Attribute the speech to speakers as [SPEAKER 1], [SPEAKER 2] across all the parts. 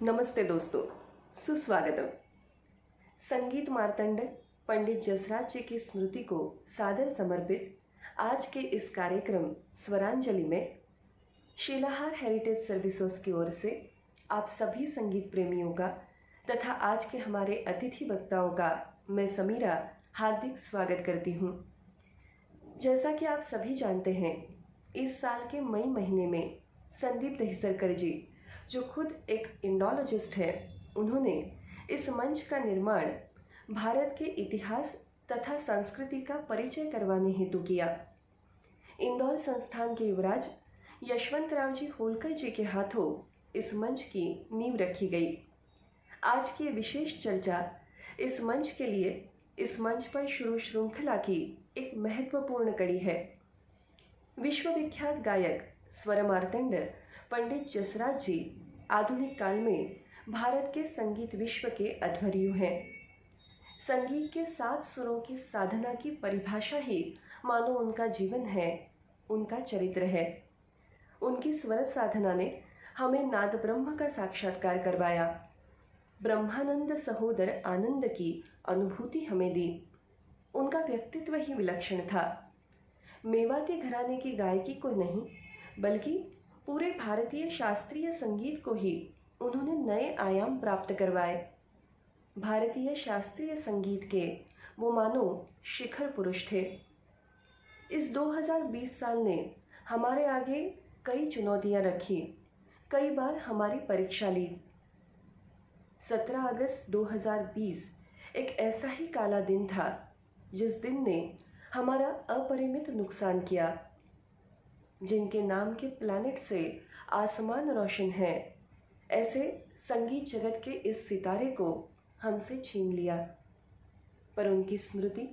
[SPEAKER 1] नमस्ते दोस्तों, सुस्वागतम। संगीत मार्तंड पंडित जसराज जी की स्मृति को सादर समर्पित आज के इस कार्यक्रम स्वरांजलि में शीलाहार हेरिटेज सर्विसेज की ओर से आप सभी संगीत प्रेमियों का तथा आज के हमारे अतिथि वक्ताओं का मैं समीरा हार्दिक स्वागत करती हूँ। जैसा कि आप सभी जानते हैं, इस साल के मई महीने में संदीप दहिसरकर जी, जो खुद एक इंडोलॉजिस्ट है, उन्होंने इस मंच का निर्माण भारत के इतिहास तथा संस्कृति का परिचय करवाने हेतु किया। इंदौर संस्थान के युवराज यशवंतराव जी होलकर जी के हाथों इस मंच की नींव रखी गई। आज की विशेष चर्चा इस मंच के लिए इस मंच पर शुरू श्रृंखला की एक महत्वपूर्ण कड़ी है। विश्वविख्यात गायक स्वर मार्तंड पंडित जसराज जी आधुनिक काल में भारत के संगीत विश्व के अध्वर्यु हैं। संगीत के 7 सुरों की साधना की परिभाषा ही मानो उनका जीवन है, उनका चरित्र है। उनकी स्वर साधना ने हमें नाद ब्रह्म का साक्षात्कार करवाया, ब्रह्मानंद सहोदर आनंद की अनुभूति हमें दी। उनका व्यक्तित्व ही विलक्षण था। मेवाती घराने की गायकी को नहीं, बल्कि पूरे भारतीय शास्त्रीय संगीत को ही उन्होंने नए आयाम प्राप्त करवाए। भारतीय शास्त्रीय संगीत के वो मानो शिखर पुरुष थे। इस 2020 साल ने हमारे आगे कई चुनौतियां रखी, कई बार हमारी परीक्षा ली। 17 अगस्त 2020 एक ऐसा ही काला दिन था जिस दिन ने हमारा अपरिमित नुकसान किया। जिनके नाम के प्लैनेट से आसमान रोशन है, ऐसे संगीत जगत के इस सितारे को हमसे छीन लिया। पर उनकी स्मृति,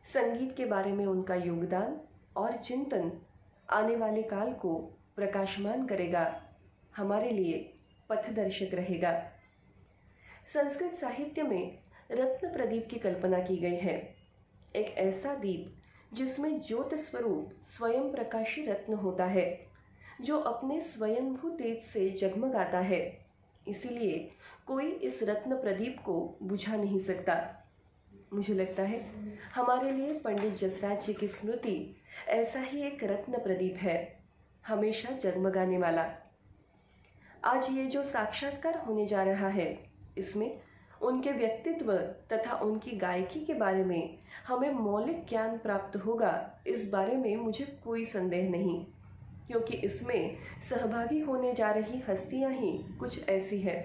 [SPEAKER 1] संगीत के बारे में उनका योगदान और चिंतन आने वाले काल को प्रकाशमान करेगा, हमारे लिए पथदर्शक रहेगा। संस्कृत साहित्य में रत्न प्रदीप की कल्पना की गई है। एक ऐसा दीप जिसमें ज्योत स्वरूप स्वयं प्रकाशी रत्न होता है, जो अपने स्वयंभू तेज से जगमगाता है। इसीलिए कोई इस रत्न प्रदीप को बुझा नहीं सकता। मुझे लगता है हमारे लिए पंडित जसराज जी की स्मृति ऐसा ही एक रत्न प्रदीप है, हमेशा जगमगाने वाला। आज ये जो साक्षात्कार होने जा रहा है, इसमें उनके व्यक्तित्व तथा उनकी गायकी के बारे में हमें मौलिक ज्ञान प्राप्त होगा, इस बारे में मुझे कोई संदेह नहीं, क्योंकि इसमें सहभागी होने जा रही हस्तियां ही कुछ ऐसी है,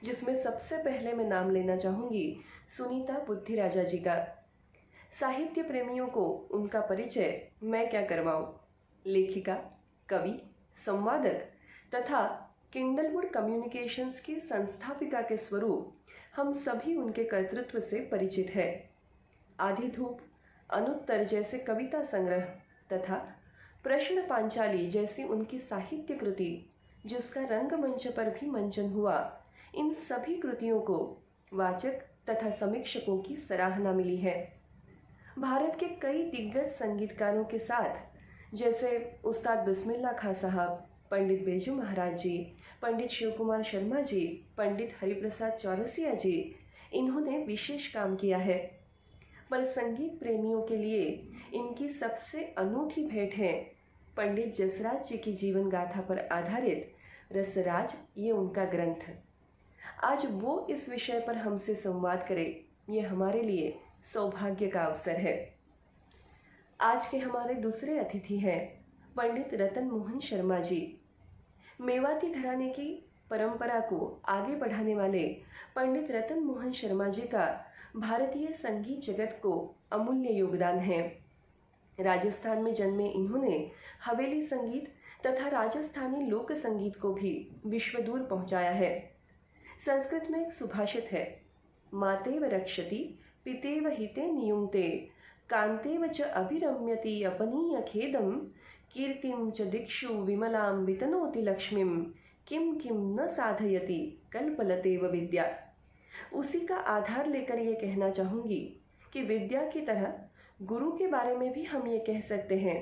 [SPEAKER 1] जिसमें सबसे पहले मैं नाम लेना चाहूँगी सुनीता बुद्धिराजा जी का। साहित्य प्रेमियों को उनका परिचय मैं क्या करवाऊँ। लेखिका, कवि, संवादक तथा किंडलवुड कम्युनिकेशंस की संस्थापिका के स्वरूप हम सभी उनके कर्तृत्व से परिचित है। आधी धूप, अनुत्तर जैसे कविता संग्रह तथा प्रश्न पांचाली जैसी उनकी साहित्य कृति, जिसका रंगमंच पर भी मंचन हुआ, इन सभी कृतियों को वाचक तथा समीक्षकों की सराहना मिली है। भारत के कई दिग्गज संगीतकारों के साथ, जैसे उस्ताद बिस्मिल्लाह खां साहब, पंडित बेजू महाराज जी, पंडित शिव कुमार शर्मा जी, पंडित हरिप्रसाद चौरसिया जी, इन्होंने विशेष काम किया है। पर संगीत प्रेमियों के लिए इनकी सबसे अनूठी भेंट है पंडित जसराज जी की जीवन गाथा पर आधारित रसराज, ये उनका ग्रंथ। आज वो इस विषय पर हमसे संवाद करे, ये हमारे लिए सौभाग्य का अवसर है। आज के हमारे दूसरे अतिथि हैं पंडित रतन मोहन शर्मा जी। मेवाती घराने की परंपरा को आगे बढ़ाने वाले पंडित रतन मोहन शर्मा जी का भारतीय संगीत जगत को अमूल्य योगदान है। राजस्थान में जन्मे इन्होंने हवेली संगीत तथा राजस्थानी लोक संगीत को भी विश्व दूर पहुंचाया है। संस्कृत में एक सुभाषित है, मातेव रक्षति पितेव हिते नियुंक्ते कांतेव च अभिरम्यति अपनीय खेदम कीर्तिम च दिक्षु विमलां वितनोति लक्ष्मीं किम किम न साधयति कल्पलतेव विद्या। उसी का आधार लेकर ये कहना चाहूँगी कि विद्या की तरह गुरु के बारे में भी हम ये कह सकते हैं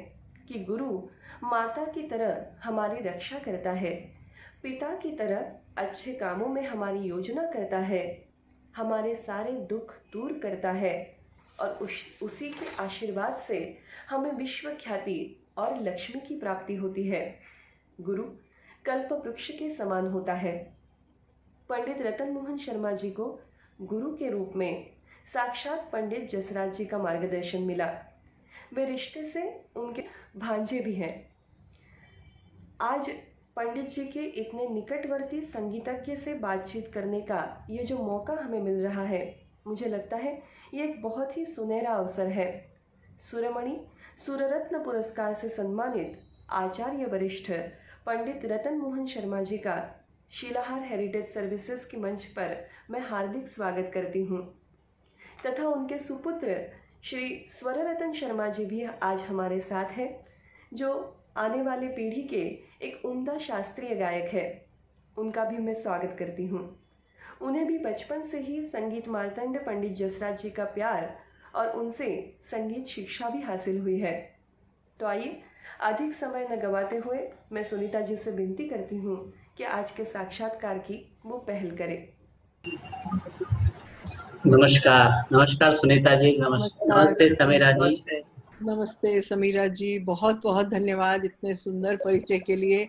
[SPEAKER 1] कि गुरु माता की तरह हमारी रक्षा करता है, पिता की तरह अच्छे कामों में हमारी योजना करता है, हमारे सारे दुख दूर करता है और उसी के आशीर्वाद से हमें विश्व ख्याति और लक्ष्मी की प्राप्ति होती है। गुरु कल्प वृक्ष के समान होता है। पंडित रतन मोहन शर्मा जी को गुरु के रूप में साक्षात पंडित जसराज जी का मार्गदर्शन मिला। वे रिश्ते से उनके भांजे भी हैं। आज पंडित जी के इतने निकटवर्ती संगीतज्ञ से बातचीत करने का ये जो मौका हमें मिल रहा है, मुझे लगता है ये एक बहुत ही सुनहरा अवसर है। सुरमणि सुररत्न पुरस्कार से सम्मानित आचार्य वरिष्ठ पंडित रतन मोहन शर्मा जी का शीलाहार हेरिटेज सर्विसेज के मंच पर मैं हार्दिक स्वागत करती हूँ तथा उनके सुपुत्र श्री स्वररतन शर्मा जी भी आज हमारे साथ हैं, जो आने वाले पीढ़ी के एक उम्दा शास्त्रीय गायक है। उनका भी मैं स्वागत करती हूँ। उन्हें भी बचपन से ही संगीत मार्तंड पंडित जसराज जी का प्यार और उनसे संगीत शिक्षा भी हासिल हुई है। तो आइए अधिक समय न गवाते हुए मैं सुनीता जी से विनती करती हूँ कि आज के साक्षात्कार की वो पहल करें।
[SPEAKER 2] नमस्कार। नमस्कार सुनीता जी। नमस्ते समीरा जी।
[SPEAKER 3] नमस्ते समीरा जी, बहुत बहुत धन्यवाद इतने सुंदर परिचय के लिए।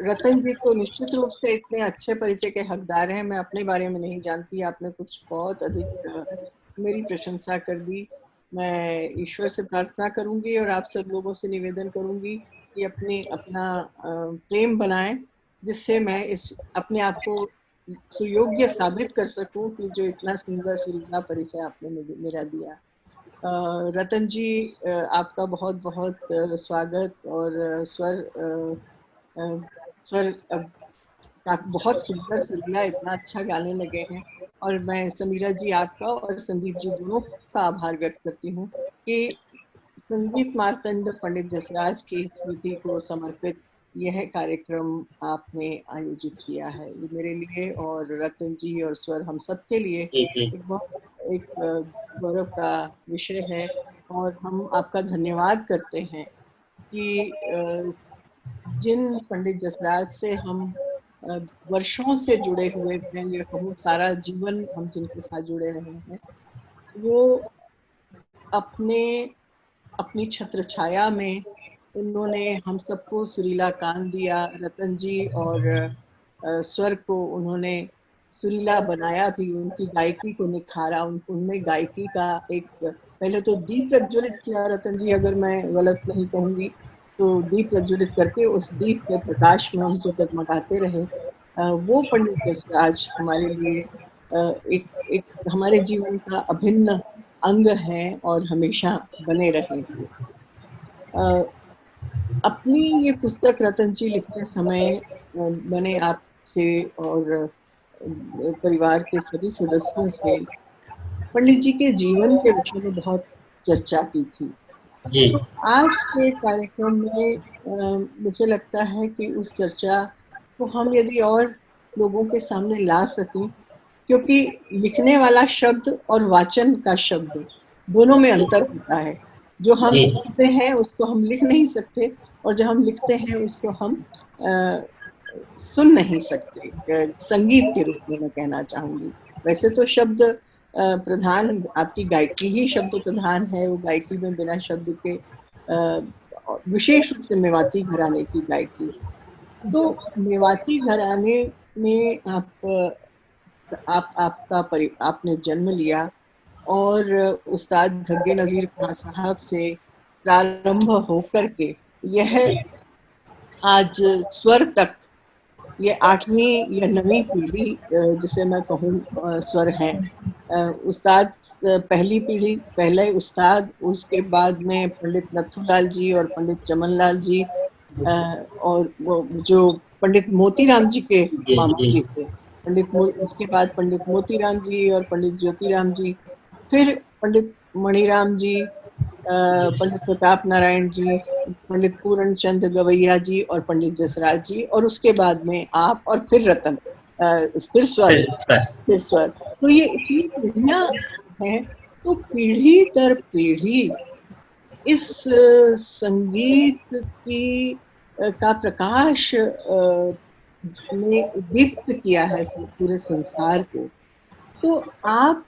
[SPEAKER 3] रतन जी तो निश्चित रूप से इतने अच्छे परिचय के हकदार हैं। मैं अपने बारे में नहीं जानती, आपने कुछ बहुत अधिक मेरी प्रशंसा कर दी। मैं ईश्वर से प्रार्थना करूंगी और आप सब लोगों से निवेदन करूंगी कि अपना प्रेम बनाएं, जिससे मैं इस अपने आप को सुयोग्य साबित कर सकूं कि जो इतना सुंदर सुरीला परिचय आपने मेरा दिया। रतन जी, आपका बहुत बहुत स्वागत। और स्वर आप बहुत सुंदर सुरीला इतना अच्छा गाने लगे हैं। और मैं समीरा जी आपका और संदीप जी दोनों का आभार व्यक्त करती हूँ कि संगीत मार्तंड पंडित जसराज की स्मृति को समर्पित यह कार्यक्रम आपने आयोजित किया है। ये मेरे लिए और रतन जी और स्वर हम सब के लिए एक गौरव का विषय है। और हम आपका धन्यवाद करते हैं कि जिन पंडित जसराज से हम वर्षों से जुड़े हुए हैं, या कहूँ सारा जीवन हम जिनके साथ जुड़े रहे हैं, वो अपनी छत्र छाया में उन्होंने हम सबको सुरीला कान दिया। रतन जी और स्वर को उन्होंने सुरीला बनाया भी, उनकी गायकी को निखारा, उनमें गायकी का एक पहले तो दीप प्रज्वलित किया रतन जी, अगर मैं गलत नहीं कहूँगी तो दीप प्रज्वलित करके उस दीप के प्रकाश में उनको जगमगाते रहे। वो पंडित जसराज हमारे लिए एक हमारे जीवन का अभिन्न अंग है और हमेशा बने रहेंगे। अपनी ये पुस्तक रतन जी लिखते समय मैंने आपसे और परिवार के सभी सदस्यों से पंडित जी के जीवन के विषय में बहुत चर्चा की थी। तो आज के कार्यक्रम में मुझे लगता है कि उस चर्चा को हम यदि और लोगों के सामने ला सकें, क्योंकि लिखने वाला शब्द और वाचन का शब्द दोनों में अंतर होता है। जो हम सुनते हैं उसको हम लिख नहीं सकते, और जो हम लिखते हैं उसको हम सुन नहीं सकते। संगीत के रूप में मैं कहना चाहूँगी। वैसे तो शब्द प्रधान, आपकी गायकी ही शब्द प्रधान है। वो गायकी में बिना शब्द के, विशेष रूप से मेवाती घराने की गायकी। तो मेवाती घराने में आपने जन्म लिया और उस्ताद घग्गे नज़ीर खान साहब से प्रारंभ होकर के यह आज स्वर तक ये 8वीं या 9वीं पीढ़ी जिसे मैं कहूँ स्वर हैं। उस्ताद पहली पीढ़ी, पहले उस्ताद, उसके बाद में पंडित नथुलाल जी और पंडित चमन लाल जी, और वो जो पंडित मोतीराम जी के मामा जी थे, उसके बाद पंडित मोतीराम जी और पंडित ज्योतिराम जी, फिर पंडित मणिराम जी, पंडित प्रताप नारायण जी, पंडित पूर्ण चंद गवैया जी और पंडित जसराज जी, और उसके बाद में आप, और फिर रतन, फिर स्वर। तो ये इतनी पीढ़ियां हैं। तो पीढ़ी दर पीढ़ी इस संगीत की का प्रकाश ने दीप्त किया है पूरे संसार को। तो आप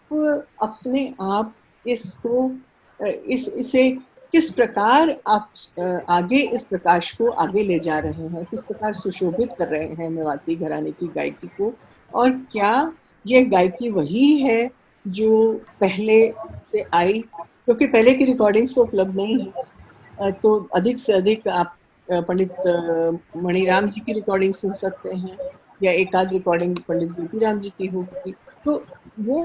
[SPEAKER 3] अपने आप इसको इसे किस प्रकार आप आगे इस प्रकाश को आगे ले जा रहे हैं, किस प्रकार सुशोभित कर रहे हैं मेवाती घराने की गायकी को, और क्या ये गायकी वही है जो पहले से आई, क्योंकि पहले की रिकॉर्डिंग्स तो उपलब्ध नहीं है, तो अधिक से अधिक आप पंडित मणिराम जी की रिकॉर्डिंग सुन सकते हैं, या एक आध रिकॉर्डिंग पंडित ज्योतिराम जी की होगी। तो वो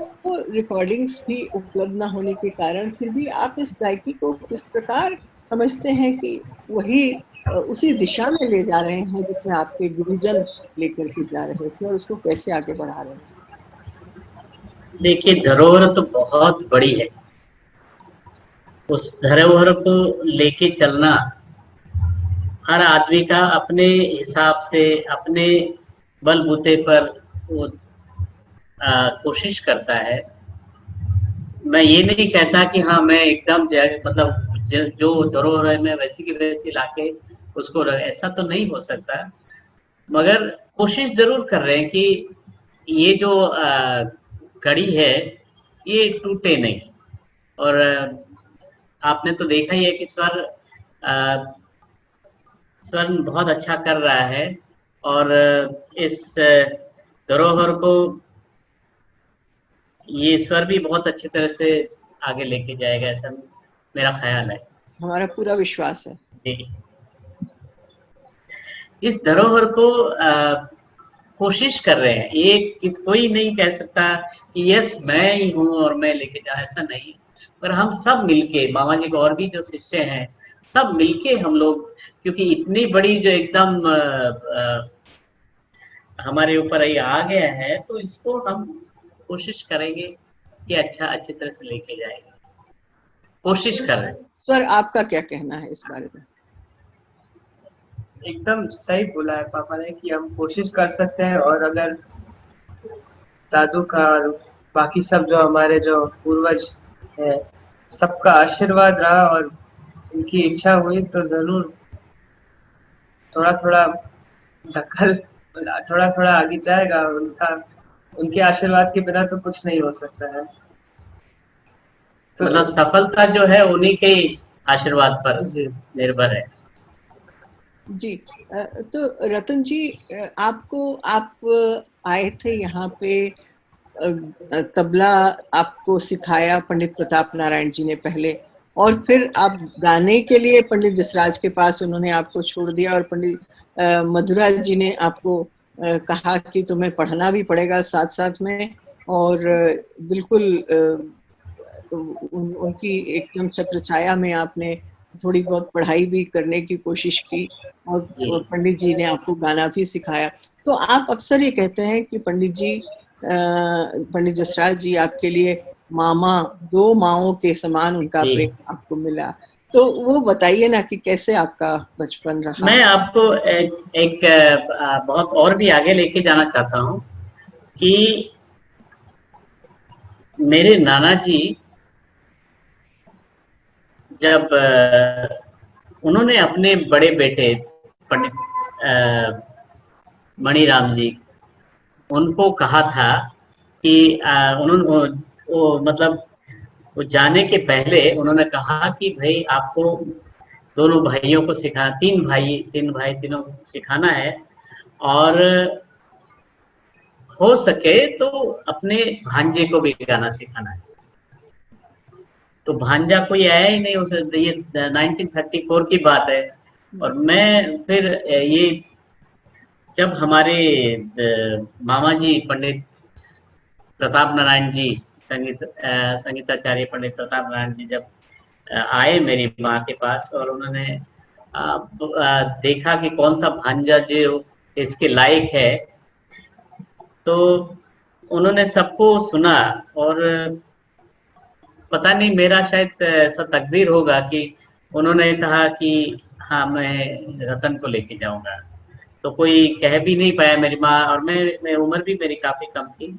[SPEAKER 3] रिकॉर्डिंग्स भी उपलब्ध ना होने के कारण फिर भी आप इस गायकी को किस प्रकार समझते हैं कि वही उसी दिशा में ले जा रहे हैं जिसमें आपके गुरुजन लेकर के जा रहे थे, और उसको कैसे आगे बढ़ा रहे हैं?
[SPEAKER 2] देखिए, धरोहर तो बहुत बड़ी है। उस धरोहर को लेके चलना हर आदमी का अपने हिसाब से, अपने बलबूते पर वो कोशिश करता है। मैं ये नहीं कहता कि हाँ मैं एकदम मतलब जो धरोहर है मैं वैसी की वैसी लाके उसको ऐसा तो नहीं हो सकता, मगर कोशिश जरूर कर रहे हैं कि ये जो कड़ी है ये टूटे नहीं। और आपने तो देखा ही है कि स्वर बहुत अच्छा कर रहा है, और इस धरोहर को ये स्वर भी बहुत अच्छी तरह से आगे लेके जाएगा, ऐसा मेरा ख्याल है।
[SPEAKER 3] हमारा पूरा विश्वास है
[SPEAKER 2] जी। इस धरोहर को कोशिश कर रहे हैं, ये कोई नहीं कह सकता कि यस मैं ही हूँ और मैं लेके जा, ऐसा नहीं। पर हम सब मिलके, मामा जी को और भी जो शिष्य हैं सब मिलके हम लोग, क्योंकि इतनी बड़ी जो एकदम हमारे ऊपर ये आ गया है, तो इसको हम कोशिश करेंगे कि अच्छी तरह से लेके जाएंगे, कोशिश कर रहे हैं।
[SPEAKER 3] सर, आपका क्या कहना है इस बारे में?
[SPEAKER 4] एकदम सही बोला है पापा ने कि हम कोशिश कर सकते हैं, और अगर दादू का और बाकी सब जो हमारे जो पूर्वज है सबका आशीर्वाद रहा और उनकी इच्छा हुई तो जरूर थोड़ा थोड़ा आगे जाएगा। उनके आशीर्वाद के बिना तो कुछ नहीं हो सकता है।
[SPEAKER 2] तो मतलब सफलता जो है उन्हीं के आशीर्वाद पर निर्भर है।
[SPEAKER 3] जी। तो रतन जी, आप आए थे यहाँ पे, तबला आपको सिखाया पंडित प्रताप नारायण जी ने पहले, और फिर आप गाने के लिए पंडित जसराज के पास उन्होंने आपको छोड़ दिया, और पंडित मधुरा जी ने आपको कहा कि तुम्हें पढ़ना भी पड़ेगा साथ साथ में, और बिल्कुल उनकी एकदम छत्र छाया में आपने थोड़ी बहुत पढ़ाई भी करने की कोशिश की, और पंडित जी ने आपको गाना भी सिखाया। तो आप अक्सर ये कहते हैं कि पंडित जसराज जी आपके लिए मामा, दो माओं के समान उनका प्रेम आपको मिला। तो वो बताइए ना कि कैसे आपका बचपन रहा।
[SPEAKER 2] मैं आपको एक बहुत और भी आगे लेके जाना चाहता हूँ कि मेरे नाना जी जब उन्होंने अपने बड़े बेटे पंडित मणिराम जी, उनको कहा था कि उन्होंने वो मतलब वो जाने के पहले उन्होंने कहा कि भाई आपको दोनों भाइयों को तीन भाई तीनों सिखाना है, और हो सके तो अपने भांजे को भी गाना सिखाना है। तो भांजा कोई आया ही नहीं उसे, ये 1934 की बात है। और मैं फिर ये जब हमारे मामा जी पंडित प्रताप नारायण जी, संगीताचार्य पंडित प्रताप नारायण जी जब आए मेरी माँ के पास, और उन्होंने देखा कि कौन सा भांजा जो इसके लायक है, तो उन्होंने सबको सुना, और पता नहीं मेरा शायद ऐसा तकदीर होगा कि उन्होंने कहा कि हाँ मैं रतन को लेके जाऊंगा। तो कोई कह भी नहीं पाया मेरी माँ, और मैं उम्र भी मेरी काफी कम थी,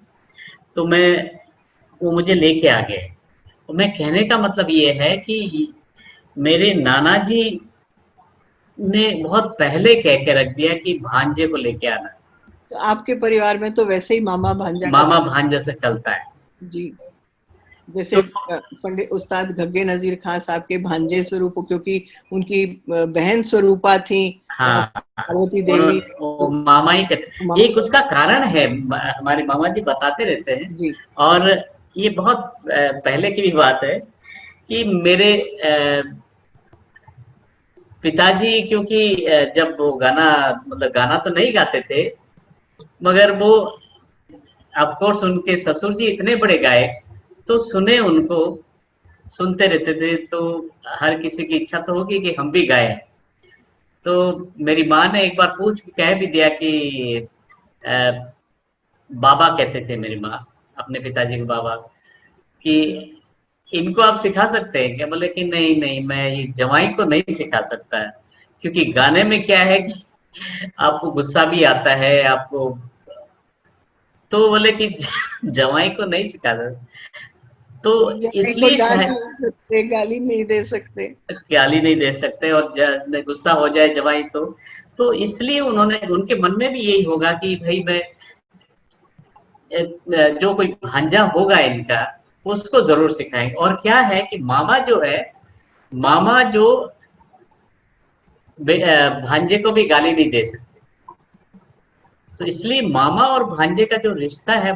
[SPEAKER 2] तो वो मुझे लेके आ गए। तो मैं कहने का मतलब ये है कि मेरे नाना जी ने बहुत पहले कह के रख दिया कि भांजे को लेके आना।
[SPEAKER 3] तो आपके परिवार में तो वैसे ही मामा भांजा का
[SPEAKER 2] मामा भांजा से चलता है।
[SPEAKER 3] जी, जैसे
[SPEAKER 2] तो
[SPEAKER 3] पंडित उस्ताद घग्गे नजीर खान साहब के भांजे स्वरूप, क्योंकि उनकी बहन स्वरूपा थी
[SPEAKER 2] हाँ,
[SPEAKER 3] पार्वती देवी,
[SPEAKER 2] वो मामा ही कहते। एक उसका कारण है, हमारे मामा जी बताते रहते हैं।
[SPEAKER 3] जी
[SPEAKER 2] और ये बहुत पहले की भी बात है कि मेरे पिताजी, क्योंकि जब वो गाना, मतलब गाना तो नहीं गाते थे, मगर वो ऑफ कोर्स उनके ससुर जी इतने बड़े गायक, तो सुने उनको, सुनते रहते थे, तो हर किसी की इच्छा तो होगी कि हम भी गाएं। तो मेरी माँ ने एक बार पूछ के कह भी दिया कि अ, बाबा कहते थे मेरी माँ अपने पिताजी को, बाबा, कि इनको आप सिखा सकते हैं क्या? बोले कि नहीं नहीं, मैं ये जवाई को नहीं सिखा सकता है, क्योंकि गाने में क्या है कि आपको गुस्सा भी आता है आपको, तो बोले कि जवाई को नहीं सिखा सकते। तो
[SPEAKER 3] जवाई को
[SPEAKER 2] इसलिए
[SPEAKER 3] डांट
[SPEAKER 2] शायद
[SPEAKER 3] नहीं सकते, गाली नहीं दे सकते।
[SPEAKER 2] गाली नहीं दे सकते, और गुस्सा हो जाए जवाई तो इसलिए उन्होंने, उनके मन में भी यही होगा कि भाई मैं जो कोई भांजा होगा इनका, उसको जरूर सिखाएंगे। और क्या है कि मामा जो है, मामा जो भांजे को भी गाली नहीं दे सकते। तो इसलिए मामा और भांजे का जो रिश्ता है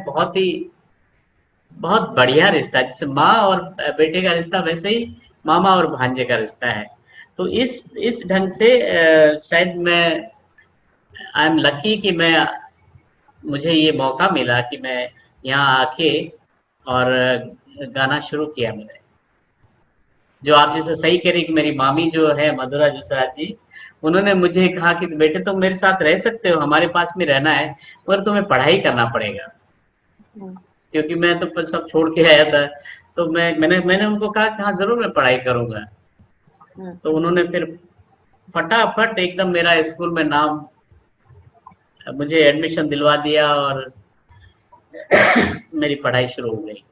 [SPEAKER 2] बहुत बढ़िया रिश्ता है। जैसे माँ और बेटे का रिश्ता, वैसे ही मामा और भांजे का रिश्ता है। तो इस ढंग से शायद मैं, आई एम लकी कि मुझे ये मौका मिला कि मैं यहाँ आके और गाना शुरू किया मैंने। जो आप जैसे सही कह रही कि मेरी मामी जो है मधुरा जसराज जी, उन्होंने मुझे कहा कि बेटे तुम मेरे साथ रह सकते हो, हमारे पास में रहना है, मगर तुम्हें पढ़ाई करना पड़ेगा।
[SPEAKER 3] हम्म,
[SPEAKER 2] क्योंकि मैं तो सब छोड़ के आया था। तो मैंने उनको कहा कि हाँ जरूर मैं पढ़ाई करूंगा।
[SPEAKER 3] हम्म।
[SPEAKER 2] तो उन्होंने फिर फटाफट एकदम मेरा स्कूल में नाम, मुझे एडमिशन दिलवा दिया और मेरी पढ़ाई शुरू हो गई।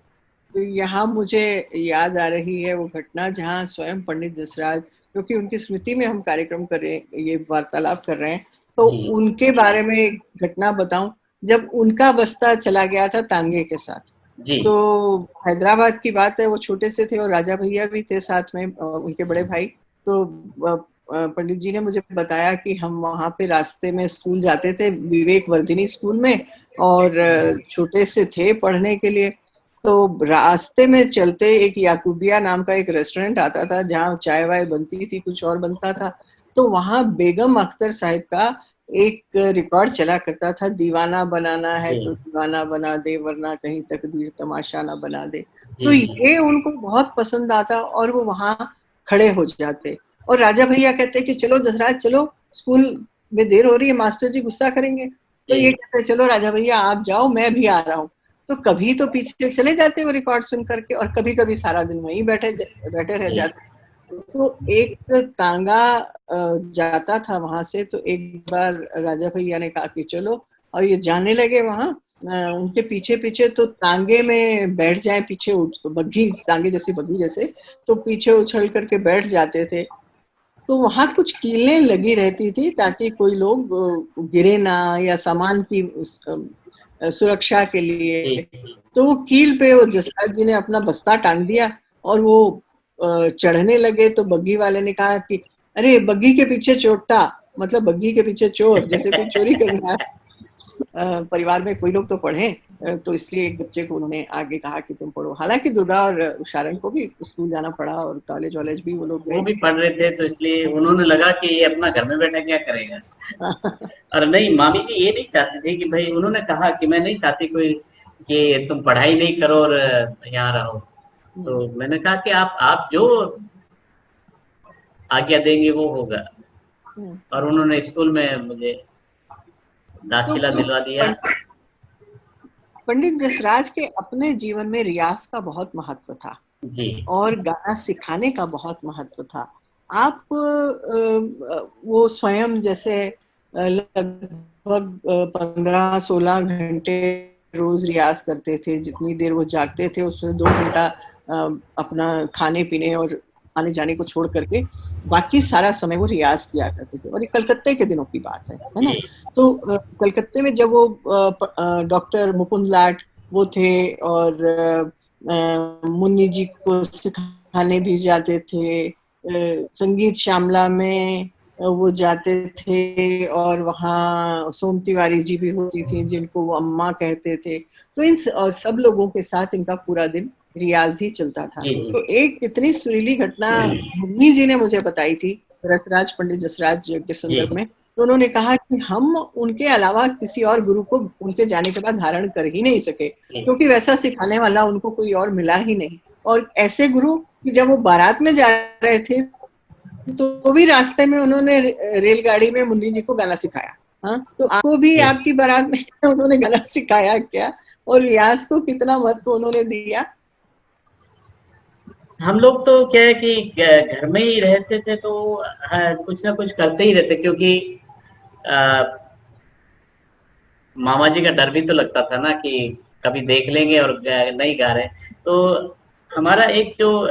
[SPEAKER 3] तो यहाँ मुझे याद आ रही है वो घटना जहाँ स्वयं पंडित जसराज, क्योंकि उनकी स्मृति में हम कार्यक्रम कर रहे हैं, ये वार्तालाप कर रहे हैं, तो
[SPEAKER 2] जी
[SPEAKER 3] उनके बारे में एक घटना बताऊं। जब उनका बस्ता चला गया था तांगे के साथ,
[SPEAKER 2] जी
[SPEAKER 3] तो हैदराबाद की बात है, वो छोटे से थे और राजा भैया भी थे साथ में, उनके बड़े भाई। तो पंडित जी ने मुझे बताया कि हम वहाँ पे रास्ते में स्कूल जाते थे, विवेक वर्धिनी स्कूल में, और छोटे से थे पढ़ने के लिए। तो रास्ते में चलते एक याकूबिया नाम का एक रेस्टोरेंट आता था जहाँ चाय वाय बनती थी, कुछ और बनता था। तो वहाँ बेगम अख्तर साहिब का एक रिकॉर्ड चला करता था, दीवाना बनाना है
[SPEAKER 2] जी
[SPEAKER 3] तो दीवाना बना दे, वरना कहीं तकदीर तमाशा ना बना दे। तो
[SPEAKER 2] जी जी
[SPEAKER 3] ये उनको बहुत पसंद आता और वो वहां खड़े हो जाते। और राजा भैया कहते कि चलो जसराज चलो, स्कूल में देर हो रही है, मास्टर जी गुस्सा करेंगे। तो ये
[SPEAKER 2] जी
[SPEAKER 3] कहते चलो राजा भैया आप जाओ, मैं भी आ रहा हूँ। तो कभी तो पीछे चले जाते वो रिकॉर्ड सुन करके, और कभी कभी सारा दिन वहीं बैठे रह
[SPEAKER 2] जी
[SPEAKER 3] जाते। तो एक तांगा जाता था वहां से, तो एक बार राजा भैया ने कहा कि चलो, और ये जाने लगे वहां उनके पीछे पीछे। तो तांगे में बैठ जाए पीछे, बग्घी, तांगे जैसी बग्घी जैसे, तो पीछे उछल करके बैठ जाते थे। तो वहां कुछ कीलें लगी रहती थी ताकि कोई लोग गिरे ना, या सामान की सुरक्षा के लिए।
[SPEAKER 2] जी
[SPEAKER 3] तो वो कील पे वो जसराज जी ने अपना बस्ता टांग दिया और वो चढ़ने लगे। तो बग्घी वाले ने कहा कि अरे बग्घी के पीछे चोटा, मतलब बग्घी के पीछे चोर, जैसे कोई चोरी करना है। परिवार में कोई लोग तो पढ़े, तो इसलिए एक बच्चे को उन्होंने आगे कहा कि तुम पढ़ो। हालांकि दुर्गा और उषारन को भी स्कूल जाना पड़ा और कॉलेज वॉलेज भी वो लोग
[SPEAKER 2] वो
[SPEAKER 3] गए।
[SPEAKER 2] भी पढ़ रहे थे, तो इसलिए उन्होंने लगा कि ये अपना घर में बैठा क्या करेगा। और नहीं, मामी जी ये नहीं चाहती थी कि भाई, उन्होंने कहा कि मैं नहीं चाहती कोई कि तुम पढ़ाई नहीं करो और यहाँ रहो। तो मैंने कहा कि आप जो आज्ञा देंगे वो होगा। और उन्होंने स्कूल में मुझे
[SPEAKER 3] तो
[SPEAKER 2] दाखिला दिलवा दिया।
[SPEAKER 3] पंडित जसराज के अपने जीवन में रियाज का बहुत महत्व था
[SPEAKER 2] जी
[SPEAKER 3] और गाना सिखाने का बहुत महत्व था। आप वो स्वयं जैसे लगभग 15-16 घंटे रोज रियाज करते थे, जितनी देर वो जागते थे उसमें 2 घंटा अपना खाने पीने और आने जाने को छोड़ करके बाकी सारा समय वो रियाज किया करते थे। और ये कलकत्ते के दिनों की बात है ना? तो कलकत्ते में जब वो डॉक्टर मुकुंद लाट वो थे और मुन्नी जी को सिखाने भी जाते थे, संगीत श्यामला में वो जाते थे, और वहाँ सोम तिवारी जी भी होती थी जिनको वो अम्मा कहते थे। तो इन और सब लोगों के साथ इनका पूरा दिन रियाज ही चलता था। तो एक इतनी सुरीली घटना मुन्नी जी ने मुझे बताई थी रसराज पंडित जसराज के संदर्भ में। तो उन्होंने कहा कि हम उनके अलावा किसी और गुरु को उनके जाने के बाद धारण कर ही नहीं सके, क्योंकि वैसा सिखाने वाला उनको कोई और मिला ही नहीं। और ऐसे गुरु कि जब वो बारात में जा रहे थे तो भी रास्ते में उन्होंने रेलगाड़ी में मुन्नी जी को गाना सिखाया। हाँ, तो आपको भी आपकी बारात में उन्होंने गाना सिखाया क्या, और रियाज को कितना महत्व उन्होंने दिया?
[SPEAKER 2] हम लोग तो क्या है कि घर में ही रहते थे, तो कुछ ना कुछ करते ही रहते, क्योंकि मामा जी का डर भी तो लगता था ना कि कभी देख लेंगे और नहीं गा रहे। तो हमारा एक जो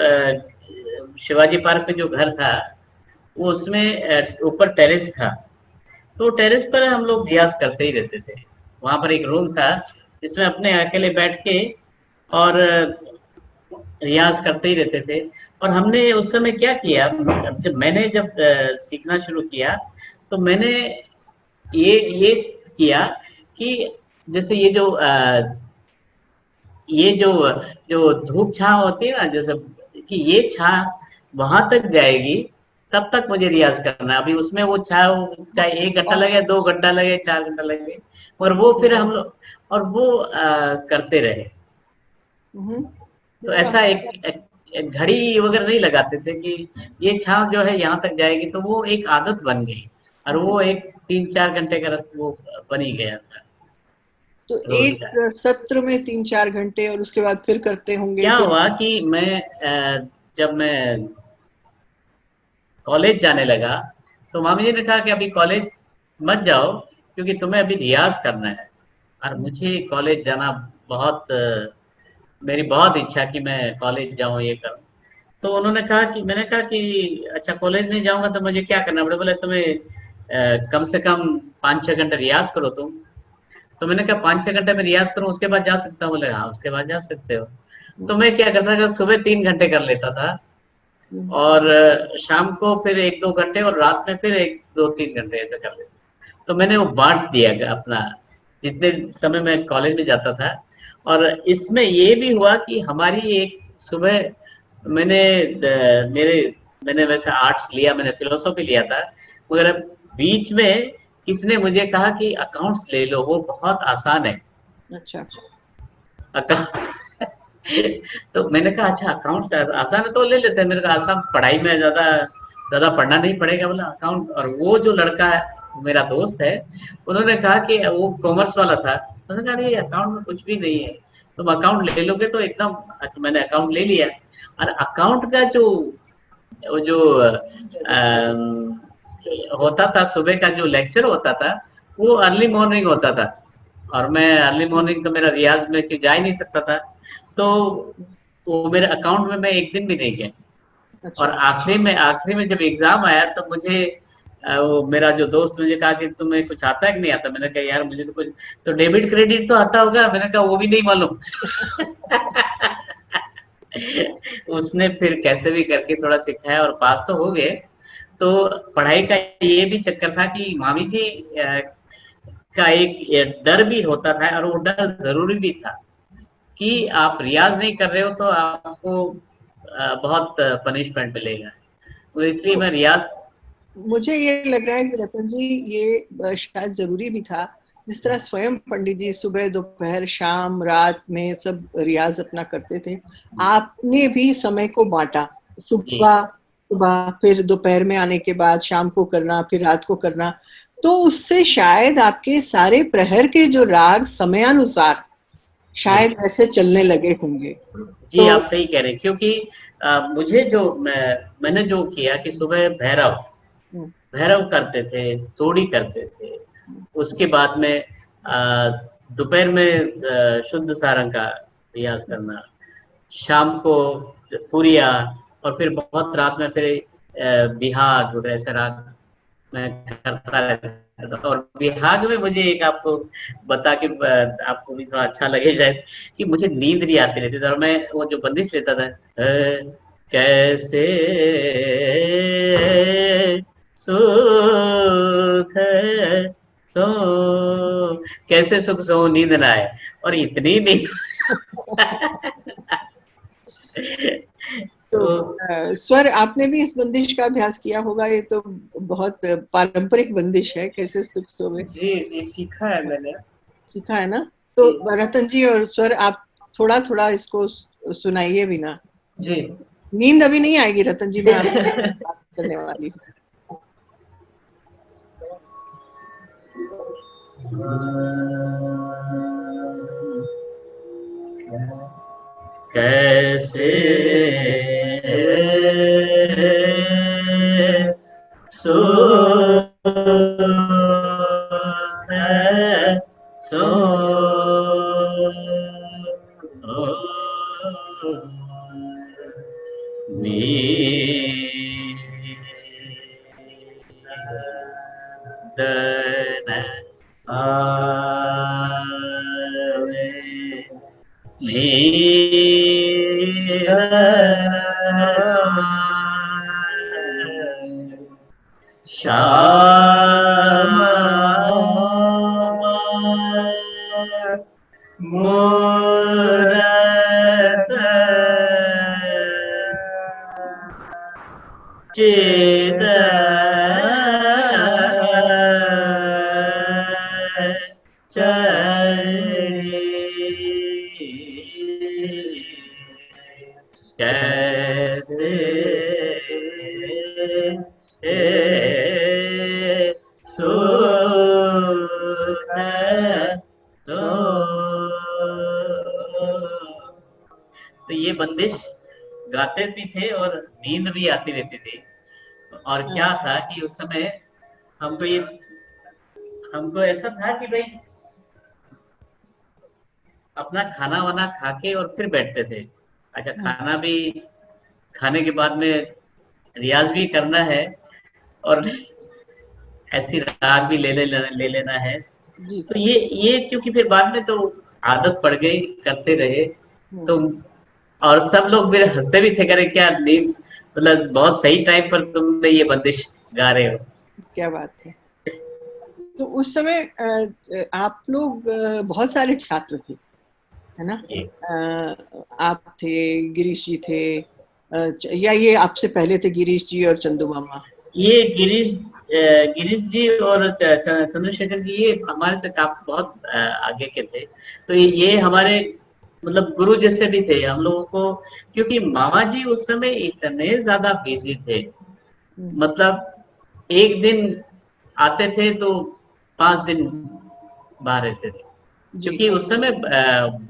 [SPEAKER 2] शिवाजी पार्क पे जो घर था, वो उसमें ऊपर टेरेस था, तो टेरेस पर हम लोग रियाज करते ही रहते थे। वहाँ पर एक रूम था जिसमें अपने अकेले बैठ के और रियाज करते ही रहते थे। और हमने उस समय क्या किया, जब सीखना शुरू किया, तो मैंने ये किया कि जैसे ये जो जो धूप छाँव होती है ना, जैसे कि ये छाँव वहां तक जाएगी तब तक मुझे रियाज करना है। अभी उसमें वो छाँव चाहे 1 घंटा लगे, 2 घंटा लगे, 4 घंटा लगे, और वो फिर हम लोग और वो करते रहे। तो ऐसा एक घड़ी वगैरह नहीं लगाते थे कि ये छाँव जो है यहाँ तक जाएगी, तो वो एक आदत बन गई और वो एक 3-4 घंटे का रास्ता वो बन ही गया था।
[SPEAKER 3] तो एक सत्र में 3-4 घंटे, और उसके बाद फिर करते होंगे।
[SPEAKER 2] क्या हुआ कि जब मैं कॉलेज जाने लगा, तो मामी जी ने कहा कि अभी कॉलेज मत जाओ, क्योंकि तुम्हें अभी रियाज करना है। और मुझे कॉलेज जाना मेरी बहुत इच्छा कि मैं कॉलेज जाऊँ, ये करूँ। तो उन्होंने कहा कि मैंने कहा कि अच्छा, कॉलेज नहीं जाऊँगा तो मुझे क्या करना पड़ेगा? बोले तुम्हें कम से कम 5-6 घंटे रियाज करो तुम। तो मैंने कहा 5-6 घंटे में रियाज करूँ, उसके बाद जा सकता हूँ? बोले हाँ, उसके बाद जा सकते हो। तो मैं क्या करता था, सुबह 3 घंटे कर लेता था, और शाम को फिर 1-2 घंटे, और रात में फिर 1-2-3 घंटे ऐसा कर लेता। तो मैंने वो बांट दिया अपना, जितने समय मैं कॉलेज में जाता था। और इसमें ये भी हुआ कि हमारी एक सुबह मैंने वैसे आर्ट्स लिया, मैंने फिलोसॉफी लिया था, मगर बीच में किसने मुझे कहा कि अकाउंट्स ले लो, वो बहुत आसान है।
[SPEAKER 3] अच्छा।
[SPEAKER 2] तो मैंने कहा अच्छा, अकाउंट्स आसान है तो ले लेते हैं। मेरे को आसान, पढ़ाई में ज्यादा पढ़ना नहीं पड़ेगा, बोला अकाउंट। और वो जो लड़का है, मेरा दोस्त है, उन्होंने कहा कि वो कॉमर्स वाला था, उन्होंने कहा ये अकाउंट में कुछ भी नहीं है, तुम अकाउंट ले लोगे तो एकदम अच्छा। मैंने अकाउंट ले लिया, और अकाउंट का जो होता था, सुबह का जो लेक्चर होता था, वो अर्ली मॉर्निंग होता था, और मैं अर्ली मॉर्निंग तो मेरा रियाज में जा ही नहीं सकता था। तो वो मेरे अकाउंट में मैं एक दिन भी नहीं गया।
[SPEAKER 3] अच्छा।
[SPEAKER 2] और आखिरी में जब एग्जाम आया, तो मुझे वो मेरा जो दोस्त मुझे कहा कि तुम्हें कुछ आता है कि नहीं आता? मैंने कहा यार मुझे तो कुछ, तो डेबिट क्रेडिट तो आता होगा? मैंने कहा वो भी नहीं मालूम। उसने फिर कैसे भी करके थोड़ा सिखाया और पास तो हो गए। तो पढ़ाई का ये भी चक्कर था कि मामी जी का एक डर भी होता था, और वो डर जरूरी भी था कि आप रियाज नहीं कर रहे हो तो आपको बहुत पनिशमेंट मिलेगा। तो इसलिए मैं रियाज,
[SPEAKER 3] मुझे ये लग रहा है कि रतन जी ये शायद जरूरी भी था। जिस तरह स्वयं पंडित जी सुबह दोपहर शाम रात में सब रियाज अपना करते थे, आपने भी समय को बांटा, सुबह फिर दोपहर में आने के बाद शाम को करना, फिर रात को करना। तो उससे शायद आपके सारे प्रहर के जो राग समयानुसार शायद ऐसे चलने लगे होंगे।
[SPEAKER 2] जी
[SPEAKER 3] तो
[SPEAKER 2] आप सही कह रहे हैं, क्योंकि मुझे मैंने जो किया कि सुबह भैरव करते थे, तोड़ी करते थे, उसके बाद में दोपहर में शुद्ध सारंग का रियाज करना, शाम को पुरिया, और फिर बहुत रात में फिर बिहाग और ऐसा रात मैं करता रहता था। और बिहाग में मुझे एक आपको बता के आपको भी थोड़ा अच्छा लगे शायद, कि मुझे नींद नहीं आती रहती थी और मैं वो जो बंदिश लेता था, कैसे सुख सो, कैसे सुख सो नींद ना आए, और इतनी नींद
[SPEAKER 3] तो
[SPEAKER 2] तो
[SPEAKER 3] स्वर आपने भी इस बंदिश का अभ्यास किया होगा, ये तो बहुत पारंपरिक बंदिश है, कैसे सुख सोवे,
[SPEAKER 4] जी ये सीखा है मैंने।
[SPEAKER 3] सीखा है ना?
[SPEAKER 4] जी
[SPEAKER 3] तो रतन जी और स्वर, आप थोड़ा थोड़ा इसको सुनाइए भी ना।
[SPEAKER 4] जी।
[SPEAKER 3] नींद अभी नहीं आएगी रतन जी, मैं आपसे बात करने वाली हूँ।
[SPEAKER 2] कैसे सुख सो नींदन आवे, श्यामा मूरत चिद चरी, कैसे सुख सो। तो ये बंदिश गाते भी थे और नींद भी आती रहती थी। और क्या था कि उस समय हमको ये हमको ऐसा था कि भाई अपना खाना वाना खा के और फिर बैठते थे। अच्छा, खाना भी खाने के बाद में रियाज भी करना है और ऐसी राग भी ले लेना है।
[SPEAKER 3] जी।
[SPEAKER 2] तो ये क्योंकि फिर बाद में तो आदत पड़ गई, करते रहे। तो और सब लोग मेरे हंसते भी थे, करे क्या नींद, मतलब बहुत सही टाइम पर तुमने ये बंदिश गा रहे हो।
[SPEAKER 3] क्या बात है। तो उस समय आप लोग बहुत सारे छात्र थे, है ना?
[SPEAKER 2] ये
[SPEAKER 3] आप थे, गिरीश जी थे, या ये आपसे पहले थे गिरीश जी और चंदू मामा?
[SPEAKER 2] ये गिरीश जी और चंद्रशेखर जी ये हमारे से काफी बहुत आगे के थे। तो ये हमारे मतलब गुरु जैसे भी थे हम लोगों को, क्योंकि मामा जी उस समय इतने ज्यादा बिजी थे। मतलब एक दिन आते थे तो 5 दिन बाहर रहते थे,
[SPEAKER 3] जी।
[SPEAKER 2] क्योंकि उस समय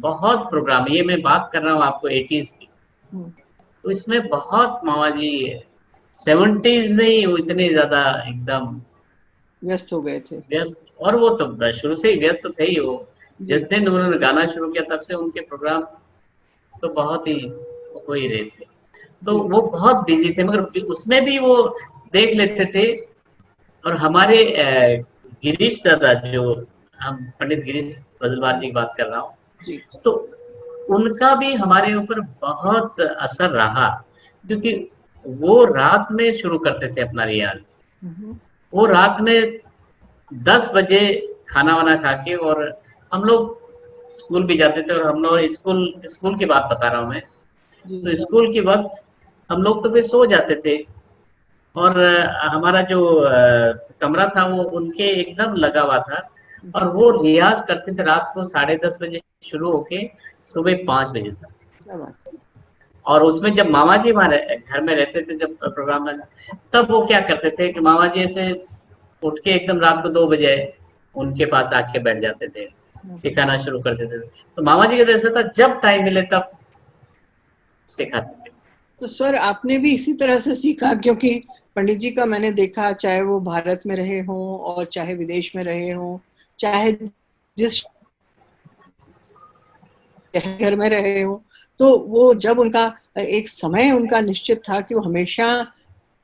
[SPEAKER 2] बहुत प्रोग्राम, ये मैं बात कर रहा हूँ आपको 80s की।
[SPEAKER 3] हम्म,
[SPEAKER 2] तो इसमें बहुत मामा जी 70s में ही वो इतने ज्यादा एकदम
[SPEAKER 3] व्यस्त हो गए थे।
[SPEAKER 2] व्यस्त, और वो तो शुरू से ही व्यस्त थे ही। वो
[SPEAKER 3] जी।
[SPEAKER 2] जिस दिन उन्होंने गाना शुरू किया तब से उनके प्रोग्राम तो बहुत ही हो ही रहे थे। तो
[SPEAKER 3] जी।
[SPEAKER 2] वो बहुत बिजी थे, मगर उसमें भी वो देख लेते थे। और हमारे गिरीश दादा, जो हम पंडित गिरीश बजलवार जी की बात कर रहा हूँ,
[SPEAKER 3] जी।
[SPEAKER 2] तो उनका भी हमारे ऊपर बहुत असर रहा, क्योंकि वो रात में शुरू करते थे अपना रियाज।
[SPEAKER 3] हम्म,
[SPEAKER 2] वो रात में 10 बजे खाना वाना खा के, और हम लोग स्कूल भी जाते थे। और हम लोग स्कूल स्कूल की बात बता रहा हूँ मैं।
[SPEAKER 3] जी।
[SPEAKER 2] तो स्कूल के वक्त हम लोग तो फिर सो जाते थे। और हमारा जो कमरा था वो उनके एकदम लगा हुआ था। और वो रियाज करते थे रात को 10:30 बजे शुरू होके सुबह 5 बजे तक।
[SPEAKER 3] क्या बात है।
[SPEAKER 2] और उसमें जब मामा जी हमारे घर में रहते थे, जब प्रोग्राम लगा, तब वो क्या करते थे कि मामा जी ऐसे उठ के एकदम रात को 2 बजे उनके पास आके बैठ जाते थे, सिखाना शुरू कर देते थे। तो मामा जी का ऐसा था, जब टाइम मिले तब सिखाते थे।
[SPEAKER 3] तो स्वर आपने भी इसी तरह से सीखा? क्योंकि पंडित जी का मैंने देखा, चाहे वो भारत में रहे हों और चाहे विदेश में रहे हों, चाहे जिस शहर में रहे हों, तो वो जब उनका एक समय उनका निश्चित था कि वो हमेशा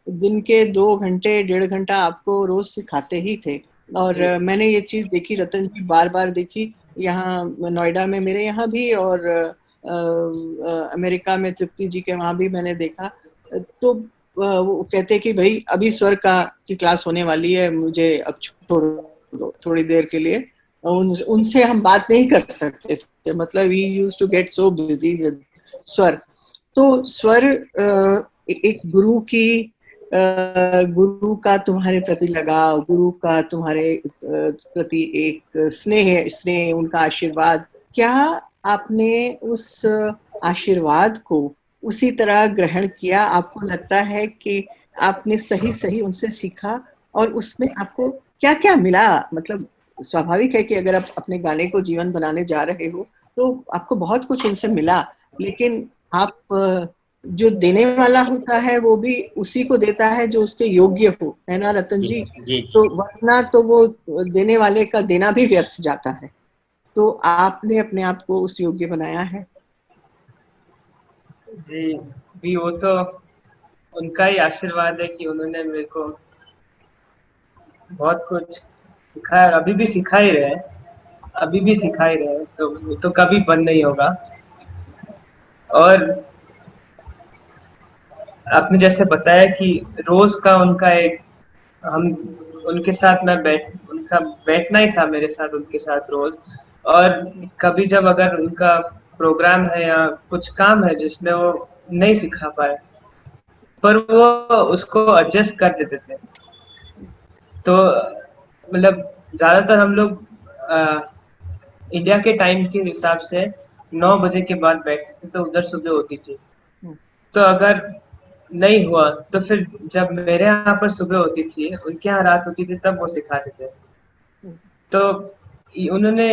[SPEAKER 3] दिन के 2 घंटे 1.5 घंटा आपको रोज सिखाते ही थे। और
[SPEAKER 4] जी
[SPEAKER 3] मैंने ये चीज देखी, रतन जी, बार बार देखी, यहाँ नोएडा में मेरे यहाँ भी, और अमेरिका में तृप्ति जी के वहां भी मैंने देखा। तो वो कहते कि भाई अभी स्वर का की क्लास होने वाली है, मुझे अब छोड़ दो थोड़ी देर के लिए। उनसे हम बात नहीं कर सकते थे, मतलब we used to get so busy with स्वर। तो स्वर एक गुरु की, गुरु का तुम्हारे प्रति लगाव, गुरु का तुम्हारे प्रति एक स्नेह स्नेह उनका आशीर्वाद, क्या आपने उस आशीर्वाद को उसी तरह ग्रहण किया? आपको लगता है कि आपने सही सही उनसे सीखा और उसमें आपको क्या क्या मिला? मतलब स्वाभाविक है कि अगर आप अपने गाने को जीवन बनाने जा रहे हो तो आपको बहुत कुछ उनसे मिला, लेकिन आप जो देने वाला होता है वो भी उसी को देता है जो उसके योग्य हो, है ना रतन
[SPEAKER 2] जी
[SPEAKER 3] जी?
[SPEAKER 2] जी
[SPEAKER 3] तो
[SPEAKER 2] जी।
[SPEAKER 3] वरना तो वो देने वाले का देना भी व्यर्थ जाता है। तो आपने अपने आप को उस योग्य बनाया है।
[SPEAKER 4] जी भी वो तो उनका ही आशीर्वाद है कि उन्होंने मेरे को बहुत कुछ सिखाया और अभी भी सिखा ही रहे हैं, अभी भी सिखा ही रहे हैं, तो वो तो कभी बंद नहीं होगा। और आपने जैसे बताया कि रोज का उनका एक, हम उनके साथ मैं उनका बैठना ही था मेरे साथ उनके साथ रोज। और कभी जब अगर उनका प्रोग्राम है या कुछ काम है जिसमें वो नहीं सिखा पाए, पर वो उसको एडजस्ट कर देते थे। तो मतलब ज्यादातर हम लोग इंडिया के टाइम के हिसाब से 9 बजे के बाद बैठते थे, तो उधर सुबह होती थी। तो अगर नहीं हुआ तो फिर जब मेरे यहाँ पर सुबह होती थी, उनके यहाँ रात होती थी, तब वो सिखाते थे। तो उन्होंने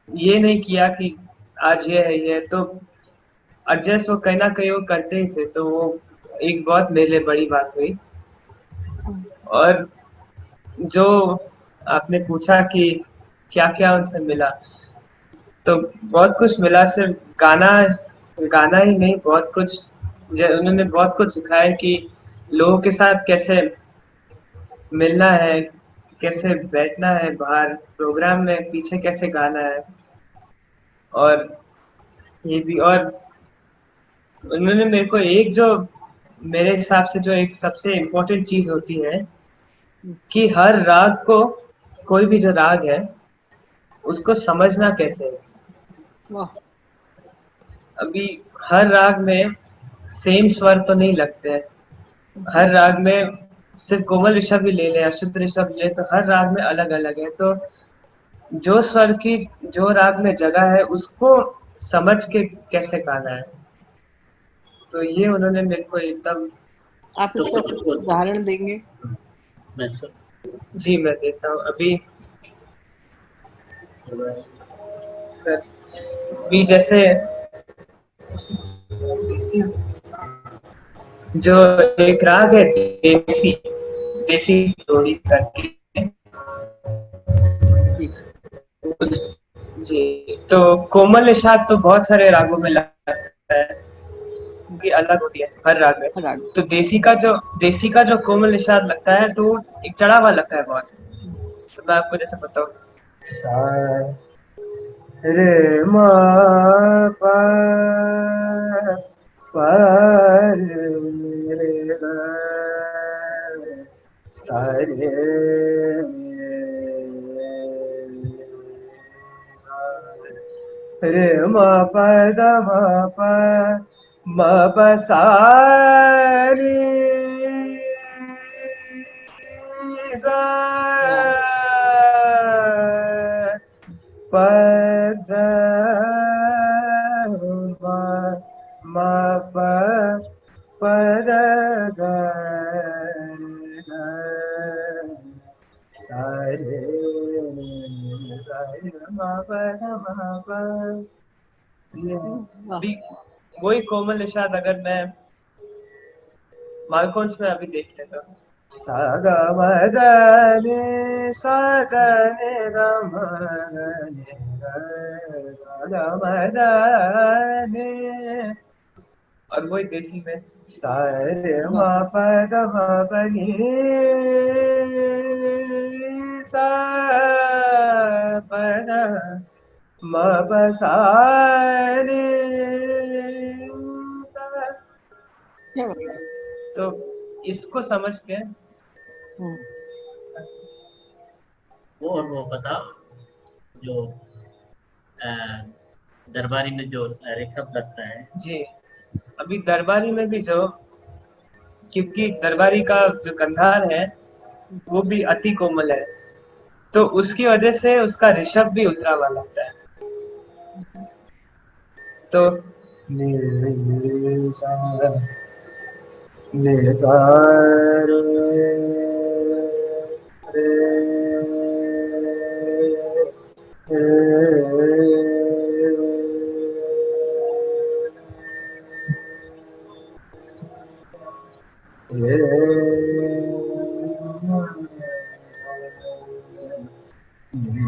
[SPEAKER 4] ये नहीं किया कि आज ये है तो एडजस्ट, वो कहीं ना कहीं वो करते ही थे। तो वो एक बहुत मेरे लिए बड़ी बात हुई। और जो आपने पूछा कि क्या क्या उनसे मिला, तो बहुत कुछ मिला। सिर्फ गाना गाना ही नहीं, बहुत कुछ उन्होंने बहुत कुछ सिखाया कि लोगों के साथ कैसे मिलना है, कैसे बैठना है, बाहर प्रोग्राम में पीछे कैसे गाना है। और ये भी, और उन्होंने मेरे को एक जो, मेरे हिसाब से जो एक सबसे इम्पोर्टेंट चीज होती है कि हर राग को, कोई भी जो राग है उसको समझना कैसे है।
[SPEAKER 3] वाह।
[SPEAKER 4] अभी हर राग में सेम स्वर तो नहीं लगते हैं। हर राग में, सिर्फ कोमल ऋषभ भी ले ले, अशुद्ध ऋषभ ले, तो हर राग में अलग अलग है। तो जो स्वर की, जो राग में जगह है उसको समझ के कैसे गाना है, तो ये उन्होंने मेरे को एकदम।
[SPEAKER 3] आप
[SPEAKER 2] तो
[SPEAKER 3] इसका
[SPEAKER 2] कुछ
[SPEAKER 3] कुछ उदाहरण देंगे?
[SPEAKER 2] मैं सब
[SPEAKER 4] जी मैं देता हूँ अभी। भी जैसे देसी, जो एक राग है देसी, देसी जोड़ी करके
[SPEAKER 3] जी।
[SPEAKER 4] उस, जी, तो कोमल निषाद तो बहुत सारे रागों में लगता है, भी अलग होती है हर राग में।
[SPEAKER 3] राग।
[SPEAKER 4] तो देसी का जो कोमल निषाद लगता है तो वो एक चढ़ा हुआ लगता है बहुत। तो मैं आपको जैसे बताऊँ, सा रे मा पा पा रे गा सा रे रे मा पा दा मा पा मा पा सा रे सा
[SPEAKER 3] वाह।
[SPEAKER 4] प द मा मा प प द ग ग सा रे सा रे मा प द मा प। ये है
[SPEAKER 3] वाह।
[SPEAKER 4] भी वही कोमल निषाद, अगर मैं मालकोंस में अभी देख लेता हूँ। सा ग म ग रे सा ग रे ग म ग रे ग सा ग म ग रे, और वही देसी में सा रे म
[SPEAKER 3] वाह
[SPEAKER 4] प ग म प नि सा प ग म प सा रे सा।
[SPEAKER 3] क्या बात है।
[SPEAKER 4] तो इसको समझ के
[SPEAKER 3] हम्म,
[SPEAKER 2] वो बताओ, जो अ, दरबारी में जो ऋषभ लगता है।
[SPEAKER 4] जी, अभी दरबारी में भी जो, क्योंकि दरबारी का जो कंधार है वो भी अति कोमल है, तो उसकी वजह से उसका ऋषभ भी उतरा हुआ लगता है। तो नि सा नि सा रे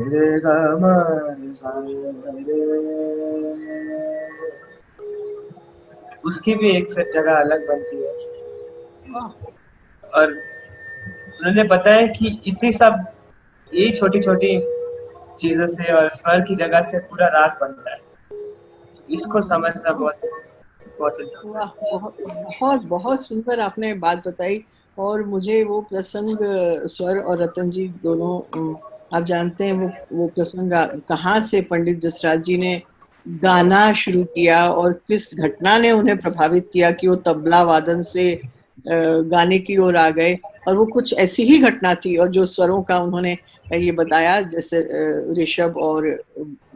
[SPEAKER 4] रे ग म सा रे, उसकी भी एक फिर जगह अलग बनती है।
[SPEAKER 3] वाह
[SPEAKER 4] और उन्होंने बताया कि इसी सब, यही छोटी छोटी चीजों से और स्वर की जगह से पूरा राग बनता है। इसको समझना बहुत इम्पोर्टेंट होता
[SPEAKER 3] वाह,
[SPEAKER 4] है।
[SPEAKER 3] बहुत बहुत बहुत सुंदर आपने बात बताई। और मुझे वो प्रसंग स्वर और रतन जी दोनों आप जानते हैं वो प्रसंग कहाँ से पंडित जसराज जी ने गाना शुरू किया और किस घटना ने उन्हें प्रभावित किया कि वो तबला वादन से गाने की ओर आ गए। और वो कुछ ऐसी ही घटना थी, और जो स्वरों का उन्होंने ये बताया, जैसे ऋषभ और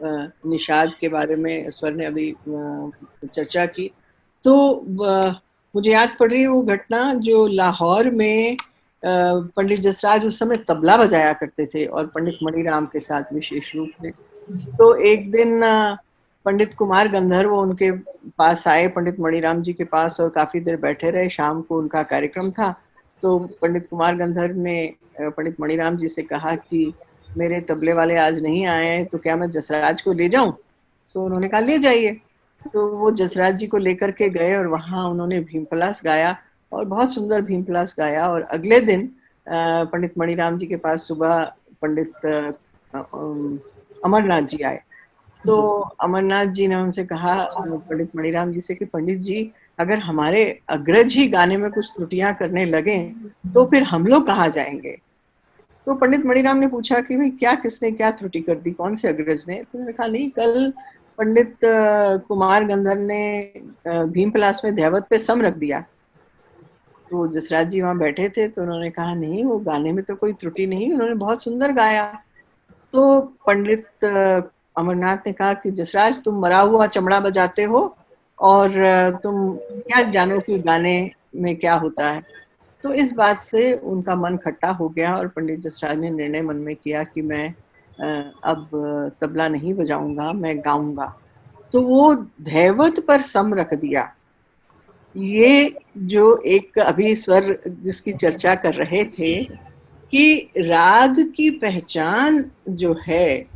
[SPEAKER 3] निषाद के बारे में स्वर ने अभी चर्चा की। तो मुझे याद पड़ रही है वो घटना जो लाहौर में पंडित जसराज उस समय तबला बजाया करते थे, और पंडित मणिराम के साथ विशेष रूप में। तो एक दिन पंडित कुमार गंधर्व उनके पास आए, पंडित मणिराम जी के पास, और काफी देर बैठे रहे। शाम को उनका कार्यक्रम था। तो पंडित कुमार गंधर्व ने पंडित मणिराम जी से कहा कि मेरे तबले वाले आज नहीं आए हैं, तो क्या मैं जसराज को ले जाऊं? तो उन्होंने कहा ले जाइए। तो वो जसराज जी को लेकर के गए और वहां उन्होंने भीमपलास गाया, और बहुत सुंदर भीमपलास गाया। और अगले दिन पंडित मणिराम जी के पास सुबह पंडित अमरनाथ जी आए। तो अमरनाथ जी ने उनसे कहा, पंडित मणिराम जी से, कि पंडित जी, अगर हमारे अग्रज ही गाने में कुछ त्रुटियां करने लगे तो फिर हम लोग कहाँ जाएंगे? तो पंडित मणिराम ने पूछा कि भाई क्या, किसने क्या त्रुटि कर दी, कौन से अग्रज ने? तो उन्होंने कहा नहीं, कल पंडित कुमार गंधर्व ने भीमपलास में ध्यावत पे सम रख दिया। तो जसराज जी वहां बैठे थे, तो उन्होंने कहा नहीं, वो गाने में तो कोई त्रुटि नहीं, उन्होंने बहुत सुंदर गाया। तो पंडित अमरनाथ ने कहा कि जसराज, तुम मरा हुआ चमड़ा बजाते हो, और तुम क्या जानो कि गाने में क्या होता है। तो इस बात से उनका मन खट्टा हो गया, और पंडित जसराज ने निर्णय मन में किया कि मैं अब तबला नहीं बजाऊंगा, मैं गाऊंगा। तो वो धैवत पर सम रख दिया। ये जो एक अभी स्वर जिसकी चर्चा कर रहे थे, कि राग की पहचान जो है,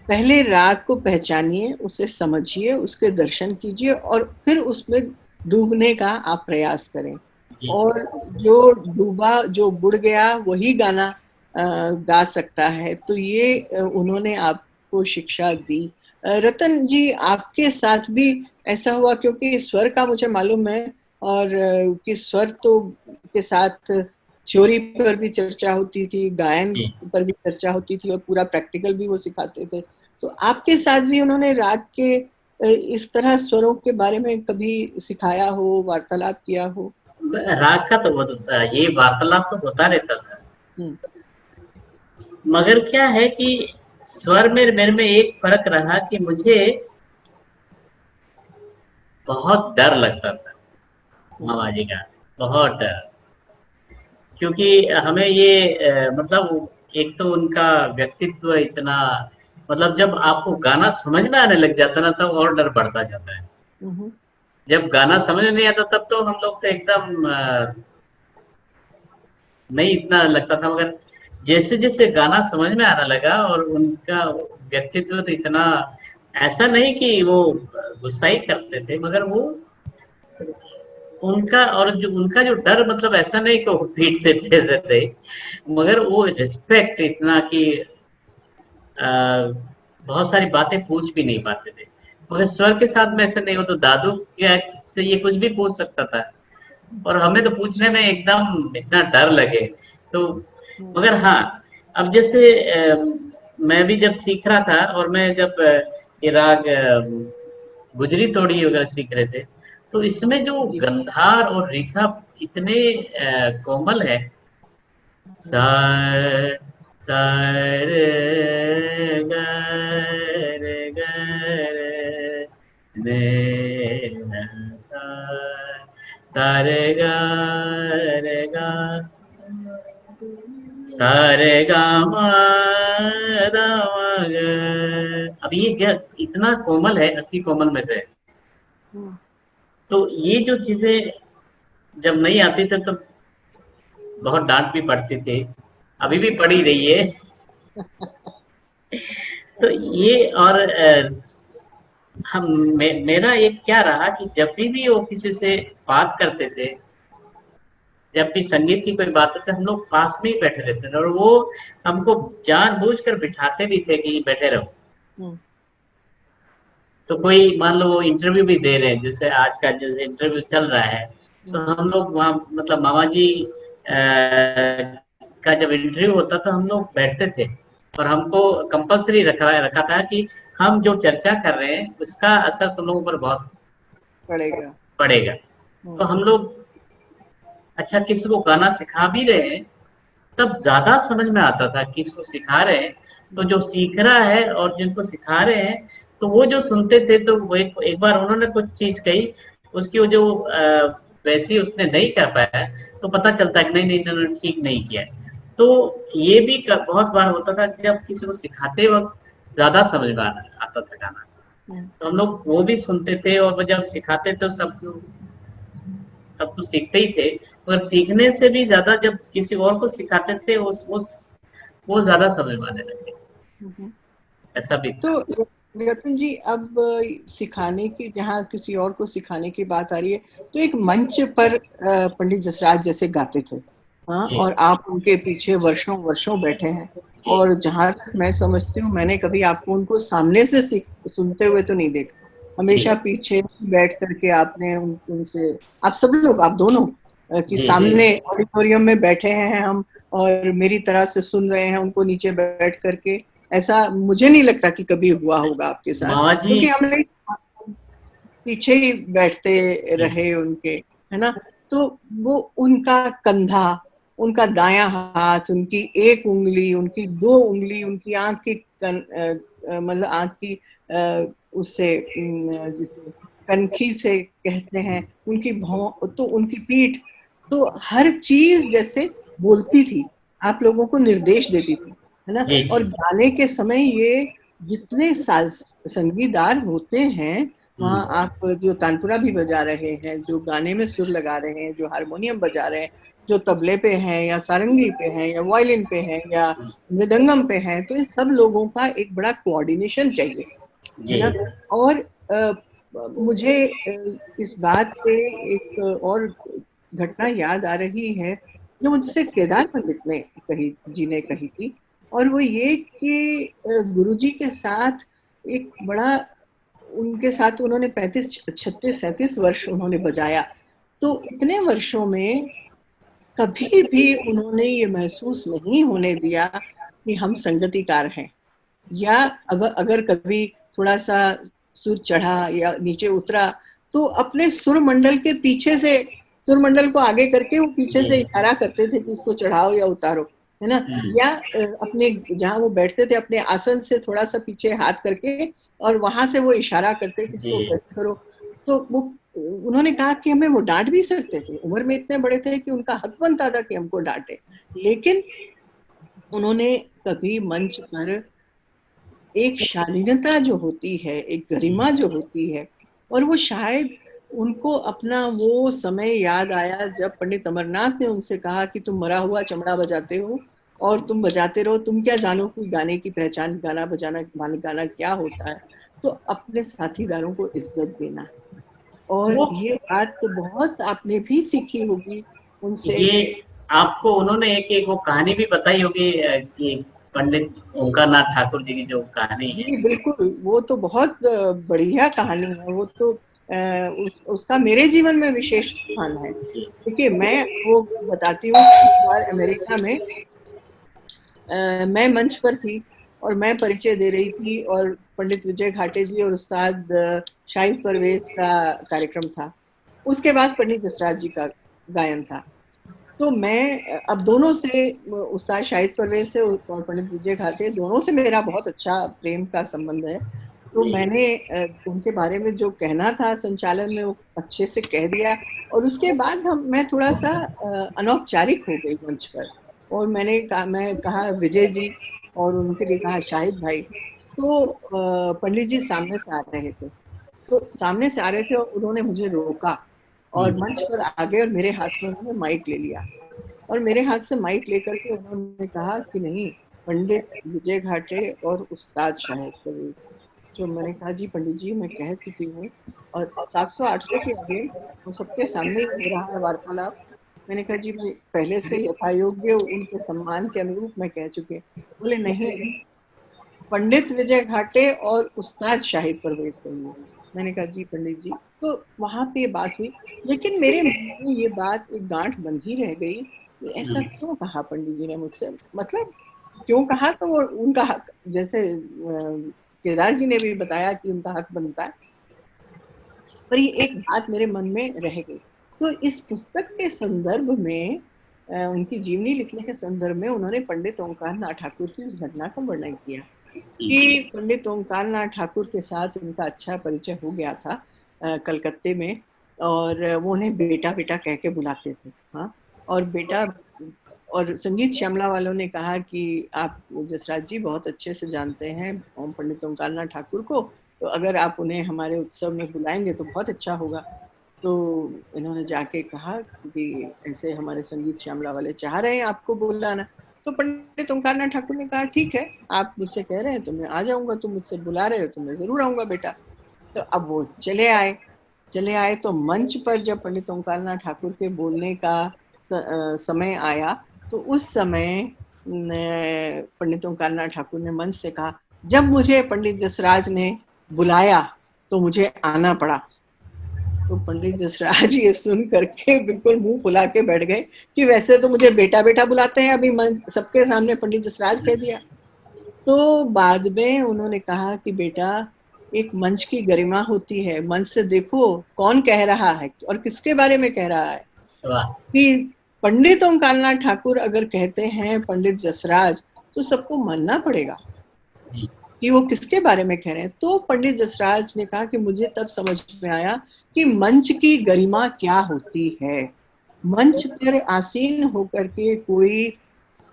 [SPEAKER 3] पहले राग को पहचानिए, उसे समझिए, उसके दर्शन कीजिए, और फिर उसमें डूबने का आप प्रयास करें।
[SPEAKER 2] जी।
[SPEAKER 3] और जो डूबा, जो बुड़ गया, वही गाना गा सकता है। तो ये उन्होंने आपको शिक्षा दी। रतन जी, आपके साथ भी ऐसा हुआ? क्योंकि स्वर का मुझे मालूम है, और कि स्वर तो के साथ थ्योरी पर भी चर्चा होती थी, गायन
[SPEAKER 2] जी।
[SPEAKER 3] पर भी चर्चा होती थी, और पूरा प्रैक्टिकल भी वो सिखाते थे। तो आपके साथ भी उन्होंने राग के इस तरह स्वरों के बारे में कभी सिखाया हो, वार्तालाप किया हो?
[SPEAKER 2] राग का तो ये वार्तालाप तो होता रहता था,
[SPEAKER 3] हम्म,
[SPEAKER 2] मगर क्या है कि स्वर में मेरे में एक फर्क रहा कि मुझे बहुत डर लगता था
[SPEAKER 3] हम्म,
[SPEAKER 2] मामा जी का, बहुत डर। क्योंकि हमें ये मतलब एक तो उनका व्यक्तित्व इतना, मतलब जब आपको गाना समझ में आने लग जाता ना, तब और डर बढ़ता जाता है।
[SPEAKER 3] हम्म,
[SPEAKER 2] जब गाना समझ में नहीं आता तब तो हम लोग तो एकदम नहीं इतना लगता था, मगर जैसे जैसे गाना समझ में आने लगा और उनका व्यक्तित्व तो इतना, ऐसा नहीं कि वो गुस्सा ही करते थे, मगर वो उनका और जो उनका जो डर, मतलब ऐसा नहीं कि वो पीठ से थे थे, मगर वो रिस्पेक्ट इतना कि अ, बहुत सारी बातें पूछ भी नहीं पाते थे। मगर स्वर के साथ में ऐसा नहीं, हो तो दादू के से ये कुछ भी पूछ सकता था और हमें तो पूछने में एकदम इतना डर लगे। तो मगर हाँ, अब जैसे मैं भी जब सीख रहा था और मैं जब ये राग गुजरी तोड़ी वगैरह सीख रहे थे, तो इसमें जो
[SPEAKER 3] जी।
[SPEAKER 2] गंधार और रेखा इतने कोमल है। सा सा रे ग रे ग रे ने न सा सा रे ग रे ग सा रे ग म द म ग। अब ये क्या इतना कोमल है, अति कोमल में से। तो ये जो चीजें जब नहीं आती थे तो बहुत डांट भी पड़ती थी, अभी भी पड़ी रही है। तो ये और मेरा एक क्या रहा कि जब भी वो किसी से बात करते थे, जब भी संगीत की कोई बात होती, हम लोग पास में ही बैठे रहते थे और वो हमको जानबूझकर बिठाते भी थे कि बैठे रहो। तो कोई मान लो वो इंटरव्यू भी दे रहे हैं, जैसे आज का जैसे इंटरव्यू चल रहा है, तो हम लोग वहाँ मतलब मामा जी का जब इंटरव्यू होता तो हम लोग बैठते थे और हमको कंपलसरी रखा रखा था कि हम जो चर्चा कर रहे हैं उसका असर तुम लोगों पर बहुत
[SPEAKER 3] पड़ेगा।
[SPEAKER 2] पड़ेगा। तो हम लोग अच्छा किसी को गाना सिखा भी रहे हैं तब ज्यादा समझ में आता था किसको सिखा रहे हैं। तो जो सीख रहा है और जिनको सिखा रहे हैं, तो वो जो सुनते थे तो वो एक बार उन्होंने कुछ चीज कही, उसकी वो जो वैसी उसने नहीं कर पाया, तो पता चलता है कि नहीं नहीं इन्होंने ठीक नहीं किया। तो ये भी बहुत बार होता था कि जब किसी को सिखाते वक्त ज्यादा समझ में आता था गाना, तो हम लोग वो भी सुनते थे और जब सिखाते थे सब तब तो सीखते ही थे, मगर सीखने से भी ज्यादा जब किसी और को सिखाते थे वो ज्यादा समझ में आने लगे, ऐसा भी था।
[SPEAKER 3] तो रतन जी, अब सिखाने की, जहाँ किसी और को सिखाने की बात आ रही है, तो एक मंच पर पंडित जसराज जैसे गाते थे, हाँ,
[SPEAKER 2] जी
[SPEAKER 3] और आप उनके पीछे वर्षों वर्षों बैठे हैं।
[SPEAKER 2] जी
[SPEAKER 3] और जहाँ तक मैं समझती हूँ, मैंने कभी आपको उनको सामने से सुनते हुए तो नहीं देखा,
[SPEAKER 2] जी
[SPEAKER 3] हमेशा पीछे बैठ करके आपने उनसे, आप सब लोग, आप दोनों कि
[SPEAKER 2] जी जी
[SPEAKER 3] सामने ऑडिटोरियम में बैठे हैं हम और मेरी तरह से सुन रहे हैं उनको नीचे बैठ करके, ऐसा मुझे नहीं लगता कि कभी हुआ होगा आपके साथ,
[SPEAKER 2] मामा जी।
[SPEAKER 3] क्योंकि हमने पीछे ही बैठते
[SPEAKER 2] जी
[SPEAKER 3] रहे उनके, है ना। तो वो उनका कंधा, उनका दायां हाथ, उनकी एक उंगली, उनकी दो उंगली, उनकी आंख की मतलब आंख की उससे जिसे कनखी से कहते हैं, उनकी भौं, तो उनकी पीठ, तो हर चीज जैसे बोलती थी, आप लोगों को निर्देश देती थी, है ना।
[SPEAKER 2] जी
[SPEAKER 3] और
[SPEAKER 2] जी।
[SPEAKER 3] गाने के समय ये जितने संगीतदार होते हैं, वहाँ आप जो तानपुरा भी बजा रहे हैं, जो गाने में सुर लगा रहे हैं, जो हारमोनियम बजा रहे हैं, जो तबले पे हैं या सारंगी पे हैं या वायलिन पे हैं या मृदंगम पे हैं, तो इन सब लोगों का एक बड़ा कोऑर्डिनेशन चाहिए, है
[SPEAKER 2] जी
[SPEAKER 3] ना। और मुझे इस बात पे एक और घटना याद आ रही है, जो मुझसे केदार पंडित ने कही, जी ने कही थी, और वो ये कि गुरुजी के साथ एक बड़ा, उनके साथ उन्होंने 35 36 37 वर्ष उन्होंने बजाया। तो इतने वर्षों में कभी भी उन्होंने ये महसूस नहीं होने दिया कि हम संगीतकार हैं, या अब अगर कभी थोड़ा सा सुर चढ़ा या नीचे उतरा, तो अपने सुर मंडल के पीछे से, सुर मंडल को आगे करके वो पीछे
[SPEAKER 2] जी
[SPEAKER 3] से इशारा करते थे कि इसको चढ़ाओ या उतारो, है ना। या अपने जहाँ वो बैठते थे अपने आसन से थोड़ा सा पीछे हाथ करके, और वहां से वो इशारा करते कि इसको
[SPEAKER 2] जी
[SPEAKER 3] कैसे करो। तो वो, उन्होंने कहा कि हमें वो डांट भी सकते थे, उम्र में इतने बड़े थे कि उनका हक बनता था कि हमको डांटे, लेकिन उन्होंने कभी मंच पर एक शालीनता जो होती है, एक गरिमा जो होती है, और वो शायद उनको अपना वो समय याद आया जब पंडित अमरनाथ ने उनसे कहा कि तुम मरा हुआ चमड़ा बजाते हो और तुम बजाते रहो, तुम क्या जानो कि गाने की पहचान, गाना बजाना, गाना क्या होता है। तो अपने साथीदारों को इज्जत देना, और
[SPEAKER 2] वो
[SPEAKER 3] ये बात तो बहुत आपने भी सीखी होगी उनसे।
[SPEAKER 2] ये आपको उन्होंने एक वो कहानी भी बताई होगी कि पंडित ओंकारनाथ ठाकुर जी की जो कहानी है।
[SPEAKER 3] जी बिल्कुल, वो तो बहुत बढ़िया कहानी है। वो तो उसका मेरे जीवन में विशेष स्थान है। देखिए, मैं वो बताती हूँ कि एक बार अमेरिका में मैं मंच पर थी और मैं परिचय दे रही थी, और पंडित विजय घाटे जी और उस्ताद शाहिद परवेज का कार्यक्रम था। उसके बाद पंडित जसराज जी का गायन था। तो मैं अब दोनों से, उस्ताद शाहिद परवेज से और पंडित विजय घाटे, दोनों से मेरा बहुत अच्छा प्रेम का संबंध है। तो मैंने उनके बारे में जो कहना था संचालन में वो अच्छे से कह दिया, और उसके बाद मैं थोड़ा सा अनौपचारिक हो गई मंच पर, और मैं कहा विजय जी, और उनके लिए कहा शाहिद भाई। तो पंडित जी सामने से आ रहे थे, तो सामने से आ रहे थे और उन्होंने मुझे रोका और मंच पर आ गए, और मेरे हाथ से उन्होंने माइक ले लिया, और मेरे हाथ से माइक लेकर के उन्होंने कहा कि नहीं, पंडित विजय घाटे और उस्ताद शाहिद परवेज। तो मैंने कहा जी पंडित जी, मैं कह चुकी हूँ, और 700-800 के आगे वो सबके सामने ही हो रहा है वार्तालाप। मैंने कहा जी, मैं पहले से यथायोग्य उनके सम्मान के अनुरूप मैं कह चुकी हूँ। बोले नहीं, पंडित विजय घाटे और उस्ताद शाहिद परवेज कहिए। मैंने कहा जी पंडित जी। तो वहां पे ये बात हुई, लेकिन मेरे मन में ये बात एक गांठ बंधी रह गई कि ऐसा क्यों कहा पंडित जी ने मुझसे, मतलब क्यों कहा। तो वो उनका हक, जैसे केदार जी ने भी बताया कि उनका हक बनता है, पर ये एक बात मेरे मन में रह गई। तो इस पुस्तक के संदर्भ में, उनकी जीवनी लिखने के संदर्भ में, उन्होंने पंडित ओंकारनाथ ठाकुर की उस घटना का वर्णन किया कि पंडित ओंकारनाथ ठाकुर के साथ उनका अच्छा परिचय हो गया था कलकत्ते में, और वो उन्हें बेटा बेटा कह के बुलाते थे। हाँ, और बेटा, और संगीत श्यामला वालों ने कहा कि आप जसराज जी बहुत अच्छे से जानते हैं पंडित ओंकारनाथ ठाकुर को, तो अगर आप उन्हें हमारे उत्सव में बुलाएंगे तो बहुत अच्छा होगा। तो इन्होंने जाके कहा कि ऐसे हमारे संगीत श्यामला वाले चाह रहे हैं आपको बुलाना। तो पंडित ओंकारनाथ ठाकुर ने कहा ठीक है, आप मुझसे कह रहे हैं तो मैं आ जाऊंगा, तुम मुझसे बुला रहे हो तो मैं जरूर आऊंगा बेटा। तो अब वो चले आए तो मंच पर जब पंडित ओंकारनाथ ठाकुर के बोलने का समय आया, तो उस समय पंडित ओंकारनाथ ठाकुर ने मंच से कहा, जब मुझे पंडित जसराज ने बुलाया तो मुझे आना पड़ा। तो पंडित जसराज ये सुन करके बिल्कुल मुंह फुला के बैठ गए कि वैसे तो मुझे बेटा बेटा बुलाते हैं, अभी सबके सामने पंडित जसराज कह दिया। तो बाद में उन्होंने कहा कि बेटा, एक मंच की गरिमा होती है, मंच से देखो कौन कह रहा है और किसके बारे में कह रहा है। कि पंडित ओंकारनाथ ठाकुर अगर कहते हैं पंडित जसराज, तो सबको मानना पड़ेगा कि वो किसके बारे में कह रहे हैं। तो पंडित जसराज ने कहा कि मुझे तब समझ में आया कि मंच की गरिमा क्या होती है। मंच पर आसीन होकर के कोई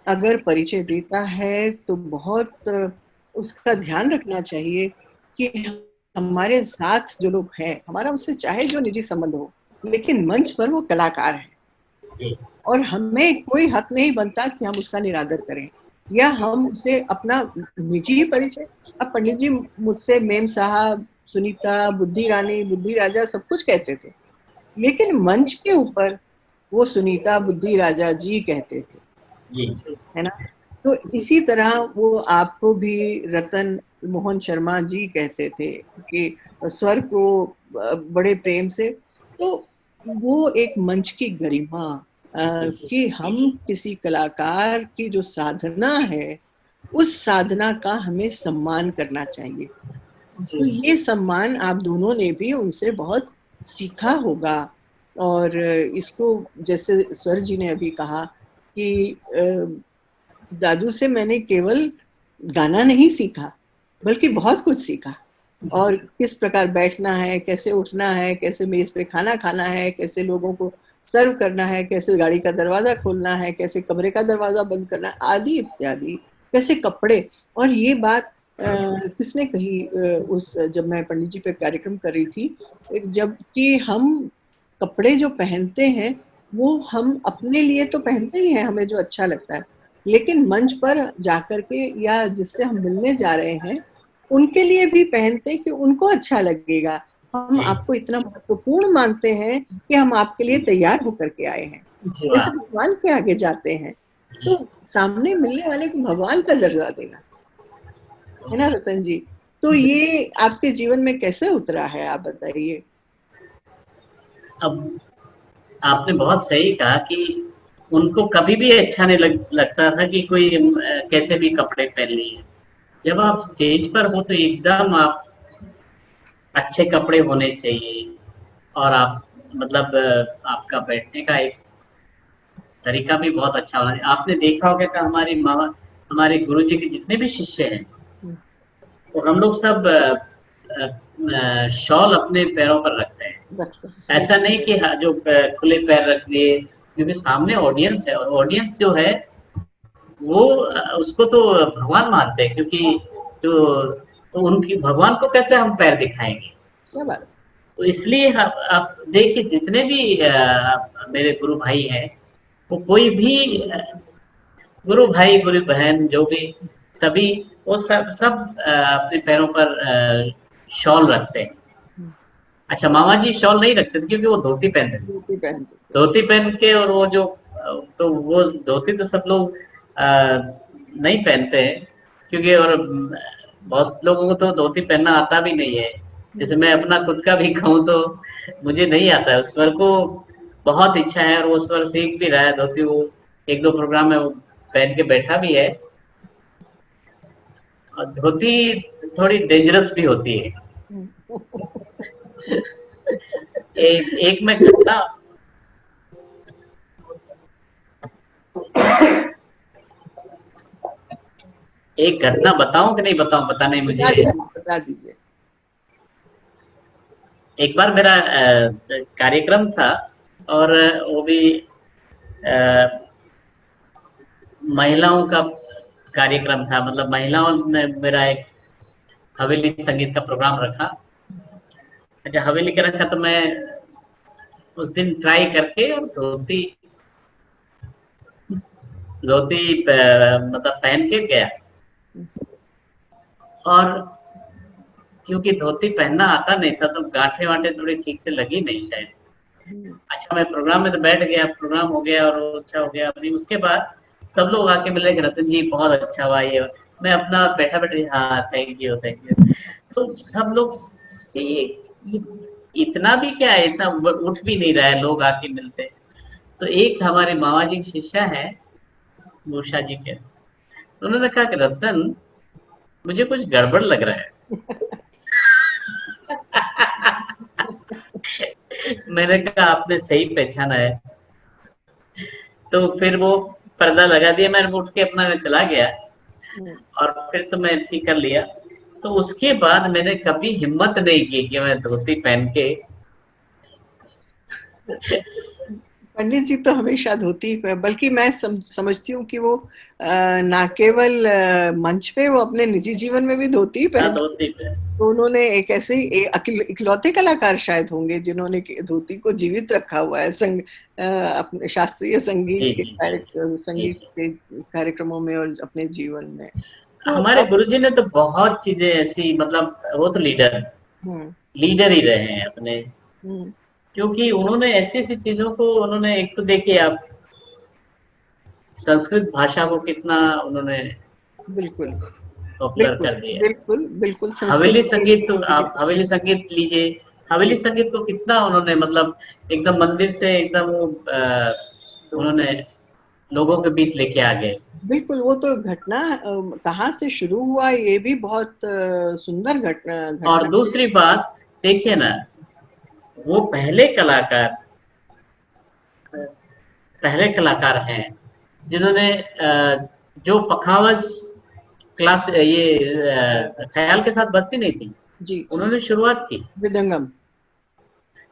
[SPEAKER 3] अगर परिचय देता है तो बहुत उसका ध्यान रखना चाहिए कि हमारे साथ जो लोग हैं, हमारा उससे चाहे जो निजी संबंध हो, लेकिन मंच पर वो कलाकार है, और हमें कोई हक नहीं बनता कि हम उसका निरादर करें या हम उसे अपना निजी परिचय। अब पंडित जी मुझसे मेम साहब, सुनीता, बुद्धि रानी, बुद्धि राजा सब कुछ कहते थे, लेकिन मंच के ऊपर वो सुनीता, बुद्धि राजा जी कहते थे, है ना। तो इसी तरह वो आपको भी रतन मोहन शर्मा जी कहते थे कि स्वर को बड़े प्रेम से। तो वो एक मंच की गरिमा, कि हम किसी कलाकार की जो साधना है, उस साधना का हमें सम्मान करना चाहिए। तो ये सम्मान आप दोनों ने भी उनसे बहुत सीखा होगा। और इसको, जैसे स्वर जी ने अभी कहा कि दादू से मैंने केवल गाना नहीं सीखा, बल्कि बहुत कुछ सीखा, और किस प्रकार बैठना है, कैसे उठना है, कैसे मेज पे खाना खाना है, कैसे लोगों को सर्व करना है, कैसे गाड़ी का दरवाजा खोलना है, कैसे कमरे का दरवाजा बंद करना है, आदि इत्यादि, कैसे कपड़े। और ये बात किसने कही उस जब मैं पंडित जी पे कार्यक्रम कर रही थी, जबकि हम कपड़े जो पहनते हैं वो हम अपने लिए तो पहनते ही हैं, हमें जो अच्छा लगता है, लेकिन मंच पर जाकर के या जिससे हम मिलने जा रहे हैं उनके लिए भी पहनते हैं कि उनको अच्छा लगेगा। हम
[SPEAKER 2] जी
[SPEAKER 3] आपको इतना महत्वपूर्ण मानते हैं कि हम आपके लिए तैयार होकर के आए हैं,
[SPEAKER 4] जी
[SPEAKER 3] जैसे भगवान के आगे जाते हैं, तो सामने मिलने वाले को भगवान का दर्जा देना, है ना रतन जी? तो ये आपके जीवन में कैसे उतरा है, आप बताइए।
[SPEAKER 2] अब आपने बहुत सही कहा कि उनको कभी भी अच्छा नहीं लगता था कि कोई कैसे भी कपड़े पहन लिए। जब आप स्टेज पर हो तो एकदम आप अच्छे कपड़े होने चाहिए, और आप मतलब आपका बैठने का एक तरीका भी बहुत अच्छा होना चाहिए। आपने देखा होगा कि हमारे गुरुजी के जितने भी शिष्य हैं, तो हम लोग सब शॉल अपने पैरों पर रखते हैं। ऐसा नहीं कि जो खुले पैर रख लिए, क्योंकि सामने ऑडियंस है, और ऑडियंस जो है वो उसको तो भगवान मानते हैं, क्योंकि जो तो उनकी भगवान को कैसे हम पैर दिखाएंगे।
[SPEAKER 3] क्या बात।
[SPEAKER 2] तो इसलिए आप देखिए जितने भी मेरे गुरु भाई हैं, वो कोई भी गुरु भाई गुरु बहन जो भी सभी, वो सब सब अपने पैरों पर शॉल रखते हैं। अच्छा, मामा जी शॉल नहीं रखते थे क्योंकि वो धोती पहनते थे।
[SPEAKER 3] धोती पहनते थे।
[SPEAKER 2] धोती पहन के, और वो जो तो वो धोती तो सब लोग नहीं पहनते हैं, क्योंकि और बहुत लोगों को तो धोती पहनना आता भी नहीं है। जैसे मैं अपना खुद का भी कहूँ तो मुझे नहीं आता है। उस स्वर को बहुत इच्छा है, और वो स्वर सीख भी रहा है धोती। वो एक दो प्रोग्राम में वो पहन के बैठा भी है। और धोती थोड़ी डेंजरस भी होती है। एक मैं घटना बताऊं कि नहीं बताऊं, पता नहीं मुझे।
[SPEAKER 3] बता दीजिए।
[SPEAKER 2] एक बार मेरा कार्यक्रम था, और वो भी महिलाओं का कार्यक्रम था। मतलब महिलाओं ने मेरा एक हवेली संगीत का प्रोग्राम रखा। अच्छा, हवेली का रखा तो मैं उस दिन ट्राई करके और धोती मतलब पहन के गया। और क्योंकि धोती पहनना आता नहीं था, तो गांठे वांठे थोड़ी ठीक से लगी नहीं शायद। अच्छा, मैं प्रोग्राम में तो बैठ गया, प्रोग्राम हो गया और अच्छा हो गया। अभी उसके बाद सब लोग आके मिले कि रतन जी बहुत अच्छा हुआ ये। मैं अपना बैठा बैठा, हाँ थैंक यू थैंक यू। तो सब लोग ये इतना भी क्या है, इतना उठ भी नहीं रहा है, लोग आके मिलते। तो एक हमारे मामा जी शिष्या है, मूषा जी के, तो उन्होंने कहा कि रतन मुझे कुछ गड़बड़ लग रहा है। मैंने कहा आपने सही पहचाना है। तो फिर वो पर्दा लगा दिया, मैं उठ के अपना चला गया, और फिर तो मैं ठीक कर लिया। तो उसके बाद मैंने कभी हिम्मत नहीं की कि मैं धोती पहन के।
[SPEAKER 3] पंडित जी तो हमेशा धोती, बल्कि मैं समझती हूँ कि वो ना केवल मंच पे, वो अपने निजी जीवन में भी धोती पहन।
[SPEAKER 2] धोती पे
[SPEAKER 3] तो उन्होंने एक ऐसे ही इकलौते कलाकार शायद होंगे जिन्होंने धोती को जीवित रखा हुआ है अपने शास्त्रीय संगीत
[SPEAKER 2] जी।
[SPEAKER 3] के कार्यक्रमों में और अपने जीवन में। तो
[SPEAKER 2] हमारे गुरुजी ने तो बहुत चीजें ऐसी, मतलब वो तो लीडर ही रहे हैं अपने। क्योंकि उन्होंने ऐसी ऐसी चीजों को, उन्होंने एक तो देखिए आप संस्कृत भाषा को कितना उन्होंने
[SPEAKER 3] बिल्कुल
[SPEAKER 2] पॉपुलर कर दिया।
[SPEAKER 3] बिल्कुल बिल्कुल
[SPEAKER 2] हवेली
[SPEAKER 3] संस्कृत
[SPEAKER 2] संगीत तो आप हवेली संगीत लीजिए, हवेली संगीत को कितना उन्होंने, मतलब एकदम मंदिर से एकदम उन्होंने लोगों के बीच लेके आ गए।
[SPEAKER 3] बिल्कुल। वो तो घटना कहाँ से शुरू हुआ, ये भी बहुत सुंदर घटना।
[SPEAKER 2] और दूसरी बात देखिए ना, वो पहले कलाकार हैं जिन्होंने जो पखावज क्लास ये ख्याल के साथ बजती नहीं थी
[SPEAKER 3] जी,
[SPEAKER 2] उन्होंने शुरुआत की।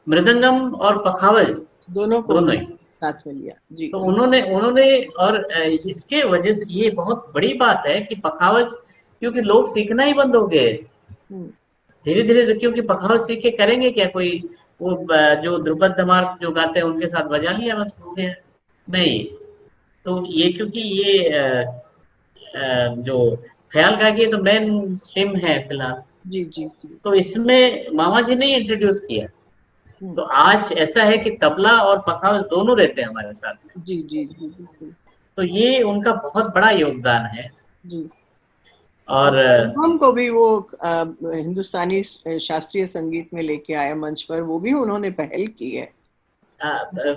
[SPEAKER 2] मृदंगम और पखावज
[SPEAKER 3] दोनों
[SPEAKER 2] ही
[SPEAKER 3] साथ में लिया जी।
[SPEAKER 2] तो उन्होंने और इसके वजह से ये बहुत बड़ी बात है कि पखावज क्योंकि लोग सीखना ही बंद हो गए
[SPEAKER 3] हम्म,
[SPEAKER 2] धीरे धीरे, क्योंकि पखाव सीख के करेंगे क्या? कोई वो जो ध्रुपद धमार जो गाते हैं उनके साथ बजा लिया बस हो गया? नहीं। तो ये क्योंकि ये जो ख्याल का ये तो मेन स्ट्रीम है फिलहाल,
[SPEAKER 3] जी जी जी।
[SPEAKER 2] तो इसमें मामा जी ने इंट्रोड्यूस किया। तो
[SPEAKER 3] हम्म,
[SPEAKER 2] आज ऐसा है कि तबला और पखाव दोनों रहते हैं हमारे साथ में।
[SPEAKER 3] जी जी जी बिल्कुल।
[SPEAKER 2] तो ये उनका बहुत बड़ा योगदान है।
[SPEAKER 3] जी। और
[SPEAKER 2] और
[SPEAKER 3] हम को भी वो हिंदुस्तानी शास्त्रीय संगीत में लेके आया मंच पर, वो भी उन्होंने पहल की है।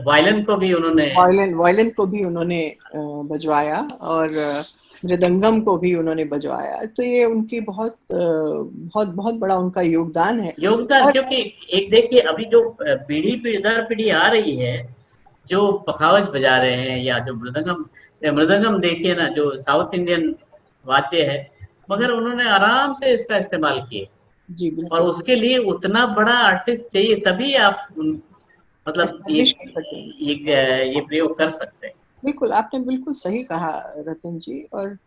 [SPEAKER 2] वायलिन को भी उन्होंने,
[SPEAKER 3] वायलिन वायलिन को भी उन्होंने बजवाया, और मृदंगम को भी उन्होंने बजवाया। तो ये उनकी बहुत बहुत बहुत बड़ा उनका योगदान है।
[SPEAKER 2] योगदान,
[SPEAKER 3] और
[SPEAKER 2] क्योंकि एक देखिए अभी जो पीढ़ी दर पीढ़ी आ रही है जो पखावज बजा रहे हैं या जो मृदंगम, मृदंगम देखिए ना जो साउथ इंडियन वाद्य है, मगर उन्होंने आराम से इसका इस्तेमाल किए।
[SPEAKER 3] जी
[SPEAKER 2] और
[SPEAKER 3] बिल्कुल,
[SPEAKER 2] उसके लिए उतना बड़ा आर्टिस्ट चाहिए तभी आप मतलब
[SPEAKER 3] एस्टेब्लिश कर सकेंगे।
[SPEAKER 2] ये प्रयोग कर सकते हैं।
[SPEAKER 3] बिल्कुल, आपने बिल्कुल सही कहा रतन जी। और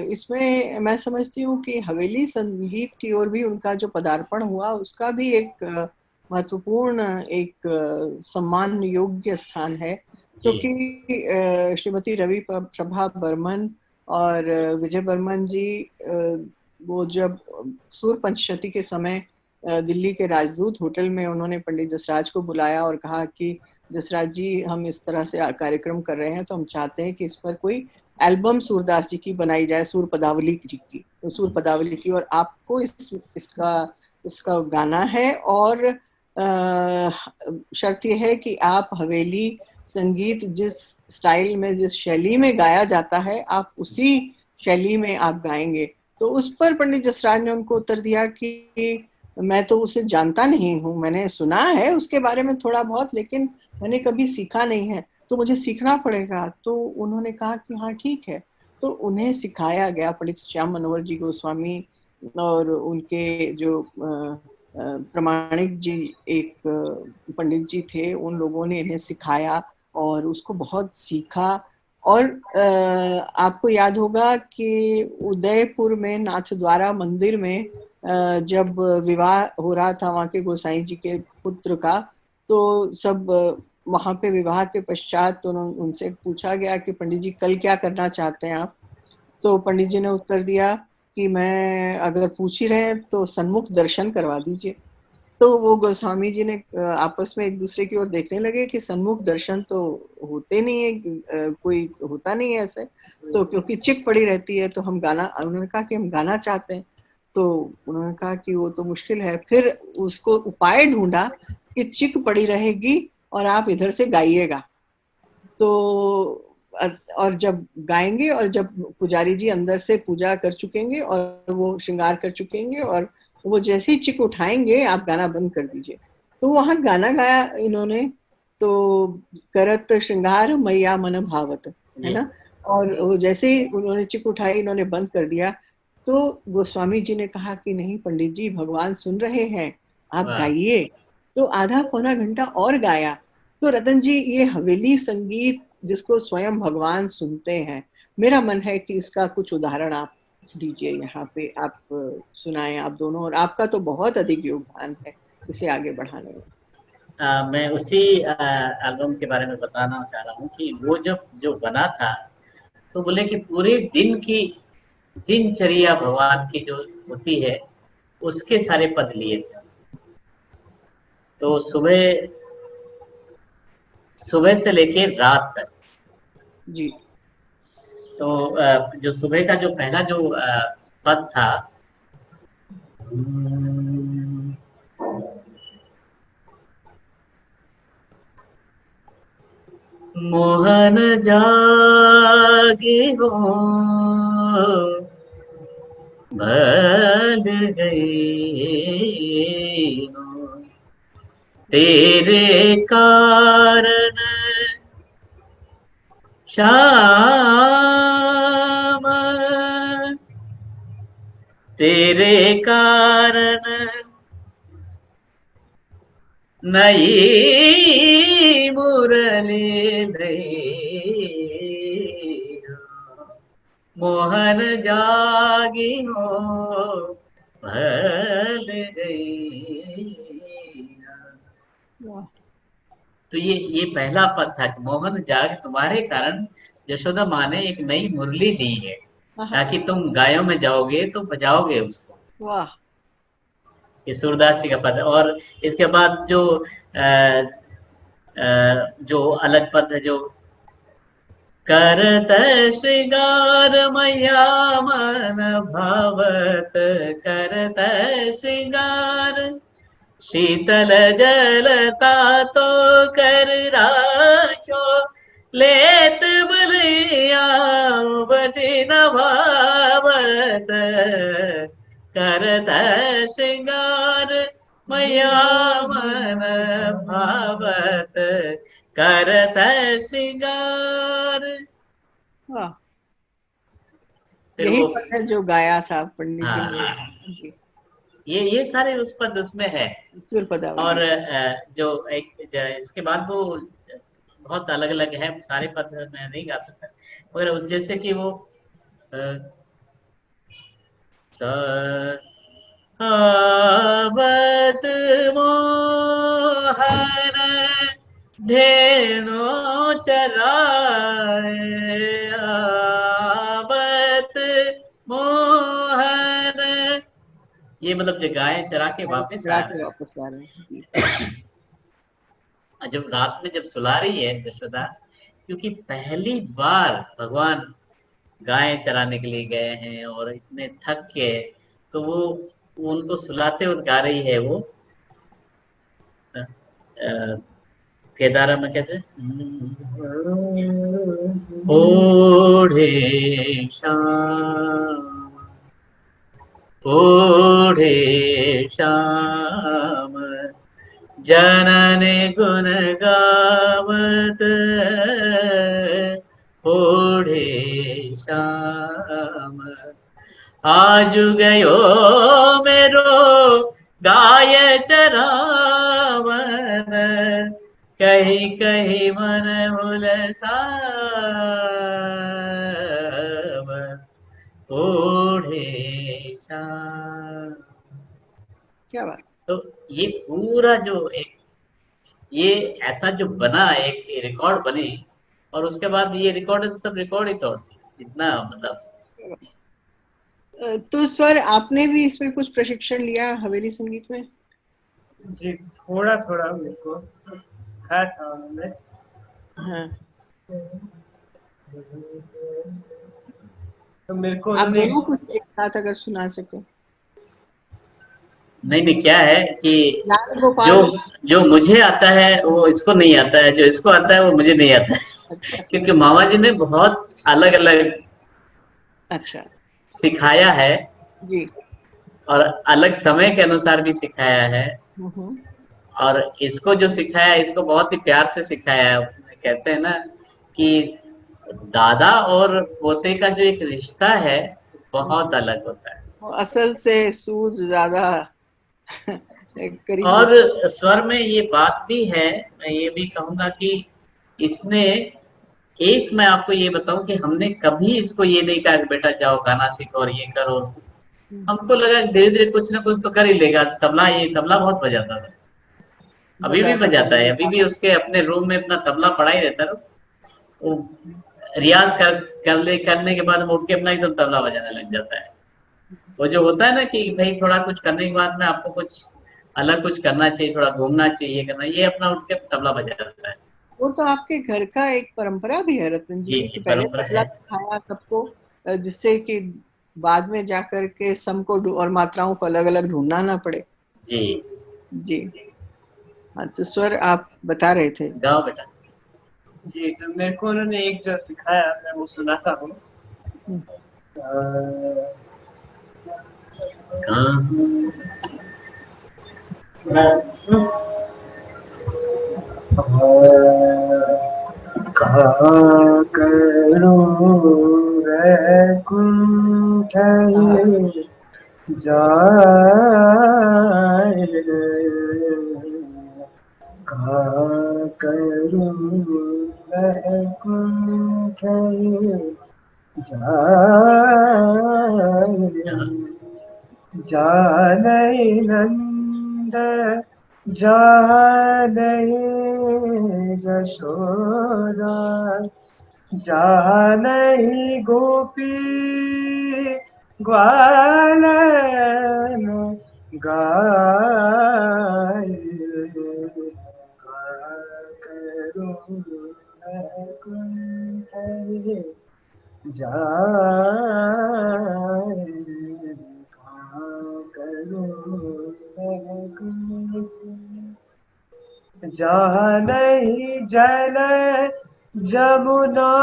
[SPEAKER 3] इसमें मैं समझती हूँ कि हवेली संगीत की ओर भी उनका जो पदार्पण हुआ, उसका भी एक महत्वपूर्ण, एक सम्मान योग्य स्थान है।
[SPEAKER 2] जी
[SPEAKER 3] क्योंकि श्रीमती रवि प्रभा बर्मन और विजय बर्मन जी, वो जब सूर पंचशती के समय दिल्ली के राजदूत होटल में उन्होंने पंडित जसराज को बुलाया और कहा कि जसराज जी, हम इस तरह से कार्यक्रम कर रहे हैं, तो हम चाहते हैं कि इस पर कोई एल्बम सूरदास जी की बनाई जाए, सूर पदावली जी की, तो सूर पदावली की, और आपको इसका इसका गाना है। और शर्त यह है कि आप हवेली संगीत जिस स्टाइल में, जिस शैली में गाया जाता है, आप उसी शैली में आप गाएंगे। तो उस पर पंडित जसराज ने उनको उत्तर दिया कि मैं तो उसे जानता नहीं हूँ, मैंने सुना है उसके बारे में थोड़ा बहुत, लेकिन मैंने कभी सीखा नहीं है, तो मुझे सीखना पड़ेगा। तो उन्होंने कहा कि हाँ ठीक है। तो उन्हें सिखाया गया। पंडित श्याम मनोहर जी गोस्वामी और उनके जो प्रमाणिक जी, एक पंडित जी थे, उन लोगों ने इन्हें सिखाया और उसको बहुत सीखा। और आपको याद होगा कि उदयपुर में नाथद्वारा मंदिर में जब विवाह हो रहा था वहाँ के गोसाई जी के पुत्र का, तो सब वहाँ पे विवाह के पश्चात तो उनसे पूछा गया कि पंडित जी कल क्या करना चाहते हैं आप? तो पंडित जी ने उत्तर दिया कि मैं, अगर पूछ ही रहे हैं तो सन्मुख दर्शन करवा दीजिए। तो वो गोस्वामी जी ने आपस में एक दूसरे की ओर देखने लगे कि सन्मुख दर्शन तो होते नहीं है, कोई होता नहीं है ऐसे, तो क्योंकि चिक पड़ी रहती है, तो हम गाना, उन्होंने कहा कि हम गाना चाहते हैं। तो उन्होंने कहा कि वो तो मुश्किल है। फिर उसको उपाय ढूंढा कि चिक पड़ी रहेगी और आप इधर से गाइएगा। तो और जब गाएंगे, और जब पुजारी जी अंदर से पूजा कर चुकेंगे और वो श्रृंगार कर चुकेंगे, और वो जैसे ही चिक उठाएंगे, आप गाना बंद कर दीजिए। तो वहां गाना गाया इन्होंने। तो करत श्रृंगार मैया मन भावत, है
[SPEAKER 2] जी
[SPEAKER 3] ना। और वो जैसे ही उन्होंने चिक उठाई, इन्होंने बंद कर दिया। तो गोस्वामी जी ने कहा कि नहीं पंडित जी, भगवान सुन रहे हैं, आप
[SPEAKER 2] वाह।
[SPEAKER 3] गाइए। तो आधा पौना घंटा और गाया। तो रतन जी, ये हवेली संगीत जिसको स्वयं भगवान सुनते हैं, मेरा मन है कि इसका कुछ उदाहरण आप दीजिए यहाँ पे, आप सुनाएं आप दोनों। और आपका तो बहुत अधिक योगदान है इसे आगे बढ़ाने में।
[SPEAKER 2] मैं उसी एल्बम के बारे में बताना चाह रहा हूँ कि वो जब जो बना था तो बोले कि पूरे दिन की दिनचर्या भगवान की जो होती है उसके सारे पद लिए थे। तो सुबह सुबह से लेके रात तक,
[SPEAKER 3] जी
[SPEAKER 2] तो जो सुबह का जो पहला जो पद था, मोहन जागे हो भल गई हो, तेरे कारण श्याम, तेरे कारण नई मुरली नहीं। मोहन जागी हो भल गई।
[SPEAKER 3] वाह।
[SPEAKER 2] तो ये पहला पद था कि मोहन जाग, तुम्हारे कारण यशोदा माँ ने एक नई मुरली दी है,
[SPEAKER 3] हाँ,
[SPEAKER 2] ताकि तुम गायों में जाओगे तो बजाओगे उसको।
[SPEAKER 3] वाह।
[SPEAKER 2] ये सूरदास जी का पद है। और इसके बाद जो अलग पद है, जो करत श्रृंगार मैया मन भावत, करत श्रृंगार शीतल जलता तो कर राशो, लेत बलिया बटी न भावत, करत श्रृंगार मैया मन भावत, करत श्रृंगार।
[SPEAKER 3] वाह।
[SPEAKER 2] फिर
[SPEAKER 3] यही
[SPEAKER 2] वो,
[SPEAKER 3] पद है जो गाया था पंडित जी
[SPEAKER 2] हाँ
[SPEAKER 3] ने।
[SPEAKER 2] हाँ,
[SPEAKER 3] जी।
[SPEAKER 2] ये सारे उस पद उसमें है।
[SPEAKER 3] सुर पदावली।
[SPEAKER 2] और जो इसके बाद वो बहुत अलग अलग है, सारे पद मैं नहीं गा सकता, मगर उस जैसे कि वो अ, स आवत मोहन धेनो चराए, आवत मोहन, ये मतलब जो गाय चरा के वापस
[SPEAKER 3] चढ़ा
[SPEAKER 2] आ
[SPEAKER 3] के
[SPEAKER 2] रहा
[SPEAKER 3] वापस आ रहे हैं जी।
[SPEAKER 2] है, जब रात में जब सुला रही है यशोदा, क्योंकि पहली बार भगवान गायें चराने के लिए गए हैं और इतने थक के, तो वो उनको सुलाते वक्त गा रही है वो केदारा में कैसे, ओढ़े श्याम, ओढ़े श्याम, जननी गुण गावत, ओढ़े श्याम, आज गयो मेरो गाय चरावन, कही कही मन उलसावन, ओढ़े श्याम।
[SPEAKER 3] क्या बात।
[SPEAKER 2] तो ये पूरा जो एक, ये ऐसा जो बना, एक रिकॉर्ड बने, और उसके बाद ये रिकॉर्ड सब रिकॉर्ड ही तोड़ दिए। इतना मतलब।
[SPEAKER 3] तो स्वर आपने भी इसमें कुछ प्रशिक्षण लिया हवेली संगीत में?
[SPEAKER 4] जी थोड़ा थोड़ा मेरे को सिखाया था उन्होंने।
[SPEAKER 3] हाँ।
[SPEAKER 4] तो मेरे को
[SPEAKER 3] आप
[SPEAKER 4] उन्होंने,
[SPEAKER 3] दोनों कुछ एक साथ अगर सुना सके।
[SPEAKER 2] नहीं नहीं, क्या है कि
[SPEAKER 3] लाल
[SPEAKER 2] जो
[SPEAKER 3] गोपाल।
[SPEAKER 2] जो मुझे आता है वो इसको नहीं आता है, जो इसको आता है वो मुझे नहीं आता है।
[SPEAKER 3] अच्छा।
[SPEAKER 2] क्योंकि मामा जी ने बहुत अलग अलग
[SPEAKER 3] अच्छा।
[SPEAKER 2] सिखाया है,
[SPEAKER 3] जी।
[SPEAKER 2] और अलग समय के अनुसार भी सिखाया है।
[SPEAKER 3] हम्म।
[SPEAKER 2] और इसको जो सिखाया है, इसको बहुत ही प्यार से सिखाया है। कहते हैं ना कि दादा और पोते का जो एक रिश्ता है, बहुत अलग होता है।
[SPEAKER 3] वो असल से सूझ ज्यादा करीब
[SPEAKER 2] और
[SPEAKER 3] होता
[SPEAKER 2] स्वर में ये बात भी है, मैं ये भी कहूंगा कि इसने, एक मैं आपको ये बताऊं कि हमने कभी इसको ये नहीं कहा कि बेटा जाओ गाना सीखो और ये करो।
[SPEAKER 3] है।
[SPEAKER 2] हमको लगा धीरे धीरे कुछ ना कुछ तो कर ही लेगा। तबला, ये तबला बहुत बजाता था, अभी भी
[SPEAKER 3] बजाता
[SPEAKER 2] बजाता है, अभी भी
[SPEAKER 3] था।
[SPEAKER 2] उसके अपने रूम में अपना तबला पड़ा ही रहता है। वो रियाज करने के बाद वो उठ के अपना एकदम तबला बजाने लग जाता है। वो जो होता है ना कि भाई थोड़ा कुछ करने के बाद में आपको कुछ अलग कुछ करना चाहिए, थोड़ा घूमना चाहिए, ये करना, ये अपना उठ के तबला बजाता है।
[SPEAKER 3] वो तो आपके घर का एक परंपरा भी है रतन
[SPEAKER 2] जी
[SPEAKER 3] जी,
[SPEAKER 2] जी,
[SPEAKER 3] कि पहले
[SPEAKER 2] परंपरा
[SPEAKER 3] तबला
[SPEAKER 2] है।
[SPEAKER 3] सिखाया सबको, जिससे कि बाद में जाकर के सम को और मात्राओं को अलग अलग ढूंढना ना पड़े।
[SPEAKER 2] जी,
[SPEAKER 3] जी। हाँ, तो स्वर आप बता रहे थे।
[SPEAKER 2] गाओ बेटा।
[SPEAKER 4] जी तो मेरे को उन्होंने एक जो सिखाया मैं वो सुनाता हूँ।
[SPEAKER 3] हम्म।
[SPEAKER 4] कहाँ करूँ वैकुंठ
[SPEAKER 3] हाँ।
[SPEAKER 4] जाए, कहाँ करूँ वैकुंठ जाए, जानई नंद जानई जशोदा, जानई गोपी ग्वालन गाय, करूं मैं कुंठ जाए, करूं मैं कुंठ, जहाँ नहीं जल जमुना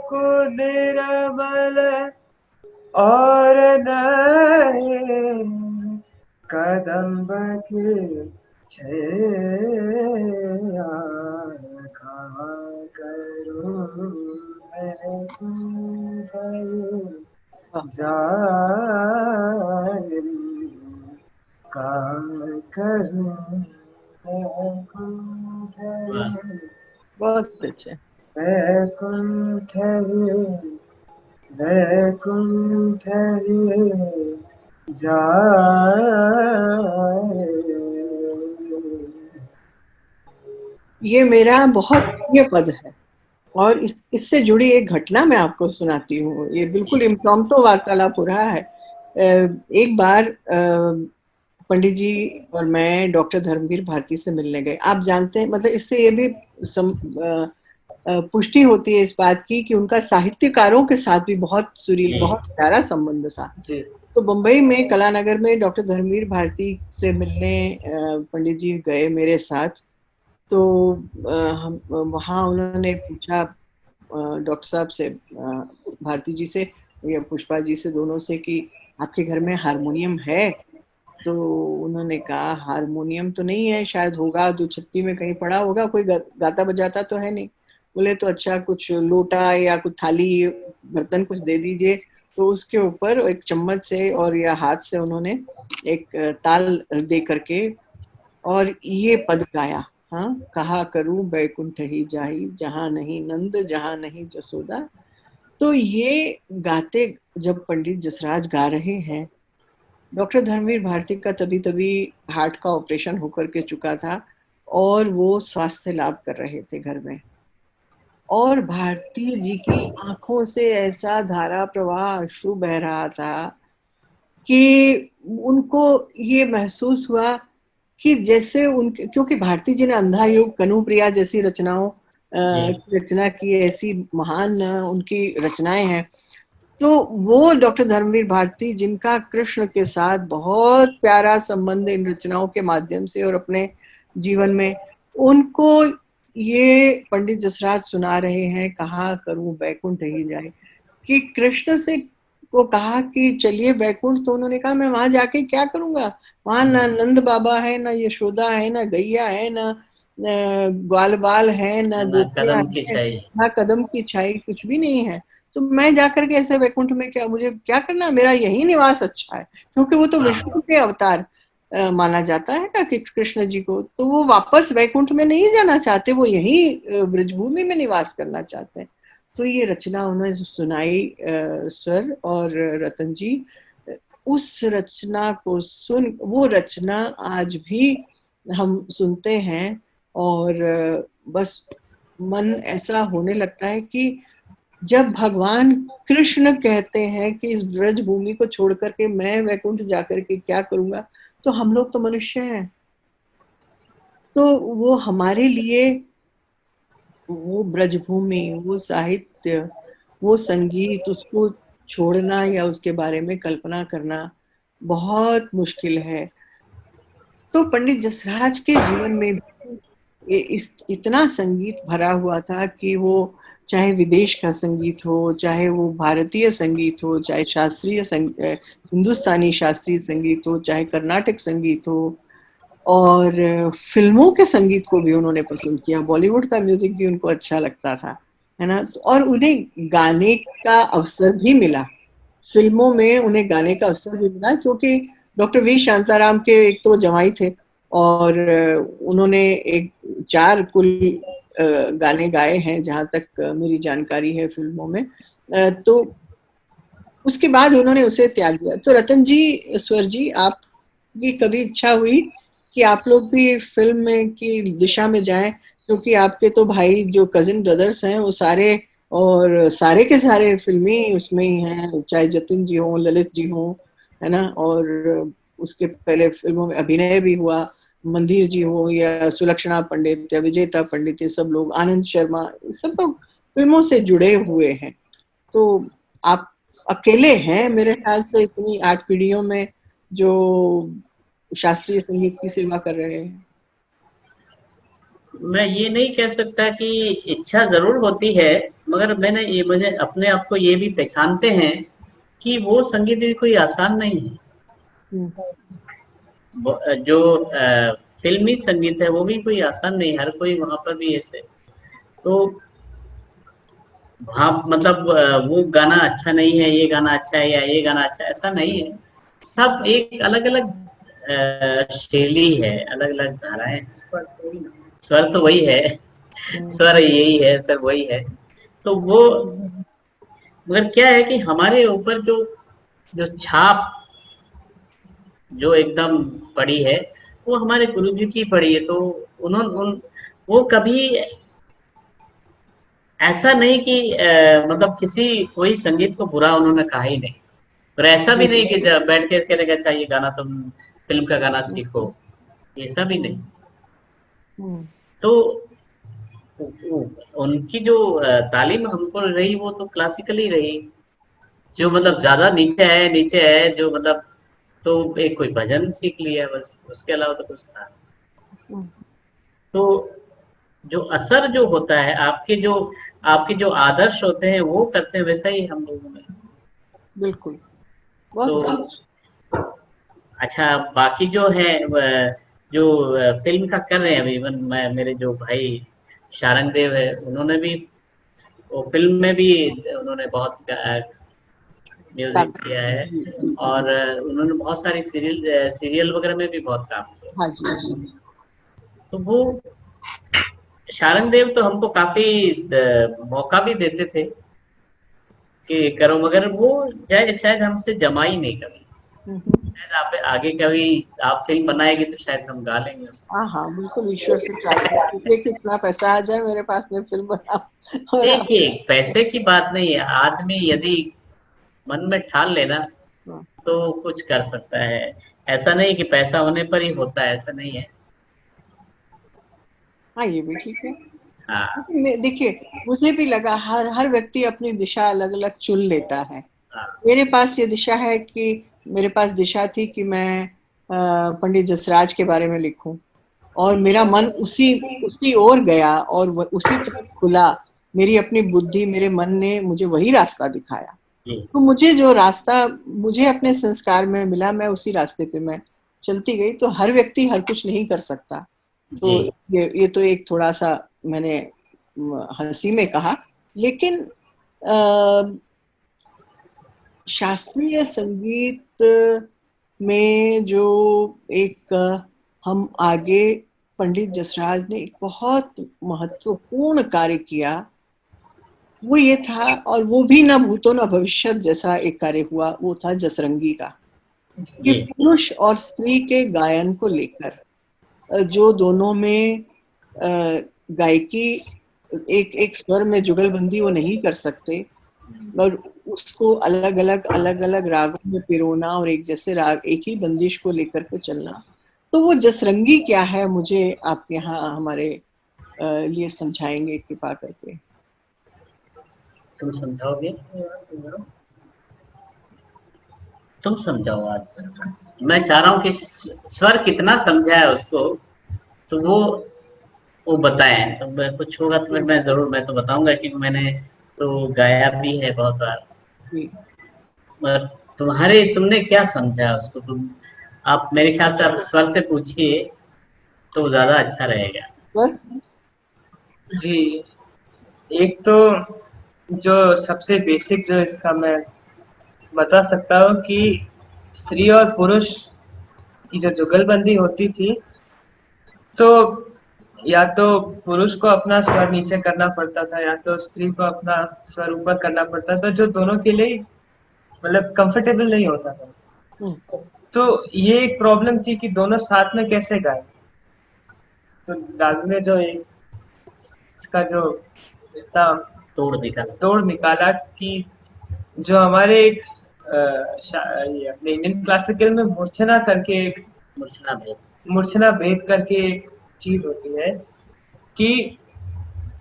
[SPEAKER 4] को निर्मल, और नहीं कदम्ब के छैया, कहाँ करूं मैं कुंठ जाए, कहाँ करूं मैं कुंठ,
[SPEAKER 2] वाह,
[SPEAKER 3] बहुत अच्छा।
[SPEAKER 4] वैकुंठ वैकुंठ जाए।
[SPEAKER 3] ये मेरा बहुत प्रिय पद है और इससे जुड़ी एक घटना मैं आपको सुनाती हूँ। ये बिल्कुल इम्प्रॉम्प्टू वार्तालाप हो रहा है। एक बार पंडित जी और मैं डॉक्टर धर्मवीर भारती से मिलने गए। आप जानते हैं, मतलब इससे ये भी पुष्टि होती है इस बात की कि उनका साहित्यकारों के साथ भी बहुत सुरील,
[SPEAKER 2] जी
[SPEAKER 3] बहुत प्यारा संबंध था।
[SPEAKER 4] जी
[SPEAKER 3] तो बम्बई में कलानगर में डॉक्टर धर्मवीर भारती से मिलने पंडित जी गए मेरे साथ। तो हम वहाँ उन्होंने पूछा डॉक्टर साहब से, भारती जी से या पुष्पा जी से, दोनों से, कि आपके घर में हारमोनियम है? तो उन्होंने कहा हारमोनियम तो नहीं है, शायद होगा दो छत्ती में कहीं पड़ा होगा, कोई गाता बजाता तो है नहीं। बोले तो अच्छा कुछ लोटा या कुछ थाली बर्तन कुछ दे दीजिए। तो उसके ऊपर एक चम्मच से और या हाथ से उन्होंने एक ताल दे करके और ये पद गाया। हाँ, कहा करूं बैकुंठ ही जाई, जहां नहीं नंद जहां नहीं जसोदा। तो ये गाते जब पंडित जसराज गा रहे हैं, डॉक्टर धर्मवीर भारती का तभी तभी हार्ट का ऑपरेशन होकर के चुका था और वो स्वास्थ्य लाभ कर रहे थे घर में। और भारती जी की आंखों से ऐसा धारा प्रवाह अश्रु बह रहा था कि उनको ये महसूस हुआ कि जैसे उनके, क्योंकि भारती जी ने अंधा युग, कनुप्रिया जैसी रचनाओं
[SPEAKER 2] जी
[SPEAKER 3] की रचना की, ऐसी महान उनकी रचनाएं हैं। तो वो डॉक्टर धर्मवीर भारती, जिनका कृष्ण के साथ बहुत प्यारा संबंध इन रचनाओं के माध्यम से और अपने जीवन में, उनको ये पंडित जसराज सुना रहे हैं, कहा करूं बैकुंठ ही जाए, कि कृष्ण से को कहा कि चलिए बैकुंठ। तो उन्होंने कहा मैं वहां जाके क्या करूंगा, वहां ना नंद बाबा है, ना यशोदा है, ना गैया है, ना ग्वाल बाल है, ना
[SPEAKER 2] ना
[SPEAKER 3] गोपियां
[SPEAKER 2] कदम की
[SPEAKER 3] है,
[SPEAKER 2] छाई।
[SPEAKER 3] ना कदम की छाई, कुछ भी नहीं है। तो मैं जाकर के ऐसे वैकुंठ में क्या, मुझे क्या करना, मेरा यही निवास अच्छा है। क्योंकि वो तो
[SPEAKER 2] हाँ
[SPEAKER 3] विष्णु के अवतार माना जाता है ना कि कृष्ण जी को, तो वो वापस वैकुंठ में नहीं जाना चाहते, वो यही ब्रजभूमि में निवास करना चाहते हैं। तो ये रचना उन्होंने सुनाई स्वर और रतन जी, उस रचना को सुन, वो रचना आज भी हम सुनते हैं और बस मन ऐसा होने लगता है कि जब भगवान कृष्ण कहते हैं कि इस ब्रज भूमि को छोड़ करके मैं वैकुंठ जाकर के क्या करूंगा, तो हम लोग तो मनुष्य हैं। तो वो हमारे लिए वो ब्रजभूमि, वो साहित्य, वो संगीत, उसको छोड़ना या उसके बारे में कल्पना करना बहुत मुश्किल है। तो पंडित जसराज के जीवन में इस इतना संगीत भरा हुआ था कि वो चाहे विदेश का संगीत हो, चाहे वो भारतीय संगीत हो, चाहे हिंदुस्तानी शास्त्रीय संगीत हो, चाहे कर्नाटक संगीत हो, और फिल्मों के संगीत को भी उन्होंने पसंद किया। बॉलीवुड का म्यूजिक भी उनको अच्छा लगता था, है ना। और उन्हें गाने का अवसर भी मिला, फिल्मों में उन्हें गाने का अवसर भी मिला, क्योंकि डॉक्टर वी शांताराम के एक तो जमाई थे और उन्होंने एक 4 कुल गाने गाए हैं जहाँ तक मेरी जानकारी है फिल्मों में। तो उसके बाद उन्होंने उसे त्याग दिया। तो रतन जी, स्वर जी, आपकी कभी इच्छा हुई कि आप लोग भी फिल्म में की दिशा में जाएं? क्योंकि आपके तो भाई जो कजिन ब्रदर्स हैं वो सारे और सारे के सारे फिल्मी उसमें ही हैं, चाहे जतिन जी हों, ललित जी हों, है ना, और उसके पहले फिल्मों में अभिनय भी हुआ, मंदिर जी हो या सुलक्षणा पंडित या विजेता पंडित, ये सब लोग, आनंद शर्मा, ये सब लोग फिल्मों से जुड़े हुए हैं। तो आप अकेले हैं मेरे ख्याल से इतनी 8 पीढ़ियों में जो शास्त्रीय संगीत की सेवा कर रहे हैं।
[SPEAKER 2] मैं ये नहीं कह सकता कि इच्छा ज़रूर होती है, मगर मुझे अपने आप को ये भी पहचानते हैं कि वो संगीत भी कोई आसान नहीं है।
[SPEAKER 3] हम्म,
[SPEAKER 2] जो फ़िल्मी संगीत है वो भी कोई आसान नहीं है, हर कोई वहाँ पर भी ऐसे तो हाँ, मतलब वो गाना अच्छा नहीं है, ये गाना अच्छा है या ये गाना अच्छा है, ऐसा नहीं है। सब एक अलग-अलग शैली है, अलग-अलग धाराएँ, स्वर तो वही है,
[SPEAKER 3] हम्म,
[SPEAKER 2] स्वर यही है, सब वही है। तो वो मगर क्या है कि हमारे ऊपर जो जो छाप जो एकदम पड़ी है, वो हमारे गुरुजी की पड़ी है। तो उन्होंने उन वो कभी ऐसा नहीं कि मतलब किसी कोई संगीत को बुरा उन्होंने कहा ही नहीं। और ऐसा
[SPEAKER 3] जी,
[SPEAKER 2] भी नहीं कि बैठ के कहने अच्छा ये गाना तुम फ़िल्म का गाना सीखो, ऐसा भी नहीं।
[SPEAKER 3] हम्म,
[SPEAKER 2] तो उनकी जो तालीम हमको रही वो तो क्लासिकली रही। जो मतलब ज़्यादा नीचे है जो मतलब तो एक कोई भजन सीख लिया बस, उसके अलावा तो कुछ था।
[SPEAKER 3] हम्म,
[SPEAKER 2] तो जो असर जो होता है आपके जो आदर्श होते हैं वो करते हैं, वैसा ही हम लोगों में।
[SPEAKER 3] बिल्कुल, बहुत
[SPEAKER 2] तो
[SPEAKER 3] बढ़िया।
[SPEAKER 2] अच्छा, बाकी जो है जो फ़िल्म का कर रहे हैं अभी, इवन मेरे जो भाई शारंग देव है, उन्होंने भी वो फ़िल्म में भी उन्होंने बहुत म्यूज़िक
[SPEAKER 3] काम-
[SPEAKER 2] दिया है।
[SPEAKER 3] जी, जी, जी,
[SPEAKER 2] और उन्होंने बहुत सारी सीरियल वगैरह में भी बहुत काम किया।
[SPEAKER 3] हाँ जी, हाँ जी।
[SPEAKER 2] तो वो शारंग देव तो हमको काफ़ी मौका भी देते थे कि करो, मगर वो शायद हमसे जमा ही नहीं कभी।
[SPEAKER 3] हम्म।
[SPEAKER 2] शायद आप आगे कभी आप फ़िल्म बनाएँगे तो शायद हम गा लेंगे उसको।
[SPEAKER 3] हाँ हाँ, बिल्कुल, ईश्वर से प्रार्थना कीजिए कि इतना पैसा आ जाए मेरे पास में फिल्म बनाओ और आप।
[SPEAKER 2] देखिए, पैसे की बात नहीं है, आदमी यदि मन में ठान ले ना,
[SPEAKER 3] हाँ
[SPEAKER 2] तो कुछ कर सकता है। ऐसा नहीं कि पैसा होने पर ही होता है, ऐसा नहीं है।
[SPEAKER 3] हाँ, ये भी ठीक है।
[SPEAKER 2] हाँ,
[SPEAKER 3] लेकिन देखिए, मुझे भी लगा हर हर व्यक्ति अपनी दिशा अलग अलग चुन लेता है।
[SPEAKER 2] हाँ,
[SPEAKER 3] मेरे पास ये दिशा है कि मेरे पास दिशा थी कि मैं पंडित जसराज के बारे में लिखूं, और मेरा मन उसी उसी ओर गया और उसी तरफ खुला। मेरी अपनी बुद्धि, मेरे मन ने मुझे वही रास्ता दिखाया।
[SPEAKER 2] जी,
[SPEAKER 3] तो मुझे जो रास्ता मुझे अपने संस्कार में मिला, मैं उसी रास्ते पे मैं चलती गई। तो हर व्यक्ति हर कुछ नहीं कर सकता।
[SPEAKER 2] जी,
[SPEAKER 3] तो ये तो एक थोड़ा सा मैंने हंसी में कहा, लेकिन अ, शास्त्रीय संगीत में जो एक हम आगे, पंडित जसराज ने एक बहुत महत्वपूर्ण कार्य किया, वो ये था, और वो भी ना भूतो ना भविष्यत जैसा एक कार्य हुआ, वो था जसरंगी का, कि
[SPEAKER 2] जी,
[SPEAKER 3] पुरुष और स्त्री के गायन को लेकर जो दोनों में गायकी, एक एक स्वर में जुगलबंदी वो नहीं कर सकते, और उसको अलग अलग रागों में पिरोना और एक जैसे राग, एक ही बंदिश को लेकर के चलना। तो वो जसरंगी क्या है, मुझे आप यहाँ हमारे लिए समझाएंगे कृपा करके।
[SPEAKER 2] तुम समझाओगे? तुम समझाओ आज। मैं चाह रहा हूँ कि स्वर कितना समझा है उसको, तो वो बताएं। तो कुछ होगा तो फिर मैं तो बताऊंगा कि मैंने तो गाया भी है बहुत बार।
[SPEAKER 3] जी।
[SPEAKER 2] मगर तुमने क्या समझा उसको? आप मेरे ख्याल से आप स्वर से पूछिए तो ज्यादा अच्छा रहेगा।
[SPEAKER 3] स्वर।
[SPEAKER 4] जी, एक तो जो सबसे बेसिक जो इसका मैं बता सकता हूँ कि स्त्री और पुरुष की जो जुगलबंदी होती थी, तो या तो पुरुष को अपना स्वर नीचे करना पड़ता था या तो स्त्री को अपना स्वर ऊपर करना पड़ता था, जो दोनों के लिए मतलब कंफर्टेबल नहीं होता था।
[SPEAKER 3] हम्म,
[SPEAKER 4] तो ये एक प्रॉब्लम थी कि दोनों साथ में कैसे गाए। तो दादू ने जो एक इसका जो इतना
[SPEAKER 2] तोड़ निकाला।
[SPEAKER 4] तोड़ निकाला कि जो हमारे एक ये अपने इंडियन क्लासिकल में मूर्छना करके एक
[SPEAKER 2] मूर्छना भेद।
[SPEAKER 4] मूर्छना भेद करके एक चीज होती है कि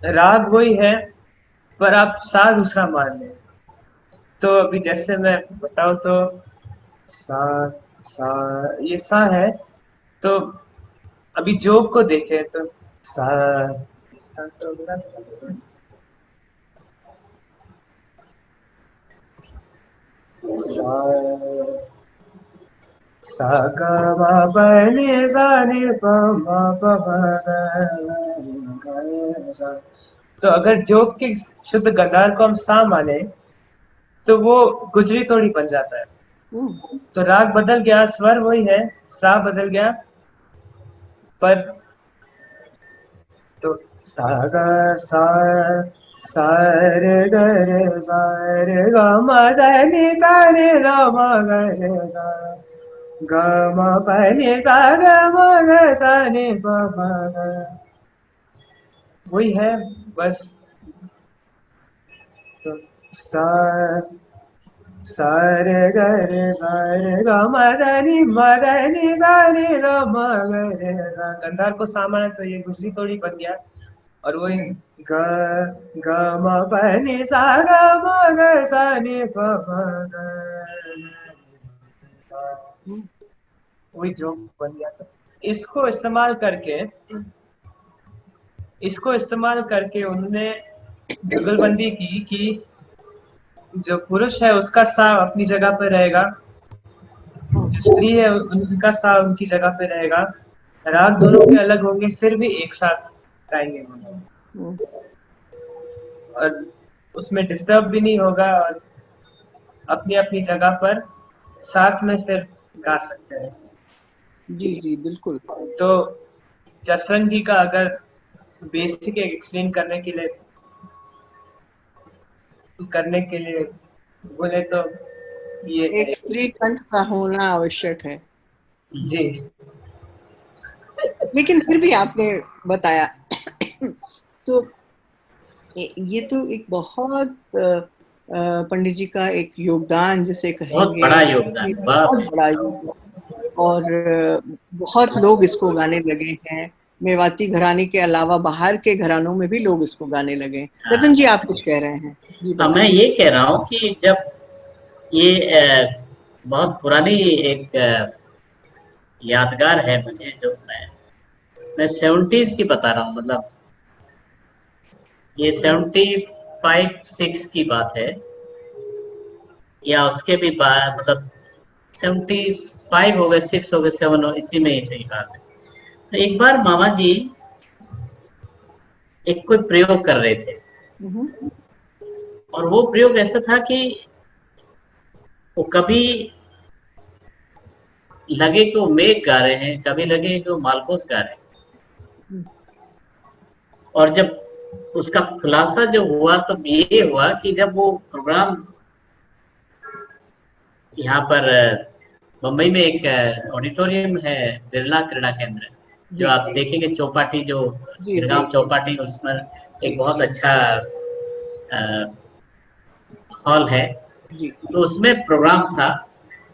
[SPEAKER 4] राग वही है पर आप सा दूसरा मान लें। तो अभी जैसे मैं बताऊं तो सा सा ये सा है। तो अभी जोग को देखें तो सा सा सा गा मा पा नि सा नि पा मा पा पा गा गा सा। तो अगर जोग के शुद्ध गंधार को हम सा माने तो वो गुजरी तोड़ी बन जाता है।
[SPEAKER 3] हम्म,
[SPEAKER 4] तो राग बदल गया, स्वर वही है, सा बदल गया, पर तो सा गा सा रे ग रे सा रे ग म ध नि सा रे र म ग रे सा ग म प नि सा ग म ग सा नि प म ग। वही है बस। तो सा सा रे ग रे सा रे ग म ध नि सा रे र म ग रे सा। गंधार को सामान्य तो ये गुजरी तोड़ी बन गया। और वही ग ग म प नि सा ग म ग सा नि प म ग।
[SPEAKER 3] हम्म,
[SPEAKER 4] वही जो बन गया। तो इसको इस्तेमाल करके उन्होंने जुगलबंदी की कि जो पुरुष है उसका सा अपनी जगह पे रहेगा,
[SPEAKER 3] हम्म,
[SPEAKER 4] जो स्त्री है उनका सा उनकी जगह पे रहेगा, राग दोनों के अलग होंगे फिर भी एक साथ गाएंगे वो लोग।
[SPEAKER 3] हम्म,
[SPEAKER 4] और उसमें डिस्टर्ब भी नहीं होगा और अपनी अपनी जगह पर साथ में फिर गा सकते हैं।
[SPEAKER 3] जी जी बिल्कुल।
[SPEAKER 4] तो जसरंगी का अगर बेसिक एक्सप्लेन करने के लिए बोले तो ये है।
[SPEAKER 3] एक स्त्री कंठ का होना आवश्यक है।
[SPEAKER 4] जी
[SPEAKER 3] लेकिन फिर भी आपने बताया तो ये तो एक बहुत पंडित जी का एक योगदान जिसे
[SPEAKER 2] बहुत
[SPEAKER 3] कहेंगे,
[SPEAKER 2] बड़ा योगदान, बाप
[SPEAKER 3] बहुत
[SPEAKER 2] रे।
[SPEAKER 3] बड़ा योगदान। और बहुत लोग इसको गाने लगे हैं। मेवाती घराने के अलावा बाहर के घरानों में भी लोग इसको गाने लगे हैं। रतन जी
[SPEAKER 2] हाँ।
[SPEAKER 3] आप कुछ कह रहे हैं, जी
[SPEAKER 2] अब मैं
[SPEAKER 3] बताइए।
[SPEAKER 2] ये कह रहा हूँ कि जब ये बहुत पुरानी एक यादगार है मुझे, जो मैं 70s की बता रहा हूँ, मतलब ये 75-6 की बात है, या उसके भी बाद, मतलब 75 हो गए, 6 हो गए, 7 हो, इसी में ही सही बात है। तो एक बार मामा जी एक कोई प्रयोग कर रहे थे,
[SPEAKER 3] हम्म,
[SPEAKER 2] और वो प्रयोग ऐसा था कि वो कभी लगे कि वो मेघ गा रहे हैं, कभी लगे कि वो मालकोस गा रहे हैं।
[SPEAKER 3] हम्म,
[SPEAKER 2] और जब उसका खुलासा जो हुआ तो ये हुआ कि जब वो प्रोग्राम यहाँ पर मुंबई में एक ऑडिटोरियम है, बिरला क्रीड़ा केंद्र, जो
[SPEAKER 3] जी
[SPEAKER 2] आप देखेंगे चौपाटी, जो
[SPEAKER 3] जी जी
[SPEAKER 2] गिरगांव चौपाटी, उसमें
[SPEAKER 3] जी
[SPEAKER 2] एक बहुत अच्छा हॉल है।
[SPEAKER 3] जी।
[SPEAKER 2] तो उसमें प्रोग्राम था,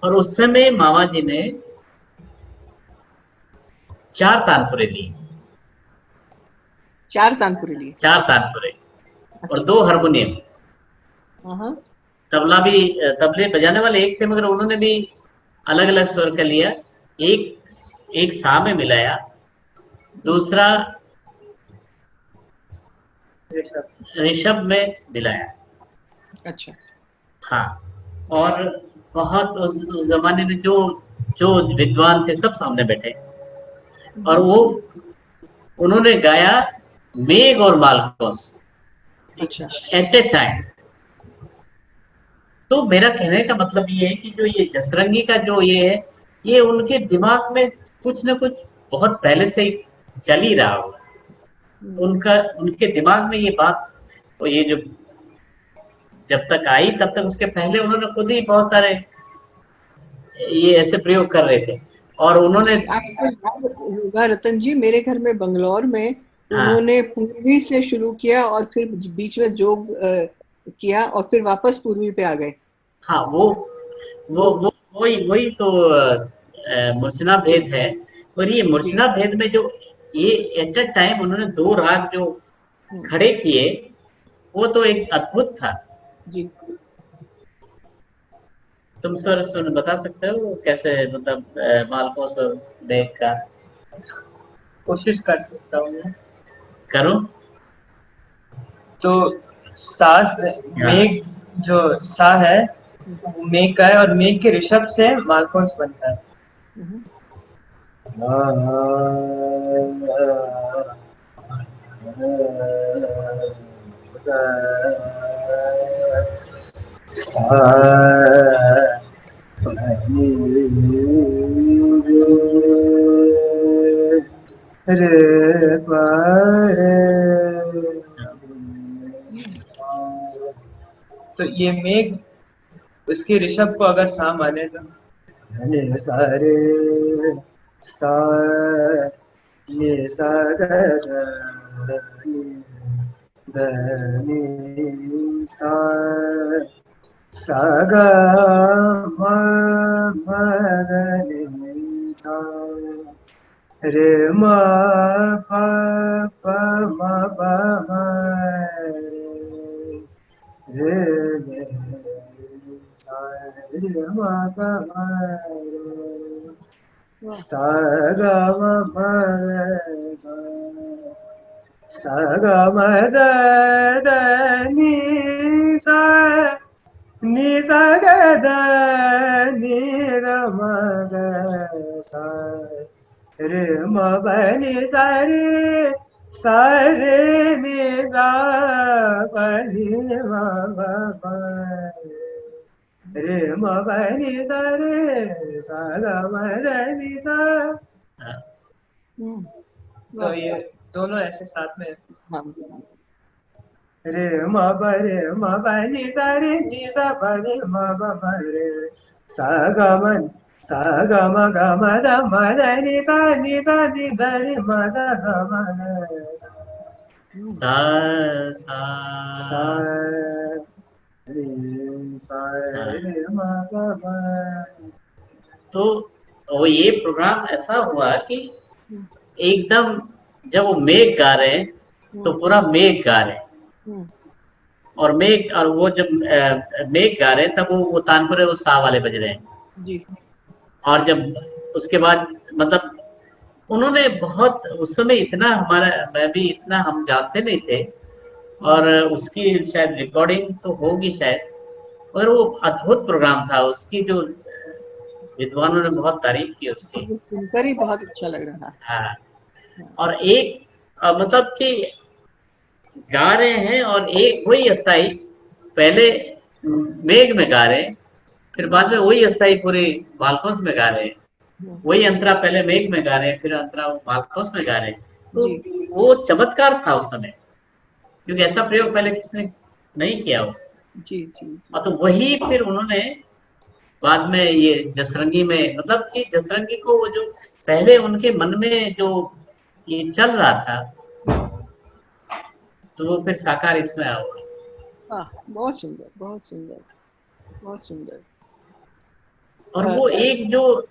[SPEAKER 2] और उस समय मामा जी ने 4 तानपुरे लिए,
[SPEAKER 3] 4 तानपुरे लिए।
[SPEAKER 2] 4 तानपुरे और
[SPEAKER 3] अच्छा।
[SPEAKER 2] 2 हारमोनियम।
[SPEAKER 3] हाँ।
[SPEAKER 2] तबला भी, तबले बजाने वाले एक थे, मगर उन्होंने भी अलग अलग स्वर का लिया। एक एक सा में मिलाया, दूसरा
[SPEAKER 4] ऋषभ।
[SPEAKER 2] ऋषभ में मिलाया।
[SPEAKER 3] अच्छा।
[SPEAKER 2] हाँ। और बहुत उस जमाने में जो जो विद्वान थे सब सामने बैठे, और वो उन्होंने गाया मेघ और मालकोस
[SPEAKER 3] अच्छा।
[SPEAKER 2] At a time. तो मेरा कहने का मतलब ये है कि जो ये जसरंगी का जो ये है, ये उनके दिमाग में कुछ न कुछ बहुत पहले से ही चल ही रहा होगा।
[SPEAKER 3] हम्म,
[SPEAKER 2] उनका उनके दिमाग में ये बात, और ये जो जब तक आई तब तक उसके पहले उन्होंने खुद ही बहुत सारे ये ऐसे प्रयोग कर रहे थे और उन्होंने।
[SPEAKER 3] जी, आपको याद होगा रतन जी, मेरे घर में बंगलौर में
[SPEAKER 2] हाँ
[SPEAKER 3] उन्होंने पूर्वी से शुरू किया और फिर बीच में जोग किया और फिर वापस पूर्वी पे आ गए।
[SPEAKER 2] हाँ, वो वही वही तो मूर्छना भेद है। और ये
[SPEAKER 3] जी।
[SPEAKER 2] मूर्छना भेद में जो ये एट अ टाइम उन्होंने दो राग जो
[SPEAKER 3] हम्म,
[SPEAKER 2] खड़े किए, वो तो एक अद्भुत था।
[SPEAKER 3] जी।
[SPEAKER 2] तुम सर सुन बता सकते हो कैसे, मतलब मालकोस और मेघ का?
[SPEAKER 4] कोशिश कर सकता हूँ मैं।
[SPEAKER 2] करो।
[SPEAKER 4] तो सास
[SPEAKER 2] हाँ।
[SPEAKER 4] मेघ, जो सा है
[SPEAKER 3] हम्म,
[SPEAKER 4] वो मेघ का है और मेघ के ऋषभ से मालकोस बनता है।
[SPEAKER 3] हम्म, हम्म,
[SPEAKER 4] तो ये मेघ उसके ऋषभ को अगर सा माने तो धने सारे सा ये सा ग ग धनी सा सा ग म म ग नि सा रे म प प म प म रे रे सा रे म प म रे
[SPEAKER 3] वाह।
[SPEAKER 4] सा ग म प सा सा ग म द द नि सा नि सा ग द नि र म ग सा रे म प नि सा रे सा रे नि सा प नि म प प रे म प नि सा रे सा ग म द नि सा।
[SPEAKER 2] हाँ।
[SPEAKER 3] हम्म,
[SPEAKER 4] तो
[SPEAKER 3] वाह।
[SPEAKER 4] ये दोनों ऐसे साथ में
[SPEAKER 3] हाँ।
[SPEAKER 4] रे म प रे म प नि सा रे नि सा प रे म प प रे सा ग म सा ग म ग म द म द नि सा नि सा नि द रि म द ग म द सा
[SPEAKER 3] हम्म,
[SPEAKER 2] सा सा।
[SPEAKER 4] सा रे सा
[SPEAKER 2] हाँ।
[SPEAKER 4] रे म ग म।
[SPEAKER 2] तो वो ये प्रोग्राम ऐसा हुआ कि
[SPEAKER 3] हम्म,
[SPEAKER 2] एकदम जब वो मेघ गा रहे हैं तो
[SPEAKER 3] हम्म,
[SPEAKER 2] पूरा मेघ गा रहे हैं।
[SPEAKER 3] हम्म,
[SPEAKER 2] और मेघ, और वो जब मेघ गा रहे हैं तब वो तानपुरे वो सा वाले बज रहे हैं।
[SPEAKER 3] जी।
[SPEAKER 2] और जब उसके बाद मतलब उन्होंने बहुत उस समय इतना हमारा, मैं भी इतना हम जानते नहीं थे।
[SPEAKER 3] हम्म,
[SPEAKER 2] और उसकी शायद रिकॉर्डिंग तो होगी शायद, मगर वो अद्भुत प्रोग्राम था उसकी, जो विद्वानों ने बहुत तारीफ की उसकी।
[SPEAKER 3] मुझे सुनकर ही बहुत अच्छा लग रहा है।
[SPEAKER 2] हाँ।
[SPEAKER 3] हाँ,
[SPEAKER 2] और एक मतलब कि गा रहे हैं और एक वही स्थाई, पहले मेघ में गा रहे हैं, फिर बाद में वही स्थाई पूरे मालकोस में गा रहे हैं।
[SPEAKER 3] हम्म,
[SPEAKER 2] वही अंतरा पहले मेघ में गा रहे हैं, फिर अंतरा वो मालकोस में गा रहे हैं। तो
[SPEAKER 3] जी,
[SPEAKER 2] वो चमत्कार था उस समय, क्योंकि ऐसा प्रयोग पहले किसने नहीं किया हो।
[SPEAKER 3] जी, जी, जी।
[SPEAKER 2] और तो वही फिर उन्होंने बाद में ये जसरंगी में, मतलब कि जसरंगी को वो जो पहले उनके मन में जो ये चल रहा था,
[SPEAKER 3] हम्म,
[SPEAKER 2] तो वो फिर साकार इसमें आया हुआ।
[SPEAKER 3] हाँ, बहुत सुंदर, बहुत सुंदर, बहुत सुंदर।
[SPEAKER 2] और
[SPEAKER 3] अ,
[SPEAKER 2] वो एक जो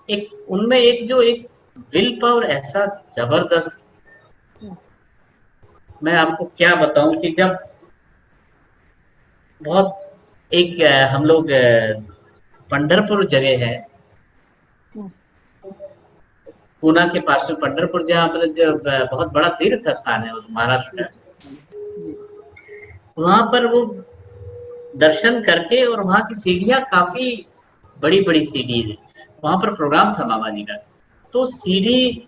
[SPEAKER 2] एक उनमें एक जो एक विल पावर ऐसा जबरदस्त,
[SPEAKER 3] हम्म,
[SPEAKER 2] मैं आपको क्या बताऊं कि जब बहुत एक हम लोग पंढरपुर जगह है,
[SPEAKER 3] हम्म,
[SPEAKER 2] पूना के पास में पंढरपुर, जहाँ पर जो बहुत बड़ा तीर्थ स्थान है उस महाराष्ट्र का।
[SPEAKER 3] जी,
[SPEAKER 2] वहां पर वो दर्शन करके, और वहां की सीढ़ियाँ काफी बड़ी बड़ी सीढ़ी है। वहां पर प्रोग्राम था बाबा जी का, तो सीढ़ी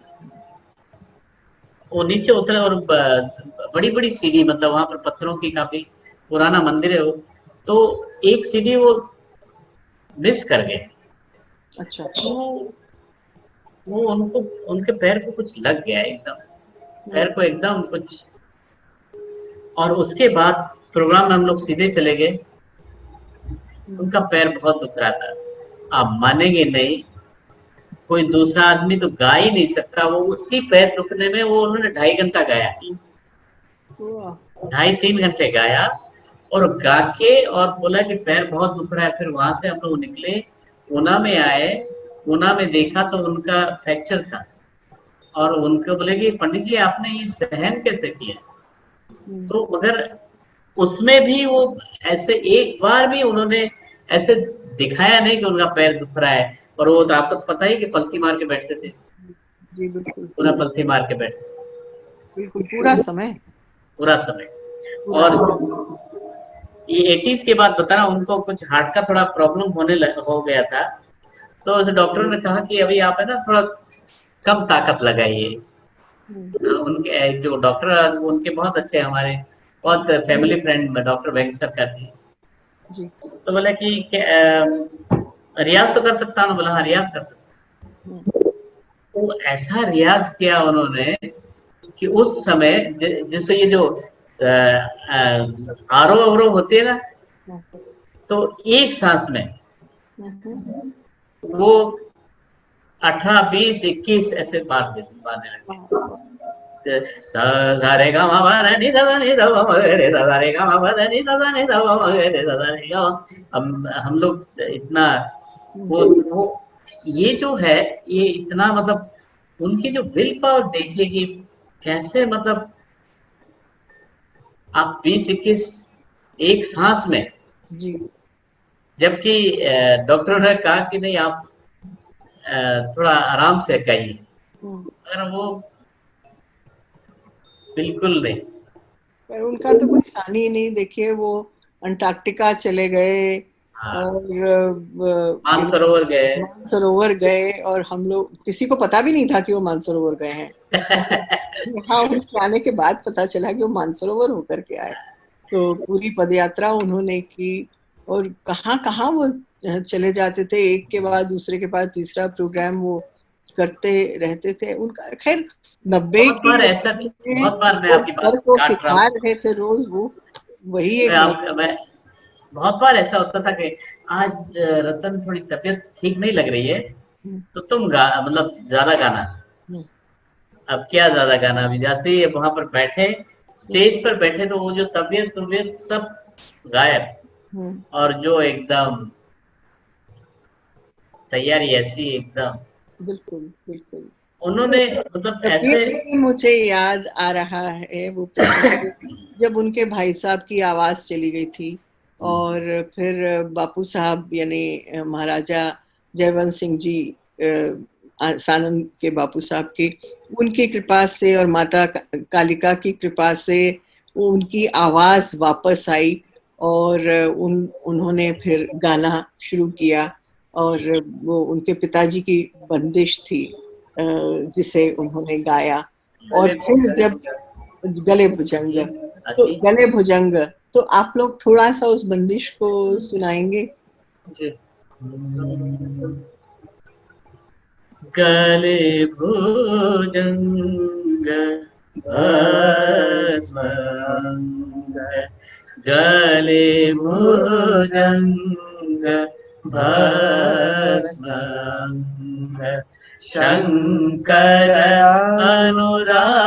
[SPEAKER 2] वो नीचे उतरे और बड़ी बड़ी सीढ़ी, मतलब वहां पर पत्थरों की काफी पुराना मंदिर है वो। तो एक सीढ़ी वो मिस कर गए।
[SPEAKER 3] अच्छा।
[SPEAKER 2] तो वो उनको, उनके पैर को कुछ लग गया एकदम,
[SPEAKER 3] हम्म,
[SPEAKER 2] पैर को एकदम कुछ। और उसके बाद प्रोग्राम में हम लोग सीधे चले गए। उनका पैर बहुत दुख रहा था। आप मानेंगे नहीं, कोई दूसरा आदमी तो गा ही नहीं सकता, वो उसी पैर दुखने में वो उन्होंने 2.5 घंटा गाया,
[SPEAKER 3] वाह।
[SPEAKER 2] 2.5-3 घंटे गाया और गा के और बोला कि पैर बहुत दुख रहा है। फिर वहां से हम लोग निकले, ऊना में आए। ऊना में देखा तो उनका फ्रैक्चर था और उनको बोले कि पंडित जी आपने ये सहन कैसे किया। तो मगर उसमें भी वो ऐसे एक बार भी उन्होंने ऐसे दिखाया नहीं कि उनका पैर दुख रहा है। और वो तो आपको तो पता ही कि पलथी मार के बैठते थे,
[SPEAKER 3] जी बिल्कुल
[SPEAKER 2] पूरा पलथी मार के बैठते
[SPEAKER 3] बिल्कुल, पूरा समय,
[SPEAKER 2] पूरा समय।
[SPEAKER 3] पूरा
[SPEAKER 2] और
[SPEAKER 3] समय।
[SPEAKER 2] ये 80s के बाद बता रहा हूं, उनको कुछ हार्ट का थोड़ा प्रॉब्लम हो गया था। तो उस डॉक्टर ने कहा कि अभी आप है ना थोड़ा कम ताकत लगाइए। उनके जो डॉक्टर उनके बहुत अच्छे हमारे, बहुत फैमिली फ्रेंड डॉक्टर वेंकट का थे।
[SPEAKER 3] जी।
[SPEAKER 2] तो बोला कि रियाज तो कर सकता हूँ। बोला हाँ रियाज कर सकता। तो ऐसा रियाज किया उन्होंने कि उस समय जैसे ये जो आरोह अवरोह होती है ना, तो एक सांस में वो 18, 20, 21 ऐसे मारने लगे। सा सा रे गा मा पा रे नी सा सा नी सा पा मा गे रे सा सा रे गा मा पा रे नी सा सा नी सा पा मा गे रे सा सा रे गा। हम लोग इतना वो ये जो है, ये इतना मतलब उनकी जो विल पावर देखिए कि कैसे मतलब आप 20-21 एक सांस में।
[SPEAKER 3] जी।
[SPEAKER 2] जबकि डॉक्टर ने कहा कि नहीं आप थोड़ा आराम से गाइए, मगर वो बिल्कुल नहीं।
[SPEAKER 3] पर उनका तो कोई सानी ही नहीं। देखिए वो अंटार्कटिका चले गए
[SPEAKER 2] हाँ,
[SPEAKER 3] और
[SPEAKER 2] मानसरोवर गए।
[SPEAKER 3] मानसरोवर गए, और हम लोग किसी को पता भी नहीं था कि वो मानसरोवर गए हैं। यहाँ उनके आने के बाद पता चला कि वो मानसरोवर होकर के आए। तो पूरी पदयात्रा उन्होंने की, और कहाँ कहाँ वो चले जाते थे, एक के बाद दूसरे के बाद तीसरा प्रोग्राम वो करते रहते थे। उनका खैर 90
[SPEAKER 2] बहुत
[SPEAKER 3] की
[SPEAKER 2] बार ऐसा,
[SPEAKER 3] उम्र में
[SPEAKER 2] बहुत बार मैं
[SPEAKER 3] वो
[SPEAKER 2] आपकी
[SPEAKER 3] स्वर
[SPEAKER 2] बात
[SPEAKER 3] को
[SPEAKER 2] काट रहा
[SPEAKER 3] सिखा
[SPEAKER 2] हूँ।
[SPEAKER 3] रहे थे रोज, वो वही एक बड़ा।
[SPEAKER 2] मैं बहुत बार ऐसा होता था कि आज रतन थोड़ी तबीयत ठीक नहीं लग रही है,
[SPEAKER 3] हम्म,
[SPEAKER 2] तो तुम मतलब ज्यादा गाना।
[SPEAKER 3] हम्म,
[SPEAKER 2] अब क्या ज्यादा गाना, अभी जैसे ही वहां पर बैठे,
[SPEAKER 3] हम्म,
[SPEAKER 2] स्टेज पर बैठे, तो वो जो तबीयत तबीयत सब गायब।
[SPEAKER 3] हम्म।
[SPEAKER 2] और जो एकदम तैयारी ऐसी एकदम
[SPEAKER 3] बिल्कुल बिल्कुल।
[SPEAKER 2] उन्होंने मतलब
[SPEAKER 3] अभी
[SPEAKER 2] ऐसे।
[SPEAKER 3] भी मुझे याद आ रहा है वो प्रसंग, जब उनके भाई साहब की आवाज चली गई थी, और फिर बापू साहब यानी महाराजा जयवंत सिंह जी, सानंद के बापू साहब की, उनकी कृपा से और माता कालिका की कृपा से वो उनकी आवाज वापस आई, और उन्होंने फिर गाना शुरू किया। और वो उनके पिताजी की बंदिश थी जिसे उन्होंने गाया। और फिर
[SPEAKER 2] गले
[SPEAKER 3] जब
[SPEAKER 2] पूजा
[SPEAKER 3] गले भुजंग,
[SPEAKER 2] जी।
[SPEAKER 3] तो
[SPEAKER 2] जी
[SPEAKER 3] गले भुजंग, तो आप लोग थोड़ा सा उस बंदिश को सुनाएंगे।
[SPEAKER 2] जी। गले भुजंग भस्मंग, गले भुजंग भस्मंग, शंकर अनुरागी,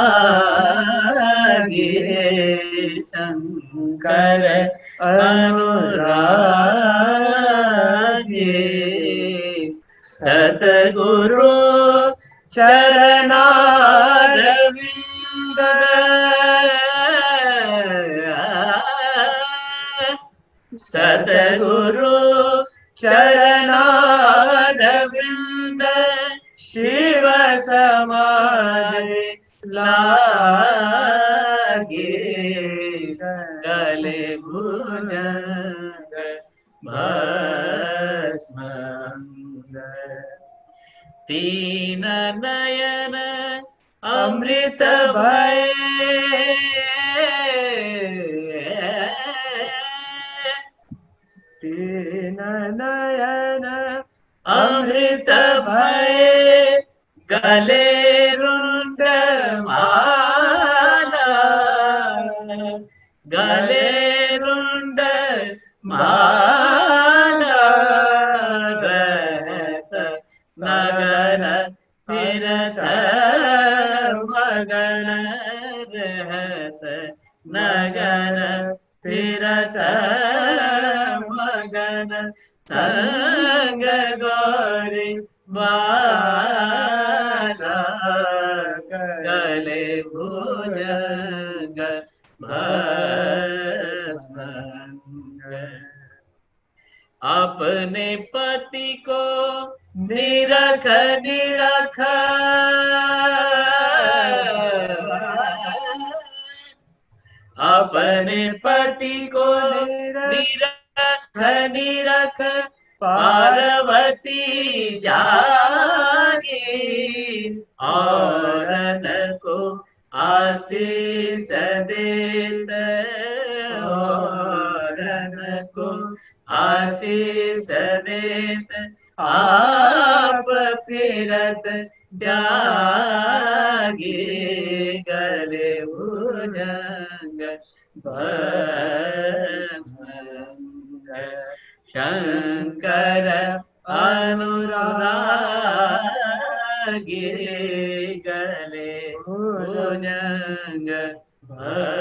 [SPEAKER 2] शंकर अनुरागी, सतगुरु चरणारविंद, सतगुरु चरणारविंद, शिव समाधि लागे, गले भुजंग भस्मंग, तीन नयन अमृत भय, तीन नयन अमृत भय, गले रुंड माला, गले फिरत मगन रहत नगर, फिरत मगन संग गौरी बाला, गले भुजंग भस्मंग। अपने पति को निरख निरख, अपने पति को निरख निरख, पार्वती जागी औरन को आशीष देत, औरन को आशीष देत, आप फिरत त्यागी गले भुजंग भस्मंग। शंकर अनुरागी गले भुजंग भस्मंग।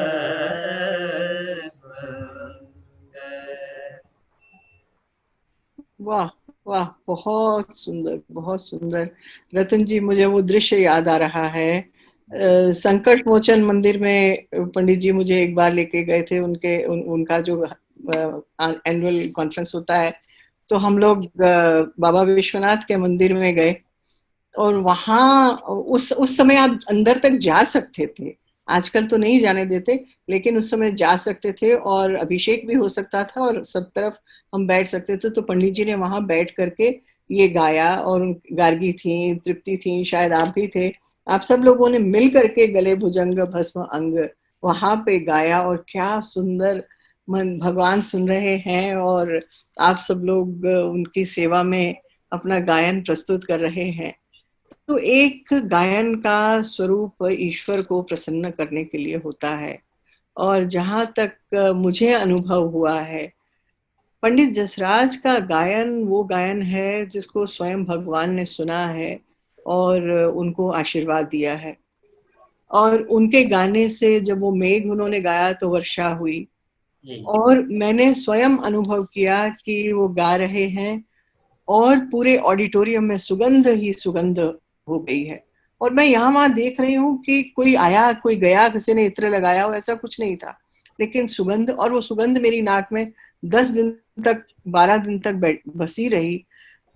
[SPEAKER 3] वाह वाह, बहुत सुंदर, बहुत सुंदर। रतन जी, मुझे वो दृश्य याद आ रहा है। संकट मोचन मंदिर में पंडित जी मुझे एक बार लेके गए थे, उनका जो एनुअल कॉन्फ्रेंस होता है, तो हम लोग बाबा विश्वनाथ के मंदिर में गए, और वहाँ उस समय आप अंदर तक जा सकते थे। आजकल तो नहीं जाने देते, लेकिन उस समय जा सकते थे, और अभिषेक भी हो सकता था, और सब तरफ हम बैठ सकते थे। तो पंडित जी ने वहां बैठ करके ये गाया, और गार्गी थी, तृप्ति थी, शायद आप भी थे। आप सब लोगों ने मिल करके गले भुजंग भस्म अंग वहां पे गाया, और क्या सुंदर, मन भगवान सुन रहे हैं, और आप सब लोग उनकी सेवा में अपना गायन प्रस्तुत कर रहे हैं। तो एक गायन का स्वरूप ईश्वर को प्रसन्न करने के लिए होता है, और जहां तक मुझे अनुभव हुआ है, पंडित जसराज का गायन वो गायन है जिसको स्वयं भगवान ने सुना है और उनको आशीर्वाद दिया है। और उनके गाने से जब वो मेघ उन्होंने गाया तो वर्षा हुई, और मैंने स्वयं अनुभव किया कि वो गा रहे हैं और पूरे ऑडिटोरियम में सुगंध ही सुगंध हो गई है। और मैं यहाँ वहां देख रही हूँ कि कोई आया कोई गया, किसी ने इत्र लगाया हो, ऐसा कुछ नहीं था, लेकिन सुगंध, और वो सुगंध मेरी नाक में 10 दिन तक 12 दिन तक बसी रही।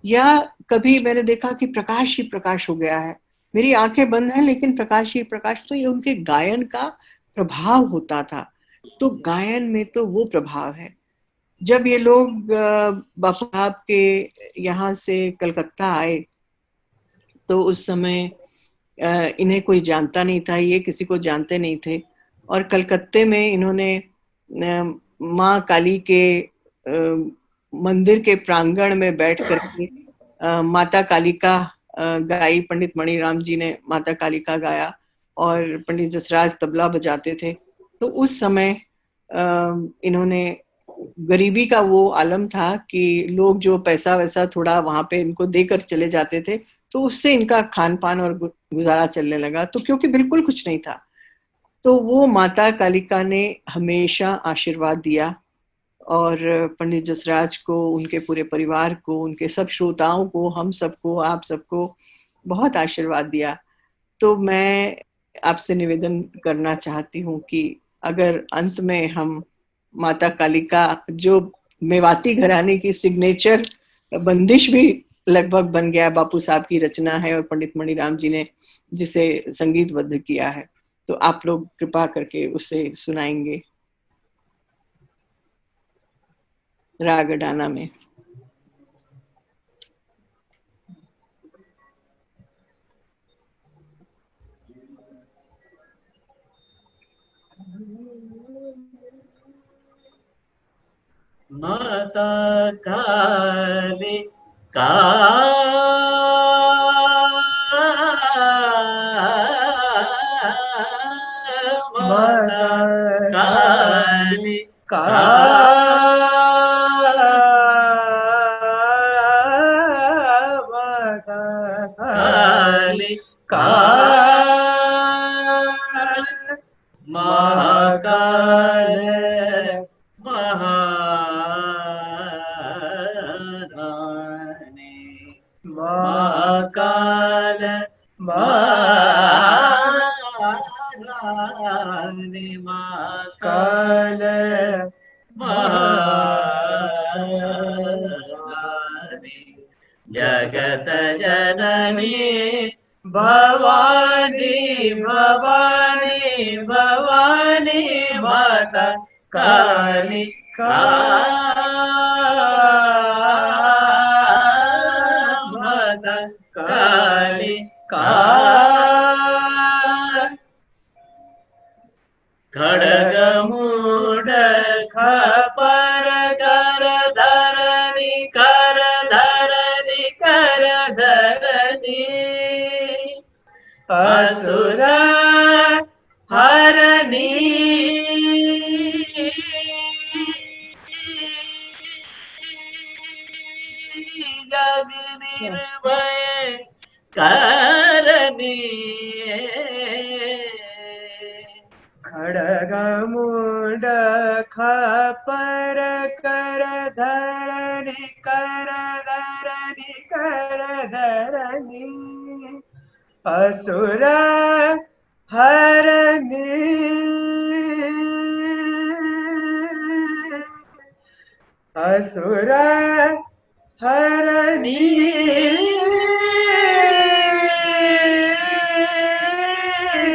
[SPEAKER 3] या कभी मैंने देखा कि प्रकाश ही प्रकाश हो गया है, मेरी आंखें बंद हैं लेकिन प्रकाश ही प्रकाश। तो ये उनके गायन का प्रभाव होता था। तो गायन में तो वो प्रभाव है। जब ये लोग बापू साहब के यहाँ से कलकत्ता आए, तो उस समय इन्हें कोई जानता नहीं था, ये किसी को जानते नहीं थे, और कलकत्ते में इन्होंने माँ काली के मंदिर के प्रांगण में बैठ करके माता कालिका गाई। पंडित मणिराम जी ने माता कालिका गाया, और पंडित जसराज तबला बजाते थे। तो उस समय इन्होंने, गरीबी का वो आलम था कि लोग जो पैसा वैसा थोड़ा वहां पे इनको देकर चले जाते थे, तो उससे इनका खान पान और गुजारा चलने लगा। तो क्योंकि बिल्कुल कुछ नहीं था, तो वो माता कालिका ने हमेशा आशीर्वाद दिया, और पंडित जसराज को, उनके पूरे परिवार को, उनके सब श्रोताओं को, हम सबको, आप सबको बहुत आशीर्वाद दिया। तो मैं आपसे निवेदन करना चाहती हूँ कि अगर अंत में हम माता कालिका, जो मेवाती घराने की सिग्नेचर बंदिश भी लगभग बन गया, बापू साहब की रचना है और पंडित मणिराम जी ने जिसे संगीतबद्ध किया है, तो आप लोग कृपा करके उसे सुनाएंगे राग डाना में।
[SPEAKER 2] माता काली का माता काली का माता काली महाकाल महारानी महाकाल महारानी महाकाल महारानी जगत जननी भवानी भवानी भवानी माता काली माता काली खड़ग मूड खपर कर धरनी कर धरनी कर धरनी असुर हरनी जग निर्भय करनी खड़ग मूड खपर कर धरनी कर धरनी कर धरनी असुर हरनी असुर हरनी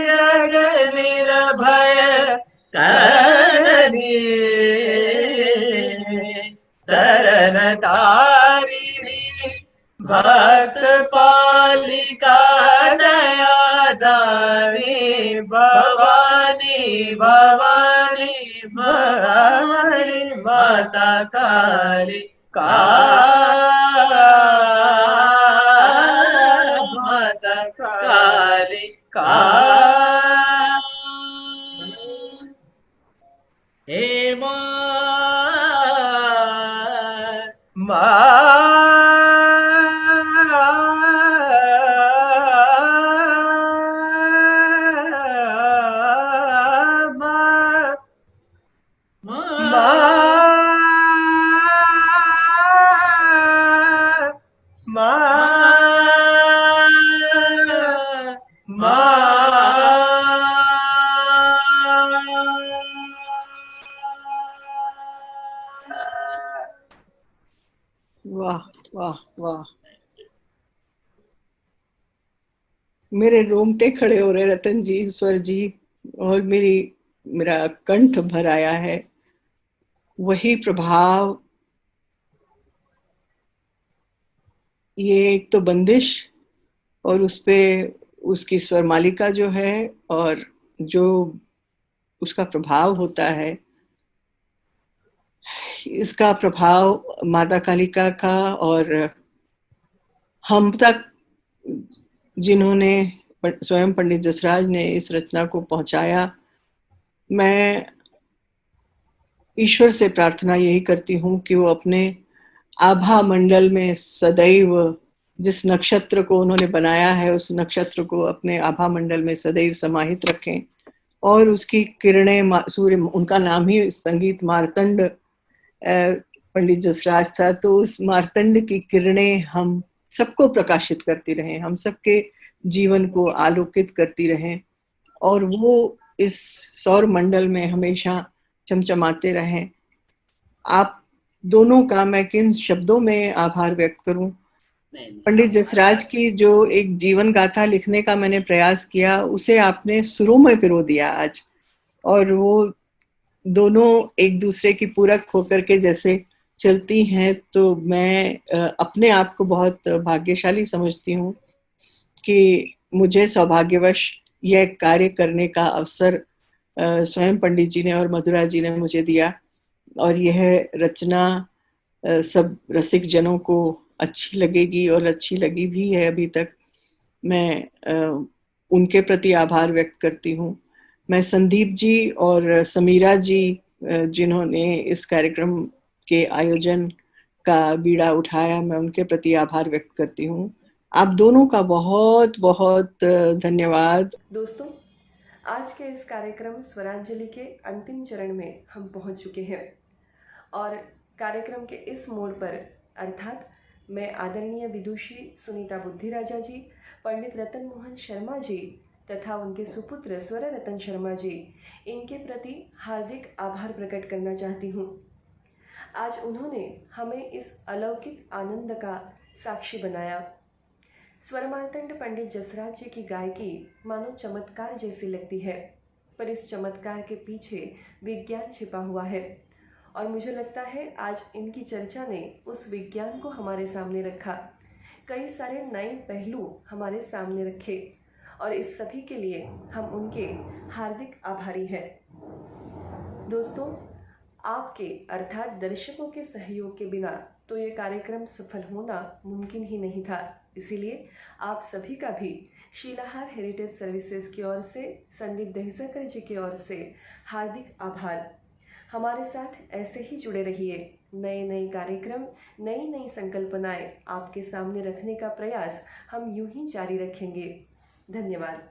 [SPEAKER 2] जग निर्भय करनी तरन तारिणी भक्त पालिका दया दानी भवानी भवानी भवानी माता काली माता काली हे
[SPEAKER 3] वाह वाह वाह, मेरे रोंगटे खड़े हो रहे रतन जी, स्वर जी, और मेरा कंठ भर आया है। वही प्रभाव, ये एक तो बंदिश और उस पे उसकी स्वर मालिका जो है और जो उसका प्रभाव होता है, इसका प्रभाव माता कालिका का और हम तक जिन्होंने स्वयं पंडित जसराज ने इस रचना को पहुंचाया, मैं ईश्वर से प्रार्थना यही करती हूँ कि वो अपने आभा मंडल में सदैव जिस नक्षत्र को उन्होंने बनाया है, उस नक्षत्र को अपने आभा मंडल में सदैव समाहित रखें और उसकी किरणें, सूर्य, उनका नाम ही संगीत मार्तंड पंडित जसराज था, तो उस मार्तंड की किरणें हम सबको प्रकाशित करती रहें, हम सबके जीवन को आलोकित करती रहें और वो इस सौर मंडल में हमेशा चमचमाते रहें। आप दोनों का मैं किन शब्दों में आभार व्यक्त करूं। पंडित जसराज की जो एक जीवन गाथा लिखने का मैंने प्रयास किया, उसे आपने सुरों में पिरो दिया आज, और वो दोनों एक दूसरे की पूरक होकर के जैसे चलती हैं, तो मैं अपने आप को बहुत भाग्यशाली समझती हूँ कि मुझे सौभाग्यवश यह कार्य करने का अवसर स्वयं पंडित जी ने और मधुरा जी ने मुझे दिया, और यह रचना सब रसिक जनों को अच्छी लगेगी और अच्छी लगी भी है अभी तक। मैं उनके प्रति आभार व्यक्त करती हूँ। मैं संदीप जी और समीरा जी जिन्होंने इस कार्यक्रम के आयोजन का बीड़ा उठाया, मैं उनके प्रति आभार व्यक्त करती हूँ। आप दोनों का बहुत बहुत धन्यवाद।
[SPEAKER 1] दोस्तों, आज के इस कार्यक्रम स्वरांजलि के अंतिम चरण में हम पहुंच चुके हैं और कार्यक्रम के इस मोड़ पर अर्थात मैं आदरणीय विदुषी सुनीता बुद्धिराजा जी, पंडित रतन मोहन शर्मा जी तथा उनके सुपुत्र स्वर रतन शर्मा जी, इनके प्रति हार्दिक आभार प्रकट करना चाहती हूँ। आज उन्होंने हमें इस अलौकिक आनंद का साक्षी बनाया। स्वर मार्तंड पंडित जसराज जी की गायकी मानो चमत्कार जैसी लगती है, पर इस चमत्कार के पीछे विज्ञान छिपा हुआ है और मुझे लगता है आज इनकी चर्चा ने उस विज्ञान को हमारे सामने रखा, कई सारे नए पहलू हमारे सामने रखे और इस सभी के लिए हम उनके हार्दिक आभारी हैं। दोस्तों, आपके अर्थात दर्शकों के सहयोग के बिना तो ये कार्यक्रम सफल होना मुमकिन ही नहीं था। इसीलिए आप सभी का भी शीलाहार हेरिटेज सर्विसेज की ओर से, संदीप दहिसरकर जी की ओर से हार्दिक आभार। हमारे साथ ऐसे ही जुड़े रहिए। नए नए कार्यक्रम, नई नई संकल्पनाएं आपके सामने रखने का प्रयास हम यूं ही जारी रखेंगे। धन्यवाद।